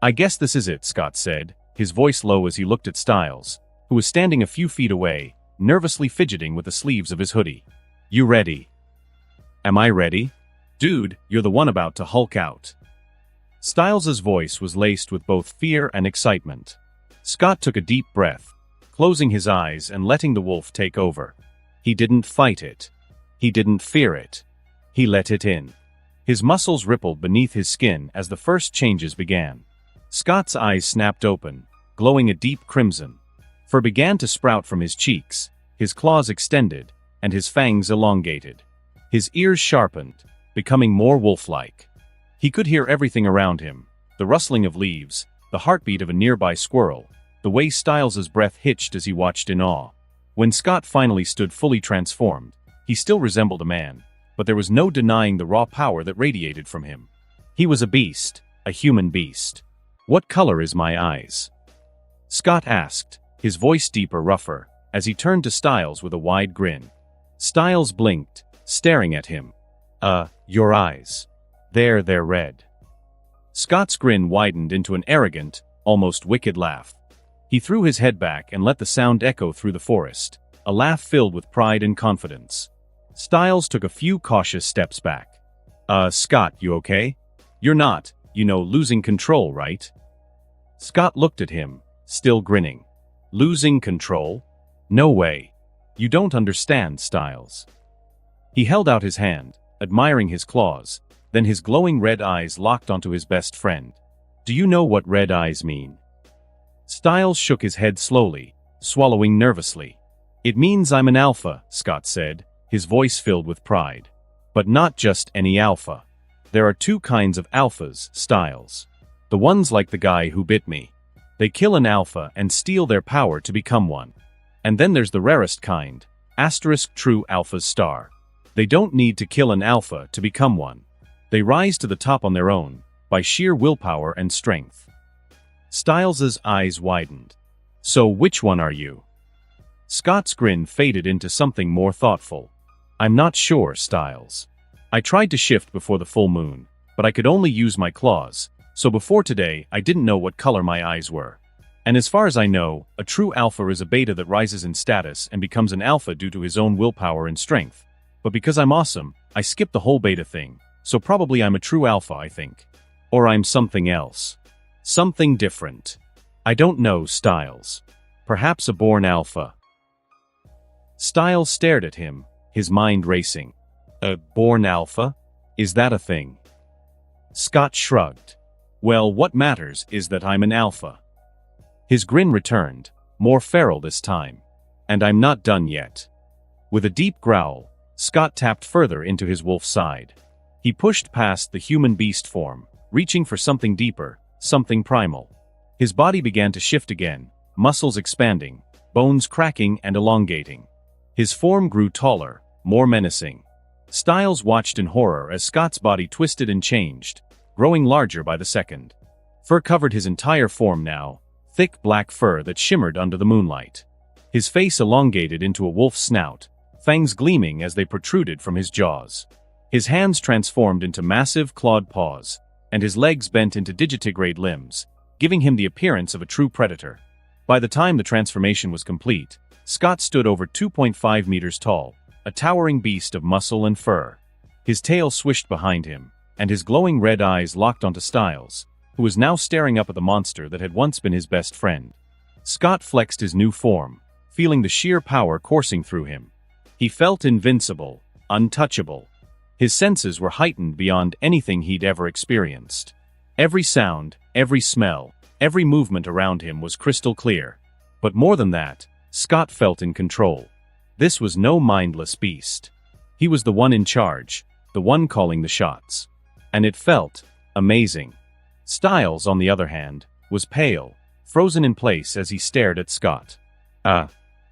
"I guess this is it," Scott said, his voice low as he looked at Styles, who was standing a few feet away, nervously fidgeting with the sleeves of his hoodie. "You ready?" "Am I ready?" Dude, you're the one about to Hulk out. Styles's voice was laced with both fear and excitement. Scott took a deep breath, closing his eyes and letting the wolf take over. He didn't fight it. He didn't fear it. He let it in. His muscles rippled beneath his skin as the first changes began. Scott's eyes snapped open, glowing a deep crimson. Fur began to sprout from his cheeks, his claws extended, and his fangs elongated. His ears sharpened, becoming more wolf-like. He could hear everything around him, the rustling of leaves, the heartbeat of a nearby squirrel, the way Styles's breath hitched as he watched in awe. When Scott finally stood fully transformed, he still resembled a man, but there was no denying the raw power that radiated from him. He was a beast, a human beast. "What color is my eyes?" Scott asked, his voice deeper, rougher, as he turned to Styles with a wide grin. Styles blinked, staring at him. Your eyes. They're red." Scott's grin widened into an arrogant, almost wicked laugh. He threw his head back and let the sound echo through the forest, a laugh filled with pride and confidence. Styles took a few cautious steps back. Scott, you okay? You're not, losing control, right?" Scott looked at him, still grinning. "Losing control? No way. You don't understand, Styles." He held out his hand, admiring his claws, then his glowing red eyes locked onto his best friend. "Do you know what red eyes mean?" Styles shook his head slowly, swallowing nervously. "It means I'm an alpha," Scott said, his voice filled with pride. "But not just any alpha. There are two kinds of alphas, Styles. The ones like the guy who bit me. They kill an alpha and steal their power to become one. And then there's the rarest kind, true alpha's star. They don't need to kill an alpha to become one. They rise to the top on their own, by sheer willpower and strength." Styles's eyes widened. "So which one are you?" Scott's grin faded into something more thoughtful. "I'm not sure, Styles. I tried to shift before the full moon, but I could only use my claws, so before today I didn't know what color my eyes were. And as far as I know, a true alpha is a beta that rises in status and becomes an alpha due to his own willpower and strength. But because I'm awesome, I skipped the whole beta thing, so probably I'm a true alpha, I think. Or I'm something else. Something different. I don't know, Styles. Perhaps a born alpha." Styles stared at him, his mind racing. "A born alpha? Is that a thing?" Scott shrugged. "Well, what matters is that I'm an alpha." His grin returned, more feral this time. "And I'm not done yet." With a deep growl, Scott tapped further into his wolf side. He pushed past the human beast form, reaching for something deeper, something primal. His body began to shift again, muscles expanding, bones cracking and elongating. His form grew taller, more menacing. Styles watched in horror as Scott's body twisted and changed, growing larger by the second. Fur covered his entire form now, thick black fur that shimmered under the moonlight. His face elongated into a wolf's snout, fangs gleaming as they protruded from his jaws. His hands transformed into massive clawed paws, and his legs bent into digitigrade limbs, giving him the appearance of a true predator. By the time the transformation was complete, Scott stood over 2.5 meters tall, a towering beast of muscle and fur. His tail swished behind him, and his glowing red eyes locked onto Styles, who was now staring up at the monster that had once been his best friend. Scott flexed his new form, feeling the sheer power coursing through him. He felt invincible, untouchable. His senses were heightened beyond anything he'd ever experienced. Every sound, every smell, every movement around him was crystal clear. But more than that, Scott felt in control. This was no mindless beast. He was the one in charge, the one calling the shots. And it felt amazing. Styles, on the other hand, was pale, frozen in place as he stared at Scott.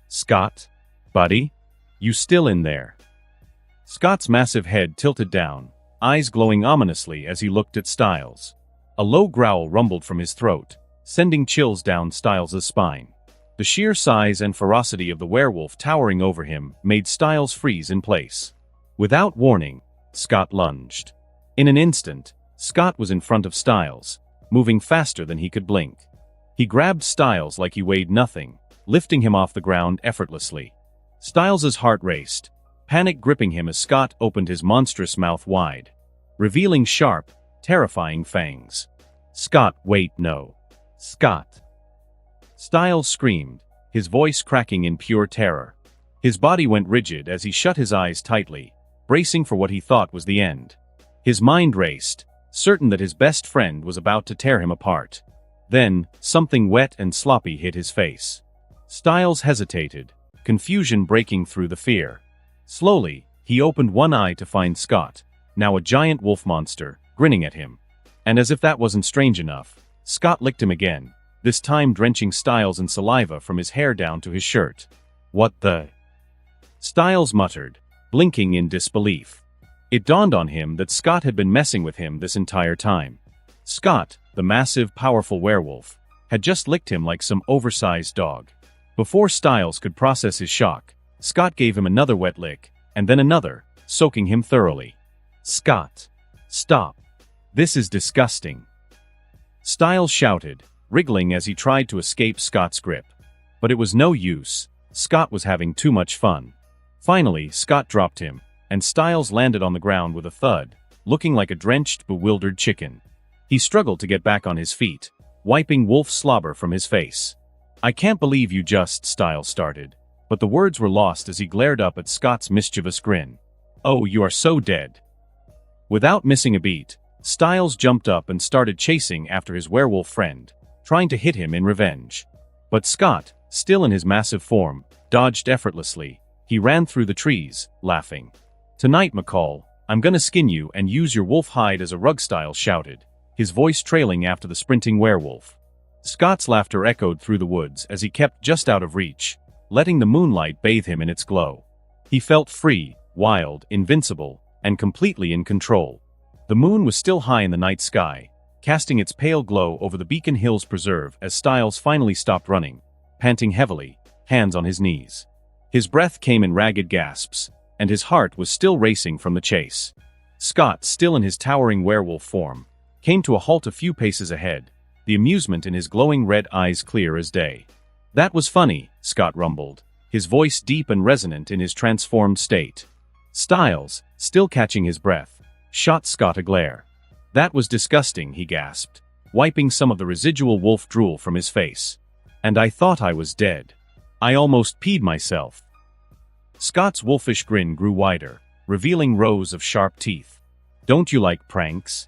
Scott? Buddy? You still in there?" Scott's massive head tilted down, eyes glowing ominously as he looked at Styles. A low growl rumbled from his throat, sending chills down Styles's spine. The sheer size and ferocity of the werewolf towering over him made Styles freeze in place. Without warning, Scott lunged. In an instant, Scott was in front of Styles, moving faster than he could blink. He grabbed Styles like he weighed nothing, lifting him off the ground effortlessly. Styles's heart raced, panic gripping him as Scott opened his monstrous mouth wide. revealing sharp, terrifying fangs. "Scott, wait, no. Scott!" Styles screamed, his voice cracking in pure terror. His body went rigid as he shut his eyes tightly, bracing for what he thought was the end. His mind raced, certain that his best friend was about to tear him apart. Then, something wet and sloppy hit his face. Styles hesitated, confusion breaking through the fear. Slowly, he opened one eye to find Scott, now a giant wolf monster, grinning at him. And as if that wasn't strange enough, Scott licked him again, this time drenching Styles in saliva from his hair down to his shirt. "What the?" Styles muttered, blinking in disbelief. It dawned on him that Scott had been messing with him this entire time. Scott, the massive, powerful werewolf, had just licked him like some oversized dog. Before Styles could process his shock, Scott gave him another wet lick, and then another, soaking him thoroughly. "Scott! Stop! This is disgusting!" Styles shouted, wriggling as he tried to escape Scott's grip. But it was no use. Scott was having too much fun. Finally, Scott dropped him, and Styles landed on the ground with a thud, looking like a drenched, bewildered chicken. He struggled to get back on his feet, wiping wolf slobber from his face. "I can't believe you just," Styles started, but the words were lost as he glared up at Scott's mischievous grin. "Oh, you are so dead." Without missing a beat, Styles jumped up and started chasing after his werewolf friend, trying to hit him in revenge. But Scott, still in his massive form, dodged effortlessly. He ran through the trees, laughing. "Tonight, McCall, I'm gonna skin you and use your wolf hide as a rug," Styles shouted, his voice trailing after the sprinting werewolf. Scott's laughter echoed through the woods as he kept just out of reach, letting the moonlight bathe him in its glow. He felt free, wild, invincible, and completely in control. The moon was still high in the night sky, casting its pale glow over the Beacon Hills Preserve as Styles finally stopped running, panting heavily, hands on his knees. His breath came in ragged gasps, and his heart was still racing from the chase. Scott, still in his towering werewolf form, came to a halt a few paces ahead, the amusement in his glowing red eyes clear as day. "That was funny," Scott rumbled, his voice deep and resonant in his transformed state. Styles, still catching his breath, shot Scott a glare. "That was disgusting," he gasped, wiping some of the residual wolf drool from his face. "And I thought I was dead. I almost peed myself." Scott's wolfish grin grew wider, revealing rows of sharp teeth. "Don't you like pranks?"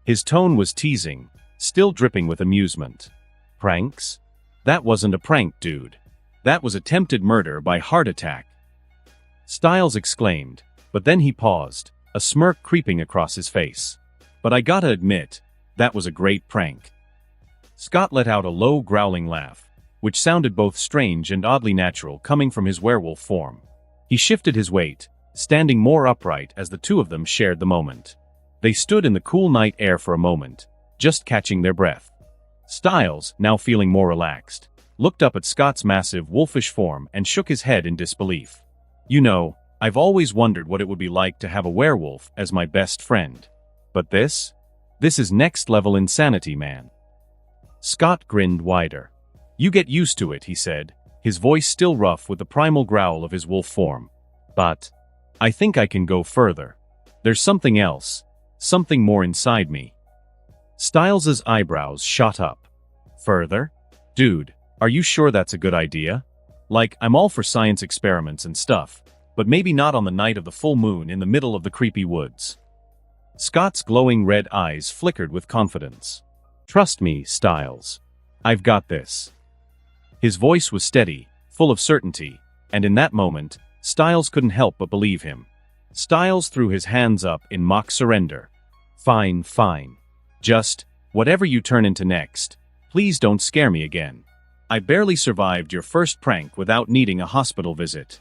His tone was teasing, still dripping with amusement. "Pranks? That wasn't a prank, dude. That was attempted murder by heart attack," Styles exclaimed, but then he paused, a smirk creeping across his face. "But I gotta admit, that was a great prank." Scott let out a low growling laugh, which sounded both strange and oddly natural coming from his werewolf form. He shifted his weight, standing more upright as the two of them shared the moment. They stood in the cool night air for a moment, just catching their breath. Styles, now feeling more relaxed, looked up at Scott's massive wolfish form and shook his head in disbelief. "You know, I've always wondered what it would be like to have a werewolf as my best friend. But this is next-level insanity, man." Scott grinned wider. "You get used to it," he said, his voice still rough with the primal growl of his wolf form. "But I think I can go further. There's something else, something more inside me." Styles's eyebrows shot up. "Further? Dude, are you sure that's a good idea? Like, I'm all for science experiments and stuff, but maybe not on the night of the full moon in the middle of the creepy woods." Scott's glowing red eyes flickered with confidence. "Trust me, Styles. I've got this." His voice was steady, full of certainty, and in that moment, Styles couldn't help but believe him. Styles threw his hands up in mock surrender. "Fine, fine. Just, whatever you turn into next, please don't scare me again. I barely survived your first prank without needing a hospital visit."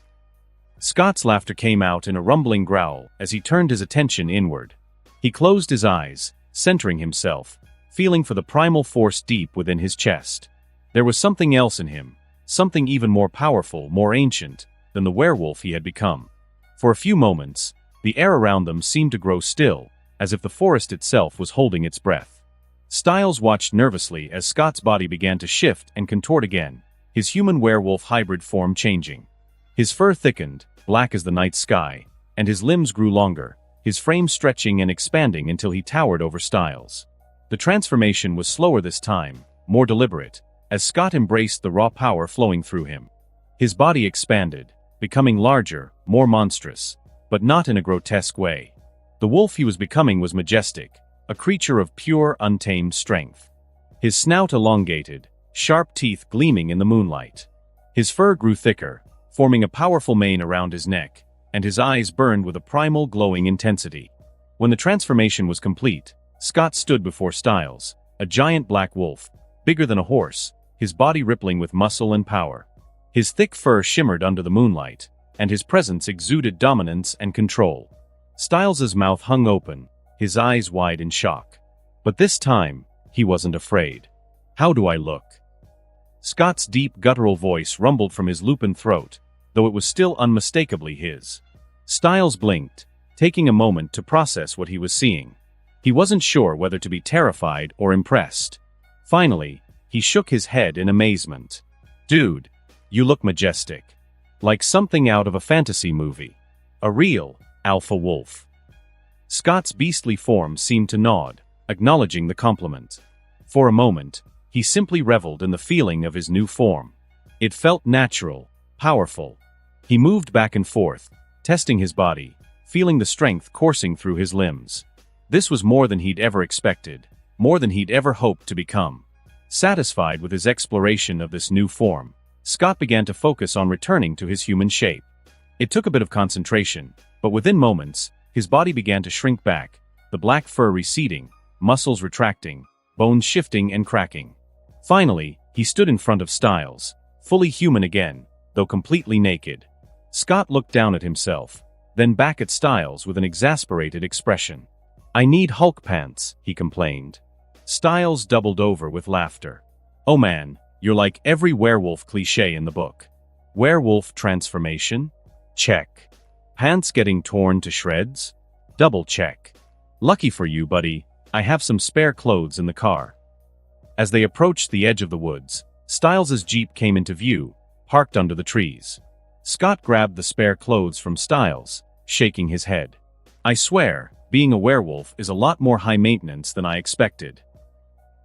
Scott's laughter came out in a rumbling growl as he turned his attention inward. He closed his eyes, centering himself, feeling for the primal force deep within his chest. There was something else in him, something even more powerful, more ancient, than the werewolf he had become. For a few moments, the air around them seemed to grow still, as if the forest itself was holding its breath. Styles watched nervously as Scott's body began to shift and contort again, his human werewolf hybrid form changing. His fur thickened, black as the night sky, and his limbs grew longer, his frame stretching and expanding until he towered over Styles. The transformation was slower this time, more deliberate, as Scott embraced the raw power flowing through him. His body expanded, becoming larger, more monstrous, but not in a grotesque way. The wolf he was becoming was majestic, a creature of pure, untamed strength. His snout elongated, sharp teeth gleaming in the moonlight. His fur grew thicker, forming a powerful mane around his neck, and his eyes burned with a primal, glowing intensity. When the transformation was complete, Scott stood before Styles, a giant black wolf, bigger than a horse, his body rippling with muscle and power. His thick fur shimmered under the moonlight, and his presence exuded dominance and control. Styles's mouth hung open, his eyes wide in shock. But this time, he wasn't afraid. "How do I look?" Scott's deep, guttural voice rumbled from his lupin throat, though it was still unmistakably his. Styles blinked, taking a moment to process what he was seeing. He wasn't sure whether to be terrified or impressed. Finally, he shook his head in amazement. "Dude, you look majestic. Like something out of a fantasy movie. A real alpha wolf." Scott's beastly form seemed to nod, acknowledging the compliment. For a moment, he simply reveled in the feeling of his new form. It felt natural, powerful. He moved back and forth, testing his body, feeling the strength coursing through his limbs. This was more than he'd ever expected, more than he'd ever hoped to become. Satisfied with his exploration of this new form, Scott began to focus on returning to his human shape. It took a bit of concentration, but within moments, his body began to shrink back, the black fur receding, muscles retracting, bones shifting and cracking. Finally, he stood in front of Styles, fully human again, though completely naked. Scott looked down at himself, then back at Styles with an exasperated expression. "I need Hulk pants," he complained. Styles doubled over with laughter. "Oh man, you're like every werewolf cliché in the book. Werewolf transformation? Check. Pants getting torn to shreds? Double check. Lucky for you, buddy, I have some spare clothes in the car." As they approached the edge of the woods, Styles's Jeep came into view, parked under the trees. Scott grabbed the spare clothes from Styles, shaking his head. "I swear, being a werewolf is a lot more high maintenance than I expected."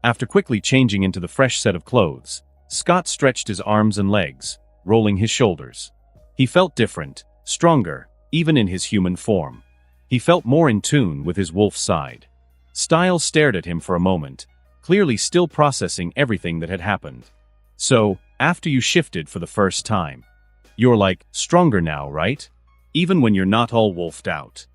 After quickly changing into the fresh set of clothes, Scott stretched his arms and legs, rolling his shoulders. He felt different, stronger, even in his human form. He felt more in tune with his wolf side. Styles stared at him for a moment, clearly still processing everything that had happened. "So, after you shifted for the first time, you're like, stronger now, right? Even when you're not all wolfed out?"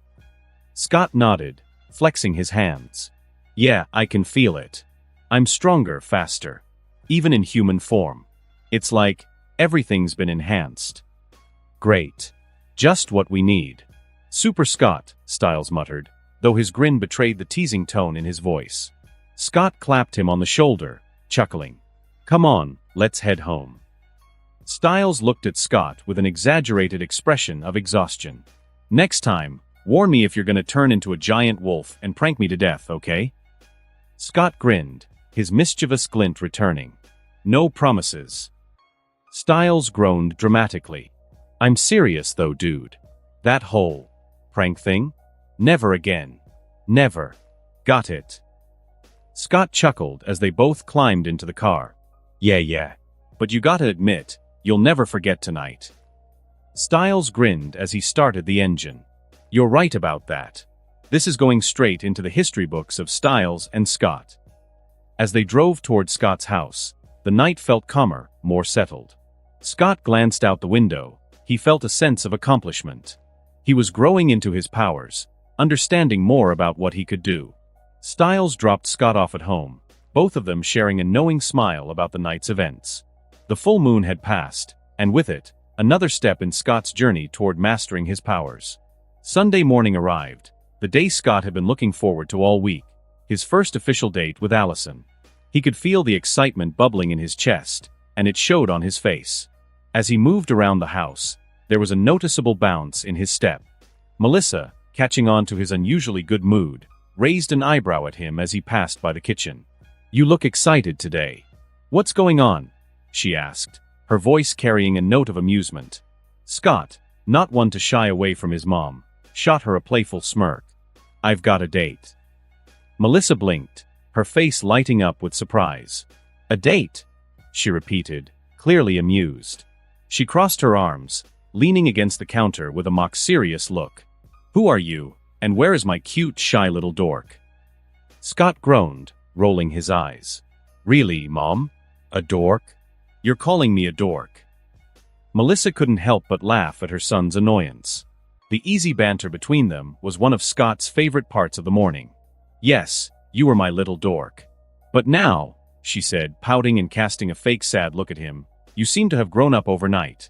Scott nodded, flexing his hands. "Yeah, I can feel it. I'm stronger, faster. Even in human form. It's like, everything's been enhanced." "Great. Just what we need." "Super Scott," Styles muttered, though his grin betrayed the teasing tone in his voice. Scott clapped him on the shoulder, chuckling. "Come on, let's head home." Styles looked at Scott with an exaggerated expression of exhaustion. "Next time, warn me if you're gonna turn into a giant wolf and prank me to death, okay?" Scott grinned, his mischievous glint returning. "No promises." Styles groaned dramatically. "I'm serious though, dude. That whole prank thing? Never again. Never. Got it." Scott chuckled as they both climbed into the car. Yeah. But you gotta admit, you'll never forget tonight." Styles grinned as he started the engine. "You're right about that. This is going straight into the history books of Styles and Scott." As they drove toward Scott's house, the night felt calmer, more settled. Scott glanced out the window. He felt a sense of accomplishment. He was growing into his powers, understanding more about what he could do. Styles dropped Scott off at home, both of them sharing a knowing smile about the night's events. The full moon had passed, and with it, another step in Scott's journey toward mastering his powers. Sunday morning arrived, the day Scott had been looking forward to all week, his first official date with Allison. He could feel the excitement bubbling in his chest, and it showed on his face. As he moved around the house, there was a noticeable bounce in his step. Melissa, catching on to his unusually good mood, raised an eyebrow at him as he passed by the kitchen. "You look excited today. What's going on?" she asked, her voice carrying a note of amusement. Scott, not one to shy away from his mom, shot her a playful smirk. I've got a date. Melissa blinked, her face lighting up with surprise. A date? She repeated, clearly amused. She crossed her arms, leaning against the counter with a mock-serious look. Who are you, and where is my cute, shy little dork? Scott groaned, rolling his eyes. Really, Mom? A dork? You're calling me a dork. Melissa couldn't help but laugh at her son's annoyance. The easy banter between them was one of Scott's favorite parts of the morning. Yes, you were my little dork. But now, she said, pouting and casting a fake sad look at him, you seem to have grown up overnight.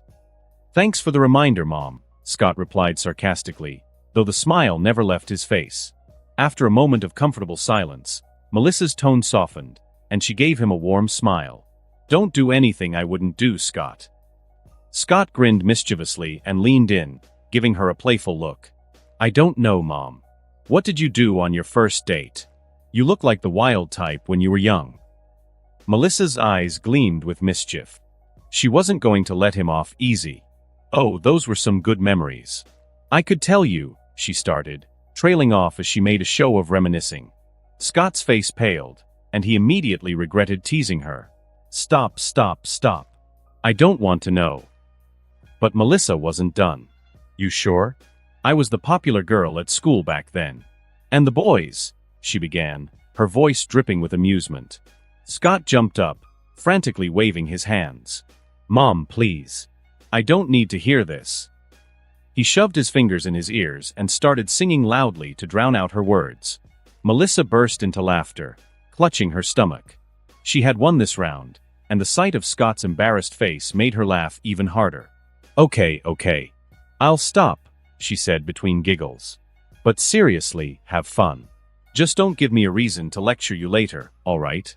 Thanks for the reminder, Mom, Scott replied sarcastically, though the smile never left his face. After a moment of comfortable silence, Melissa's tone softened, and she gave him a warm smile. Don't do anything I wouldn't do, Scott. Scott grinned mischievously and leaned in, giving her a playful look. I don't know, Mom. What did you do on your first date? You look like the wild type when you were young. Melissa's eyes gleamed with mischief. She wasn't going to let him off easy. Oh, those were some good memories. I could tell you, she started, trailing off as she made a show of reminiscing. Scott's face paled, and he immediately regretted teasing her. Stop, stop, stop. I don't want to know. But Melissa wasn't done. You sure? I was the popular girl at school back then. And the boys, she began, her voice dripping with amusement. Scott jumped up, frantically waving his hands. Mom, please. I don't need to hear this. He shoved his fingers in his ears and started singing loudly to drown out her words. Melissa burst into laughter, clutching her stomach. She had won this round, and the sight of Scott's embarrassed face made her laugh even harder. Okay. I'll stop, she said between giggles. But seriously, have fun. Just don't give me a reason to lecture you later, all right?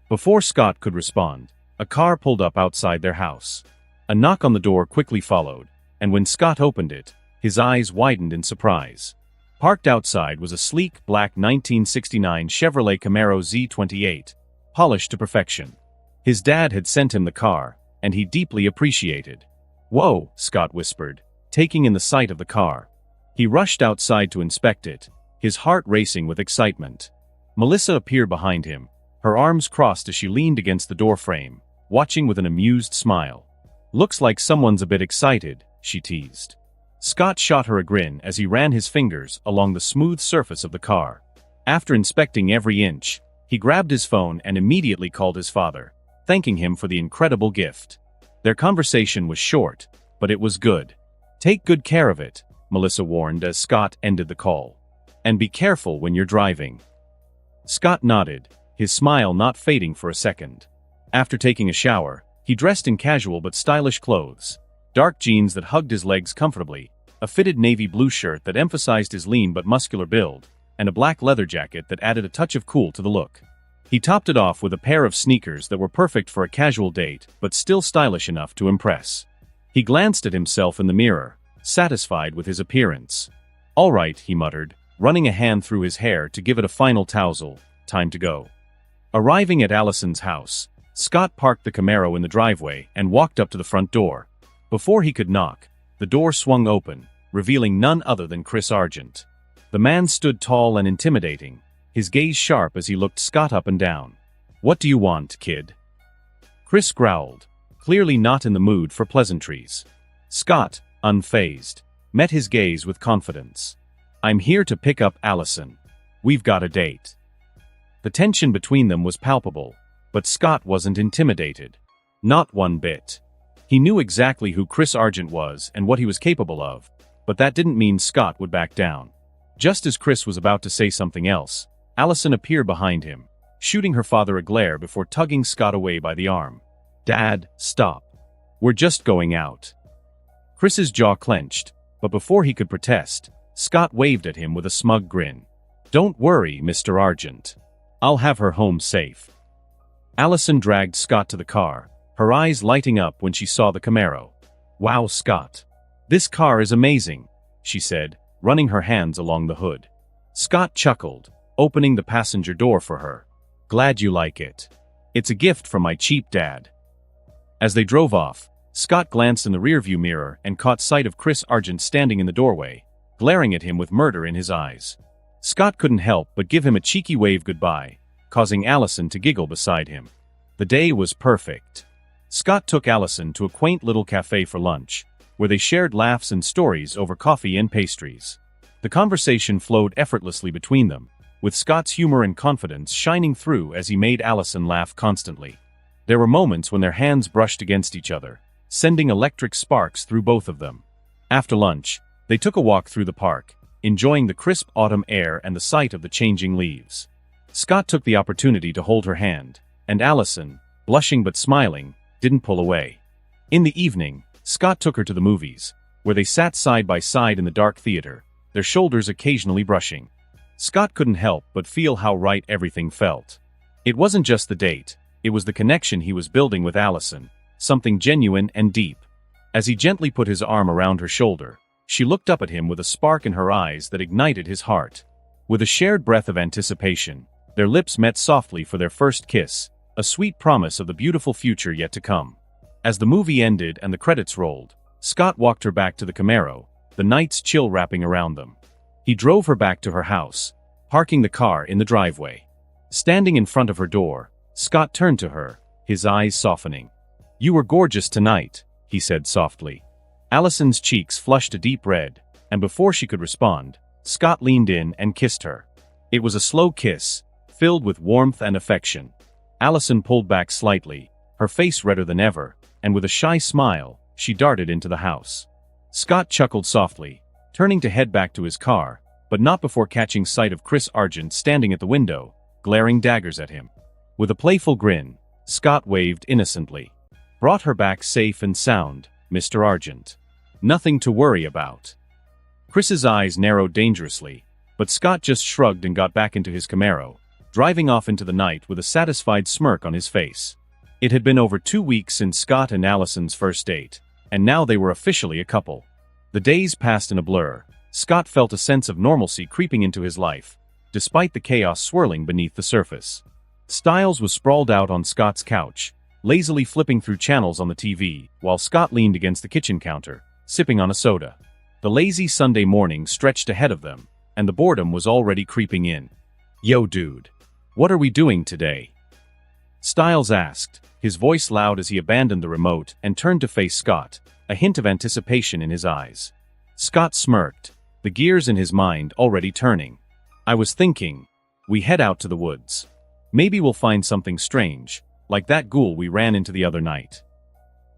Before Scott could respond, a car pulled up outside their house. A knock on the door quickly followed, and when Scott opened it, his eyes widened in surprise. Parked outside was a sleek black 1969 Chevrolet Camaro Z28, polished to perfection. His dad had sent him the car, and he deeply appreciated. Whoa, Scott whispered, taking in the sight of the car. He rushed outside to inspect it, his heart racing with excitement. Melissa appeared behind him, her arms crossed as she leaned against the doorframe, watching with an amused smile. Looks like someone's a bit excited, she teased. Scott shot her a grin as he ran his fingers along the smooth surface of the car. After inspecting every inch, he grabbed his phone and immediately called his father, thanking him for the incredible gift. Their conversation was short, but it was good. Take good care of it, Melissa warned as Scott ended the call. And be careful when you're driving. Scott nodded, his smile not fading for a second. After taking a shower, he dressed in casual but stylish clothes. Dark jeans that hugged his legs comfortably, a fitted navy blue shirt that emphasized his lean but muscular build, and a black leather jacket that added a touch of cool to the look. He topped it off with a pair of sneakers that were perfect for a casual date but still stylish enough to impress. He glanced at himself in the mirror, satisfied with his appearance. All right, he muttered, running a hand through his hair to give it a final tousle. Time to go. Arriving at Allison's house, Scott parked the Camaro in the driveway and walked up to the front door. Before he could knock, the door swung open, revealing none other than Chris Argent. The man stood tall and intimidating, his gaze sharp as he looked Scott up and down. What do you want, kid? Chris growled, clearly not in the mood for pleasantries. Scott, unfazed, met his gaze with confidence. I'm here to pick up Allison. We've got a date. The tension between them was palpable, but Scott wasn't intimidated. Not one bit. He knew exactly who Chris Argent was and what he was capable of, but that didn't mean Scott would back down. Just as Chris was about to say something else, Allison appeared behind him, shooting her father a glare before tugging Scott away by the arm. Dad, stop. We're just going out. Chris's jaw clenched, but before he could protest, Scott waved at him with a smug grin. Don't worry, Mr. Argent. I'll have her home safe. Allison dragged Scott to the car, her eyes lighting up when she saw the Camaro. Wow, Scott. This car is amazing, she said, running her hands along the hood. Scott chuckled, opening the passenger door for her. Glad you like it. It's a gift from my cheap dad. As they drove off, Scott glanced in the rearview mirror and caught sight of Chris Argent standing in the doorway, glaring at him with murder in his eyes. Scott couldn't help but give him a cheeky wave goodbye, causing Allison to giggle beside him. The day was perfect. Scott took Allison to a quaint little cafe for lunch, where they shared laughs and stories over coffee and pastries. The conversation flowed effortlessly between them, with Scott's humor and confidence shining through as he made Allison laugh constantly. There were moments when their hands brushed against each other, sending electric sparks through both of them. After lunch, they took a walk through the park, enjoying the crisp autumn air and the sight of the changing leaves. Scott took the opportunity to hold her hand, and Allison, blushing but smiling, didn't pull away. In the evening, Scott took her to the movies, where they sat side by side in the dark theater, their shoulders occasionally brushing. Scott couldn't help but feel how right everything felt. It wasn't just the date, it was the connection he was building with Allison, something genuine and deep. As he gently put his arm around her shoulder, she looked up at him with a spark in her eyes that ignited his heart. With a shared breath of anticipation, their lips met softly for their first kiss, a sweet promise of the beautiful future yet to come. As the movie ended and the credits rolled, Scott walked her back to the Camaro, the night's chill wrapping around them. He drove her back to her house, parking the car in the driveway. Standing in front of her door, Scott turned to her, his eyes softening. "You were gorgeous tonight," he said softly. Allison's cheeks flushed a deep red, and before she could respond, Scott leaned in and kissed her. It was a slow kiss, filled with warmth and affection. Allison pulled back slightly, her face redder than ever, and with a shy smile, she darted into the house. Scott chuckled softly, turning to head back to his car, but not before catching sight of Chris Argent standing at the window, glaring daggers at him. With a playful grin, Scott waved innocently. "Brought her back safe and sound, Mr. Argent. Nothing to worry about." Chris's eyes narrowed dangerously, but Scott just shrugged and got back into his Camaro, driving off into the night with a satisfied smirk on his face. It had been over 2 weeks since Scott and Allison's first date, and now they were officially a couple. The days passed in a blur. Scott felt a sense of normalcy creeping into his life, despite the chaos swirling beneath the surface. Styles was sprawled out on Scott's couch, lazily flipping through channels on the TV, while Scott leaned against the kitchen counter, sipping on a soda. The lazy Sunday morning stretched ahead of them, and the boredom was already creeping in. "Yo dude, what are we doing today?" Styles asked, his voice loud as he abandoned the remote and turned to face Scott, a hint of anticipation in his eyes. Scott smirked, the gears in his mind already turning. "I was thinking, we head out to the woods. Maybe we'll find something strange, like that ghoul we ran into the other night."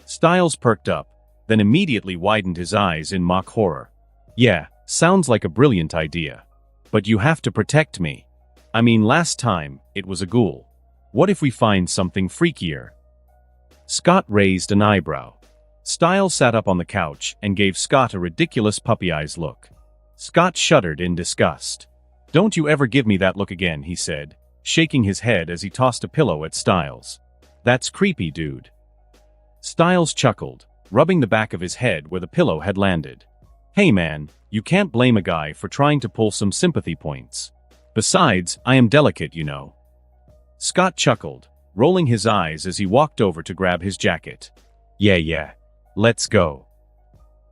Styles perked up, then immediately widened his eyes in mock horror. "Yeah, sounds like a brilliant idea. But you have to protect me. I mean, last time, it was a ghoul. What if we find something freakier?" Scott raised an eyebrow. Styles sat up on the couch and gave Scott a ridiculous puppy-eyes look. Scott shuddered in disgust. "Don't you ever give me that look again," he said, shaking his head as he tossed a pillow at Styles. "That's creepy, dude." Styles chuckled, rubbing the back of his head where the pillow had landed. "Hey man, you can't blame a guy for trying to pull some sympathy points. Besides, I am delicate, you know." Scott chuckled, rolling his eyes as he walked over to grab his jacket. Yeah, let's go."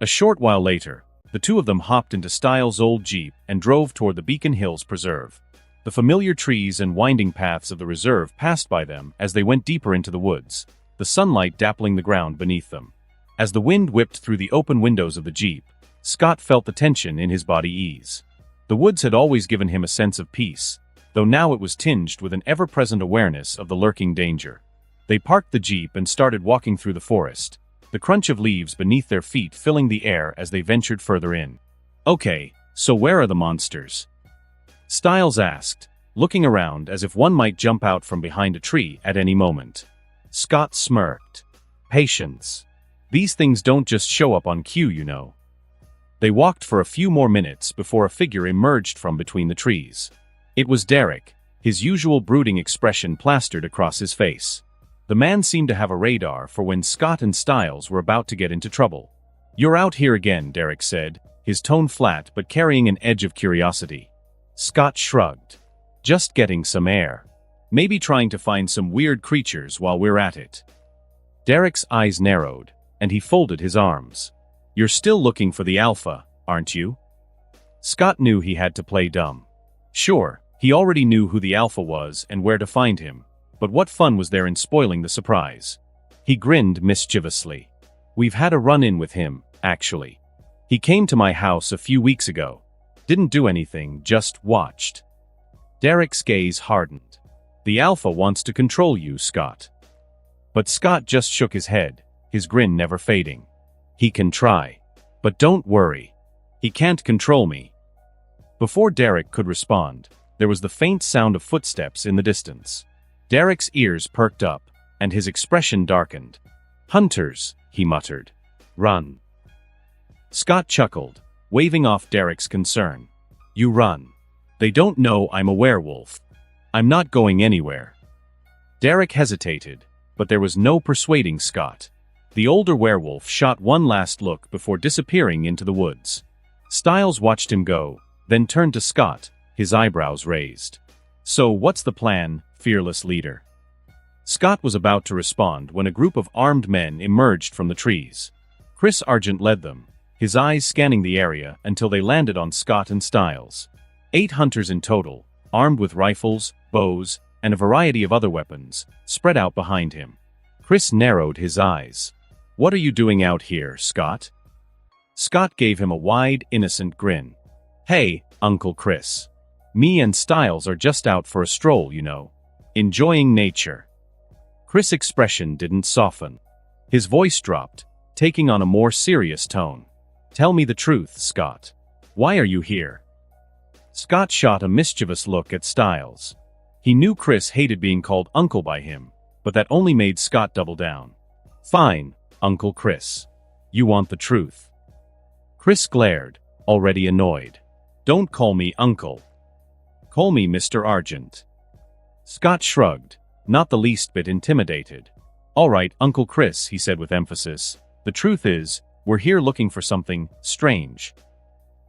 A short while later, the two of them hopped into Styles' old Jeep and drove toward the Beacon Hills Preserve. The familiar trees and winding paths of the reserve passed by them as they went deeper into the woods, the sunlight dappling the ground beneath them. As the wind whipped through the open windows of the Jeep, Scott felt the tension in his body ease. The woods had always given him a sense of peace, though now it was tinged with an ever-present awareness of the lurking danger. They parked the Jeep and started walking through the forest, the crunch of leaves beneath their feet filling the air as they ventured further in. "Okay, so where are the monsters?" Styles asked, looking around as if one might jump out from behind a tree at any moment. Scott smirked. "Patience. These things don't just show up on cue, you know." They walked for a few more minutes before a figure emerged from between the trees. It was Derek, his usual brooding expression plastered across his face. The man seemed to have a radar for when Scott and Styles were about to get into trouble. "You're out here again," Derek said, his tone flat but carrying an edge of curiosity. Scott shrugged. "Just getting some air. Maybe trying to find some weird creatures while we're at it." Derek's eyes narrowed, and he folded his arms. "You're still looking for the alpha, aren't you?" Scott knew he had to play dumb. Sure, he already knew who the Alpha was and where to find him, but what fun was there in spoiling the surprise? He grinned mischievously. We've had a run-in with him, actually. He came to my house a few weeks ago. Didn't do anything, just watched. Derek's gaze hardened. The Alpha wants to control you, Scott. But Scott just shook his head, his grin never fading. He can try. But don't worry. He can't control me. Before Derek could respond, there was the faint sound of footsteps in the distance. Derek's ears perked up, and his expression darkened. Hunters, he muttered. Run. Scott chuckled, waving off Derek's concern. You run. They don't know I'm a werewolf. I'm not going anywhere. Derek hesitated, but there was no persuading Scott. The older werewolf shot one last look before disappearing into the woods. Stiles watched him go, then turned to Scott, his eyebrows raised. So what's the plan, fearless leader? Scott was about to respond when a group of armed men emerged from the trees. Chris Argent led them, his eyes scanning the area until they landed on Scott and Stiles. 8 hunters in total, armed with rifles, bows, and a variety of other weapons, spread out behind him. Chris narrowed his eyes. What are you doing out here, Scott? Scott gave him a wide, innocent grin. Hey, Uncle Chris. Me and Stiles are just out for a stroll, you know. Enjoying nature. Chris' expression didn't soften. His voice dropped, taking on a more serious tone. Tell me the truth, Scott. Why are you here? Scott shot a mischievous look at Stiles. He knew Chris hated being called uncle by him, but that only made Scott double down. Fine, Uncle Chris. You want the truth. Chris glared, already annoyed. Don't call me uncle. Call me Mr. Argent. Scott shrugged, not the least bit intimidated. All right, Uncle Chris, he said with emphasis. The truth is, we're here looking for something strange.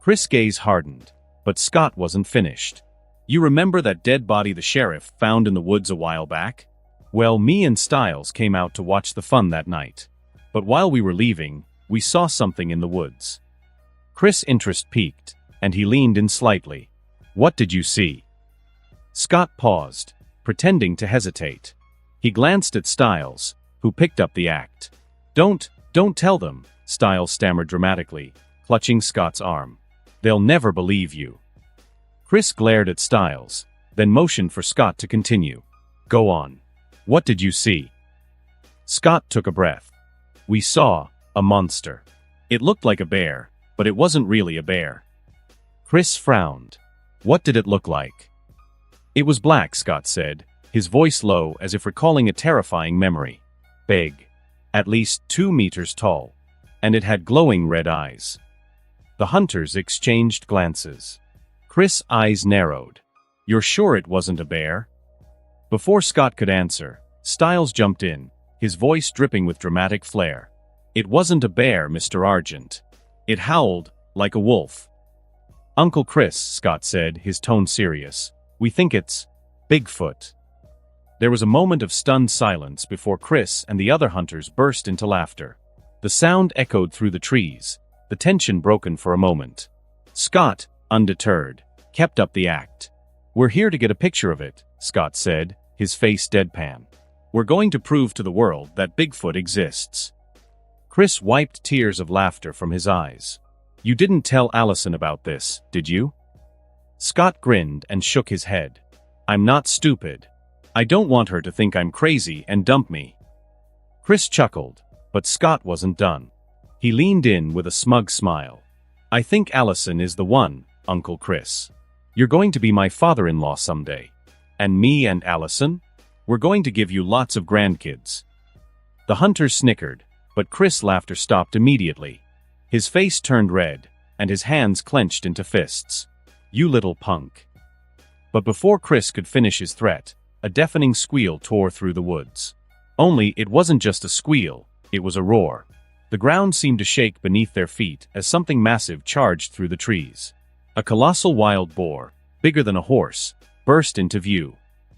Chris' gaze hardened, but Scott wasn't finished. You remember that dead body the sheriff found in the woods a while back? Well, me and Stiles came out to watch the fun that night. But while we were leaving, we saw something in the woods. Chris' interest peaked, and he leaned in slightly. What did you see? Scott paused, pretending to hesitate. He glanced at Stiles, who picked up the act. Don't tell them, Stiles stammered dramatically, clutching Scott's arm. They'll never believe you. Chris glared at Stiles, then motioned for Scott to continue. Go on. What did you see? Scott took a breath. We saw a monster. It looked like a bear, but it wasn't really a bear. Chris frowned. What did it look like? It was black, Scott said, his voice low as if recalling a terrifying memory. Big. At least 2 meters tall. And it had glowing red eyes. The hunters exchanged glances. Chris' eyes narrowed. You're sure it wasn't a bear? Before Scott could answer, Stiles jumped in, his voice dripping with dramatic flair. It wasn't a bear, Mr. Argent. It howled like a wolf. Uncle Chris, Scott said, his tone serious. We think it's Bigfoot. There was a moment of stunned silence before Chris and the other hunters burst into laughter. The sound echoed through the trees, the tension broken for a moment. Scott, undeterred, kept up the act. We're here to get a picture of it, Scott said, his face deadpan. We're going to prove to the world that Bigfoot exists. Chris wiped tears of laughter from his eyes. You didn't tell Allison about this, did you? Scott grinned and shook his head. I'm not stupid. I don't want her to think I'm crazy and dump me. Chris chuckled, but Scott wasn't done. He leaned in with a smug smile. I think Allison is the one, Uncle Chris. You're going to be my father-in-law someday. And me and Allison? We're going to give you lots of grandkids. The hunters snickered, but Chris' laughter stopped immediately. His face turned red, and his hands clenched into fists. You little punk. But before Chris could finish his threat, a deafening squeal tore through the woods. Only it wasn't just a squeal, it was a roar. The ground seemed to shake beneath their feet as something massive charged through the trees. A colossal wild boar, bigger than a horse, burst into view.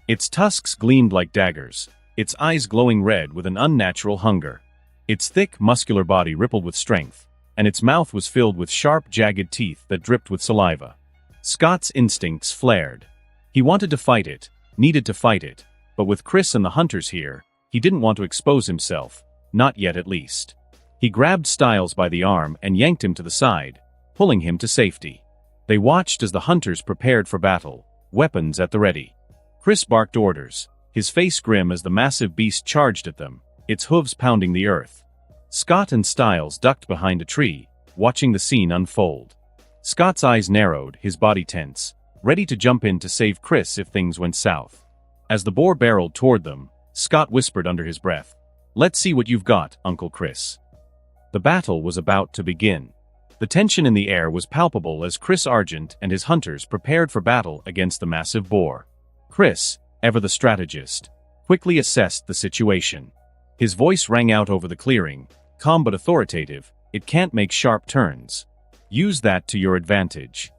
Its tusks gleamed like daggers, its eyes glowing red with an unnatural hunger. Its thick, muscular body rippled with strength, and its mouth was filled with sharp, jagged teeth that dripped with saliva. Scott's instincts flared. He wanted to fight it, needed to fight it, but with Chris and the hunters here, he didn't want to expose himself, not yet at least. He grabbed Styles by the arm and yanked him to the side, pulling him to safety. They watched as the hunters prepared for battle, weapons at the ready. Chris barked orders, his face grim as the massive beast charged at them, its hooves pounding the earth. Scott and Styles ducked behind a tree, watching the scene unfold. Scott's eyes narrowed, his body tense, ready to jump in to save Chris if things went south. As the boar barreled toward them, Scott whispered under his breath, "Let's see what you've got, Uncle Chris." The battle was about to begin. The tension in the air was palpable as Chris Argent and his hunters prepared for battle against the massive boar. Chris, ever the strategist, quickly assessed the situation. His voice rang out over the clearing, calm but authoritative. "It can't make sharp turns. Use that to your advantage."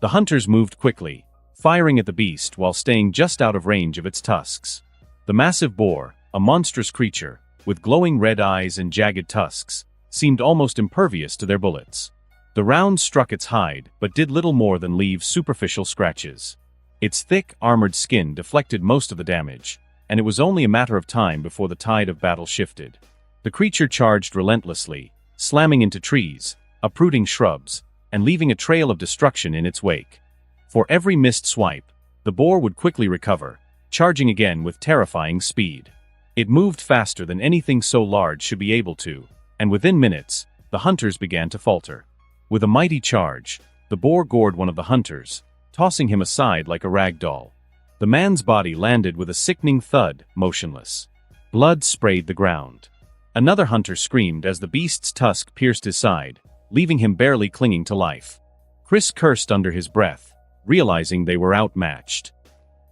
The hunters moved quickly, firing at the beast while staying just out of range of its tusks. The massive boar, a monstrous creature, with glowing red eyes and jagged tusks, seemed almost impervious to their bullets. The rounds struck its hide, but did little more than leave superficial scratches. Its thick, armored skin deflected most of the damage, and it was only a matter of time before the tide of battle shifted. The creature charged relentlessly, slamming into trees, uprooting shrubs, and leaving a trail of destruction in its wake. For every missed swipe, the boar would quickly recover, charging again with terrifying speed. It moved faster than anything so large should be able to, and within minutes, the hunters began to falter. With a mighty charge, the boar gored one of the hunters, tossing him aside like a rag doll. The man's body landed with a sickening thud, motionless. Blood sprayed the ground. Another hunter screamed as the beast's tusk pierced his side, leaving him barely clinging to life. Chris cursed under his breath, realizing they were outmatched.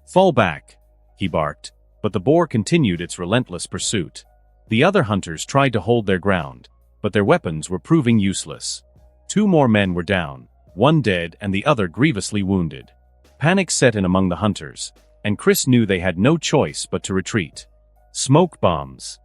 "Fall back," he barked, but the boar continued its relentless pursuit. The other hunters tried to hold their ground, but their weapons were proving useless. 2 more men were down, one dead and the other grievously wounded. Panic set in among the hunters, and Chris knew they had no choice but to retreat. "Smoke bombs!"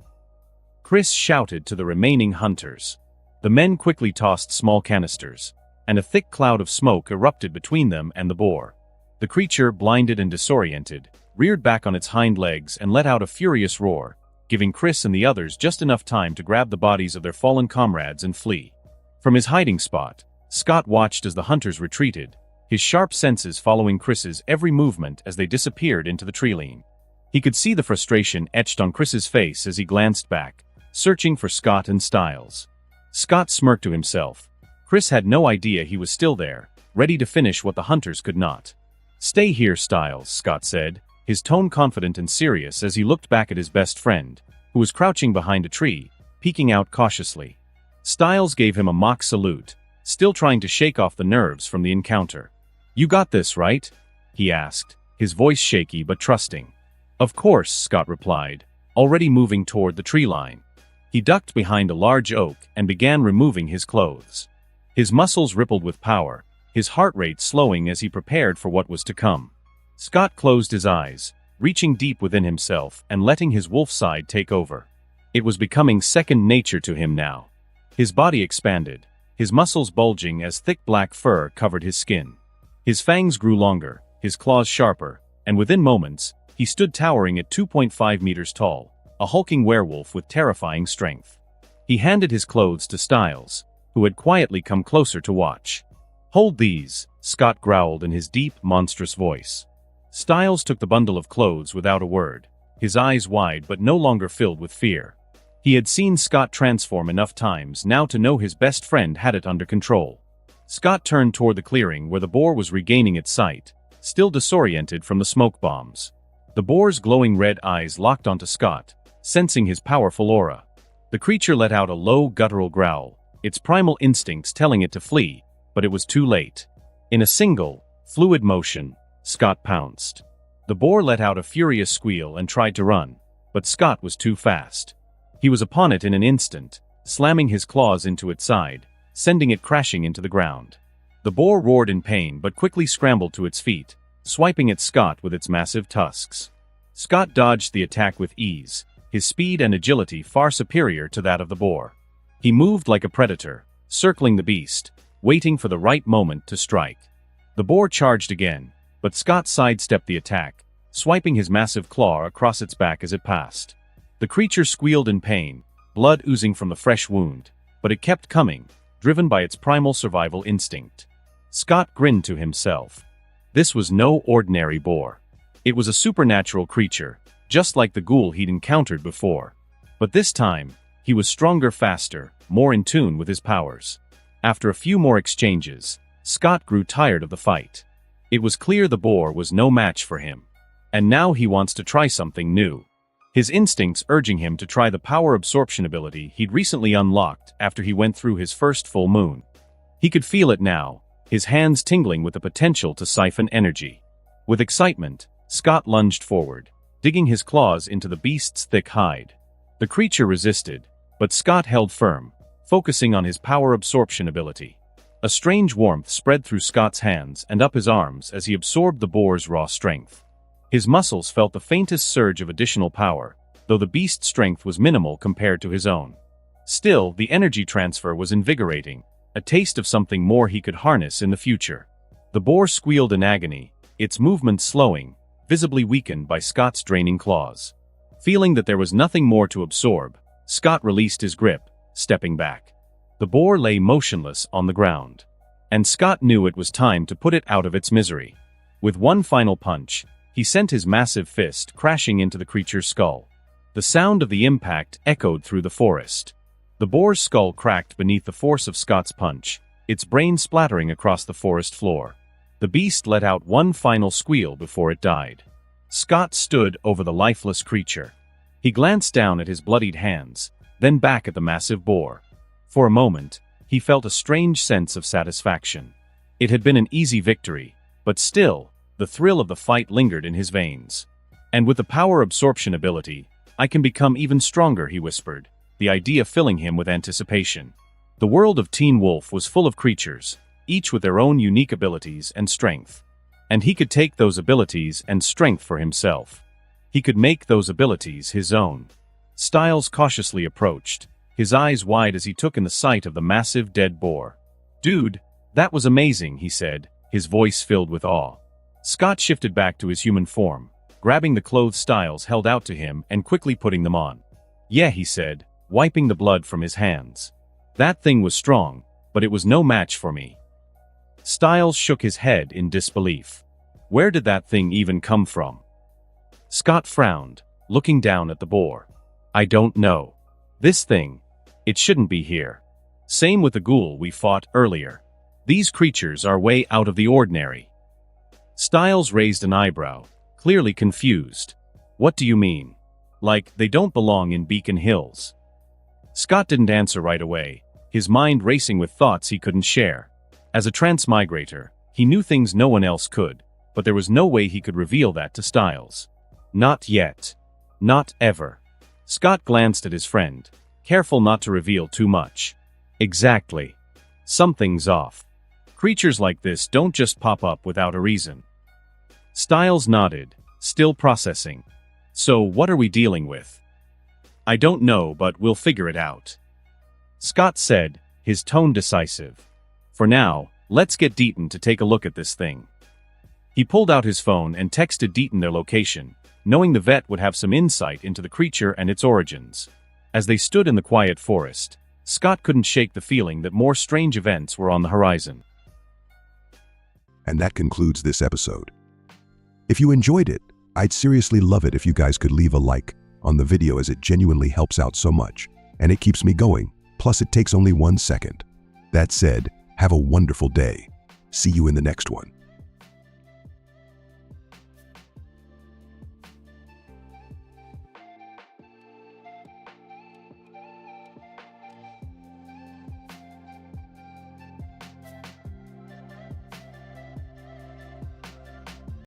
Chris shouted to the remaining hunters. The men quickly tossed small canisters, and a thick cloud of smoke erupted between them and the boar. The creature, blinded and disoriented, reared back on its hind legs and let out a furious roar, giving Chris and the others just enough time to grab the bodies of their fallen comrades and flee. From his hiding spot, Scott watched as the hunters retreated, his sharp senses following Chris's every movement as they disappeared into the treeline. He could see the frustration etched on Chris's face as he glanced back, searching for Scott and Styles. Scott smirked to himself. Chris had no idea he was still there, ready to finish what the hunters could not. "Stay here, Styles," Scott said, his tone confident and serious as he looked back at his best friend, who was crouching behind a tree, peeking out cautiously. Styles gave him a mock salute, still trying to shake off the nerves from the encounter. "You got this, right?" he asked, his voice shaky but trusting. "Of course," Scott replied, already moving toward the tree line. He ducked behind a large oak and began removing his clothes. His muscles rippled with power, his heart rate slowing as he prepared for what was to come. Scott closed his eyes, reaching deep within himself and letting his wolf side take over. It was becoming second nature to him now. His body expanded, his muscles bulging as thick black fur covered his skin. His fangs grew longer, his claws sharper, and within moments, he stood towering at 2.5 meters tall, a hulking werewolf with terrifying strength. He handed his clothes to Styles, who had quietly come closer to watch. "Hold these," Scott growled in his deep, monstrous voice. Styles took the bundle of clothes without a word, his eyes wide but no longer filled with fear. He had seen Scott transform enough times now to know his best friend had it under control. Scott turned toward the clearing where the boar was regaining its sight, still disoriented from the smoke bombs. The boar's glowing red eyes locked onto Scott, sensing his powerful aura. The creature let out a low, guttural growl, its primal instincts telling it to flee, but it was too late. In a single, fluid motion, Scott pounced. The boar let out a furious squeal and tried to run, but Scott was too fast. He was upon it in an instant, slamming his claws into its side, sending it crashing into the ground. The boar roared in pain but quickly scrambled to its feet, swiping at Scott with its massive tusks. Scott dodged the attack with ease, his speed and agility far superior to that of the boar. He moved like a predator, circling the beast, waiting for the right moment to strike. The boar charged again, but Scott sidestepped the attack, swiping his massive claw across its back as it passed. The creature squealed in pain, blood oozing from the fresh wound, but it kept coming, driven by its primal survival instinct. Scott grinned to himself. This was no ordinary boar. It was a supernatural creature, just like the ghoul he'd encountered before. But this time, he was stronger, faster, more in tune with his powers. After a few more exchanges, Scott grew tired of the fight. It was clear the boar was no match for him. And now he wants to try something new. His instincts urging him to try the power absorption ability he'd recently unlocked after he went through his first full moon. He could feel it now, his hands tingling with the potential to siphon energy. With excitement, Scott lunged forward, digging his claws into the beast's thick hide. The creature resisted, but Scott held firm, focusing on his power absorption ability. A strange warmth spread through Scott's hands and up his arms as he absorbed the boar's raw strength. His muscles felt the faintest surge of additional power, though the beast's strength was minimal compared to his own. Still, the energy transfer was invigorating, a taste of something more he could harness in the future. The boar squealed in agony, its movement slowing, visibly weakened by Scott's draining claws. Feeling that there was nothing more to absorb, Scott released his grip, stepping back. The boar lay motionless on the ground, and Scott knew it was time to put it out of its misery. With one final punch, he sent his massive fist crashing into the creature's skull. The sound of the impact echoed through the forest. The boar's skull cracked beneath the force of Scott's punch, its brain splattering across the forest floor. The beast let out one final squeal before it died. Scott stood over the lifeless creature. He glanced down at his bloodied hands, then back at the massive boar. For a moment, he felt a strange sense of satisfaction. It had been an easy victory, but still, the thrill of the fight lingered in his veins. And with the power absorption ability, I can become even stronger, he whispered, the idea filling him with anticipation. The world of Teen Wolf was full of creatures, each with their own unique abilities and strength. And he could take those abilities and strength for himself. He could make those abilities his own. Styles cautiously approached, his eyes wide as he took in the sight of the massive dead boar. "Dude, that was amazing," he said, his voice filled with awe. Scott shifted back to his human form, grabbing the clothes Styles held out to him and quickly putting them on. "Yeah," he said, wiping the blood from his hands. "That thing was strong, but it was no match for me." Styles shook his head in disbelief. Where did that thing even come from? Scott frowned, looking down at the boar. "I don't know. This thing, it shouldn't be here. Same with the ghoul we fought earlier. These creatures are way out of the ordinary." Styles raised an eyebrow, clearly confused. "What do you mean? Like, they don't belong in Beacon Hills?" Scott didn't answer right away, his mind racing with thoughts he couldn't share. As a transmigrator, he knew things no one else could, but there was no way he could reveal that to Styles. Not yet. Not ever. Scott glanced at his friend, careful not to reveal too much. Exactly. Something's off. Creatures like this don't just pop up without a reason. Styles nodded, still processing. "So what are we dealing with?" "I don't know, but we'll figure it out," Scott said, his tone decisive. "For now, let's get Deaton to take a look at this thing." He pulled out his phone and texted Deaton their location, knowing the vet would have some insight into the creature and its origins. As they stood in the quiet forest, Scott couldn't shake the feeling that more strange events were on the horizon. And that concludes this episode. If you enjoyed it, I'd seriously love it if you guys could leave a like on the video, as it genuinely helps out so much, and it keeps me going, plus it takes only 1 second. That said, have a wonderful day. See you in the next one.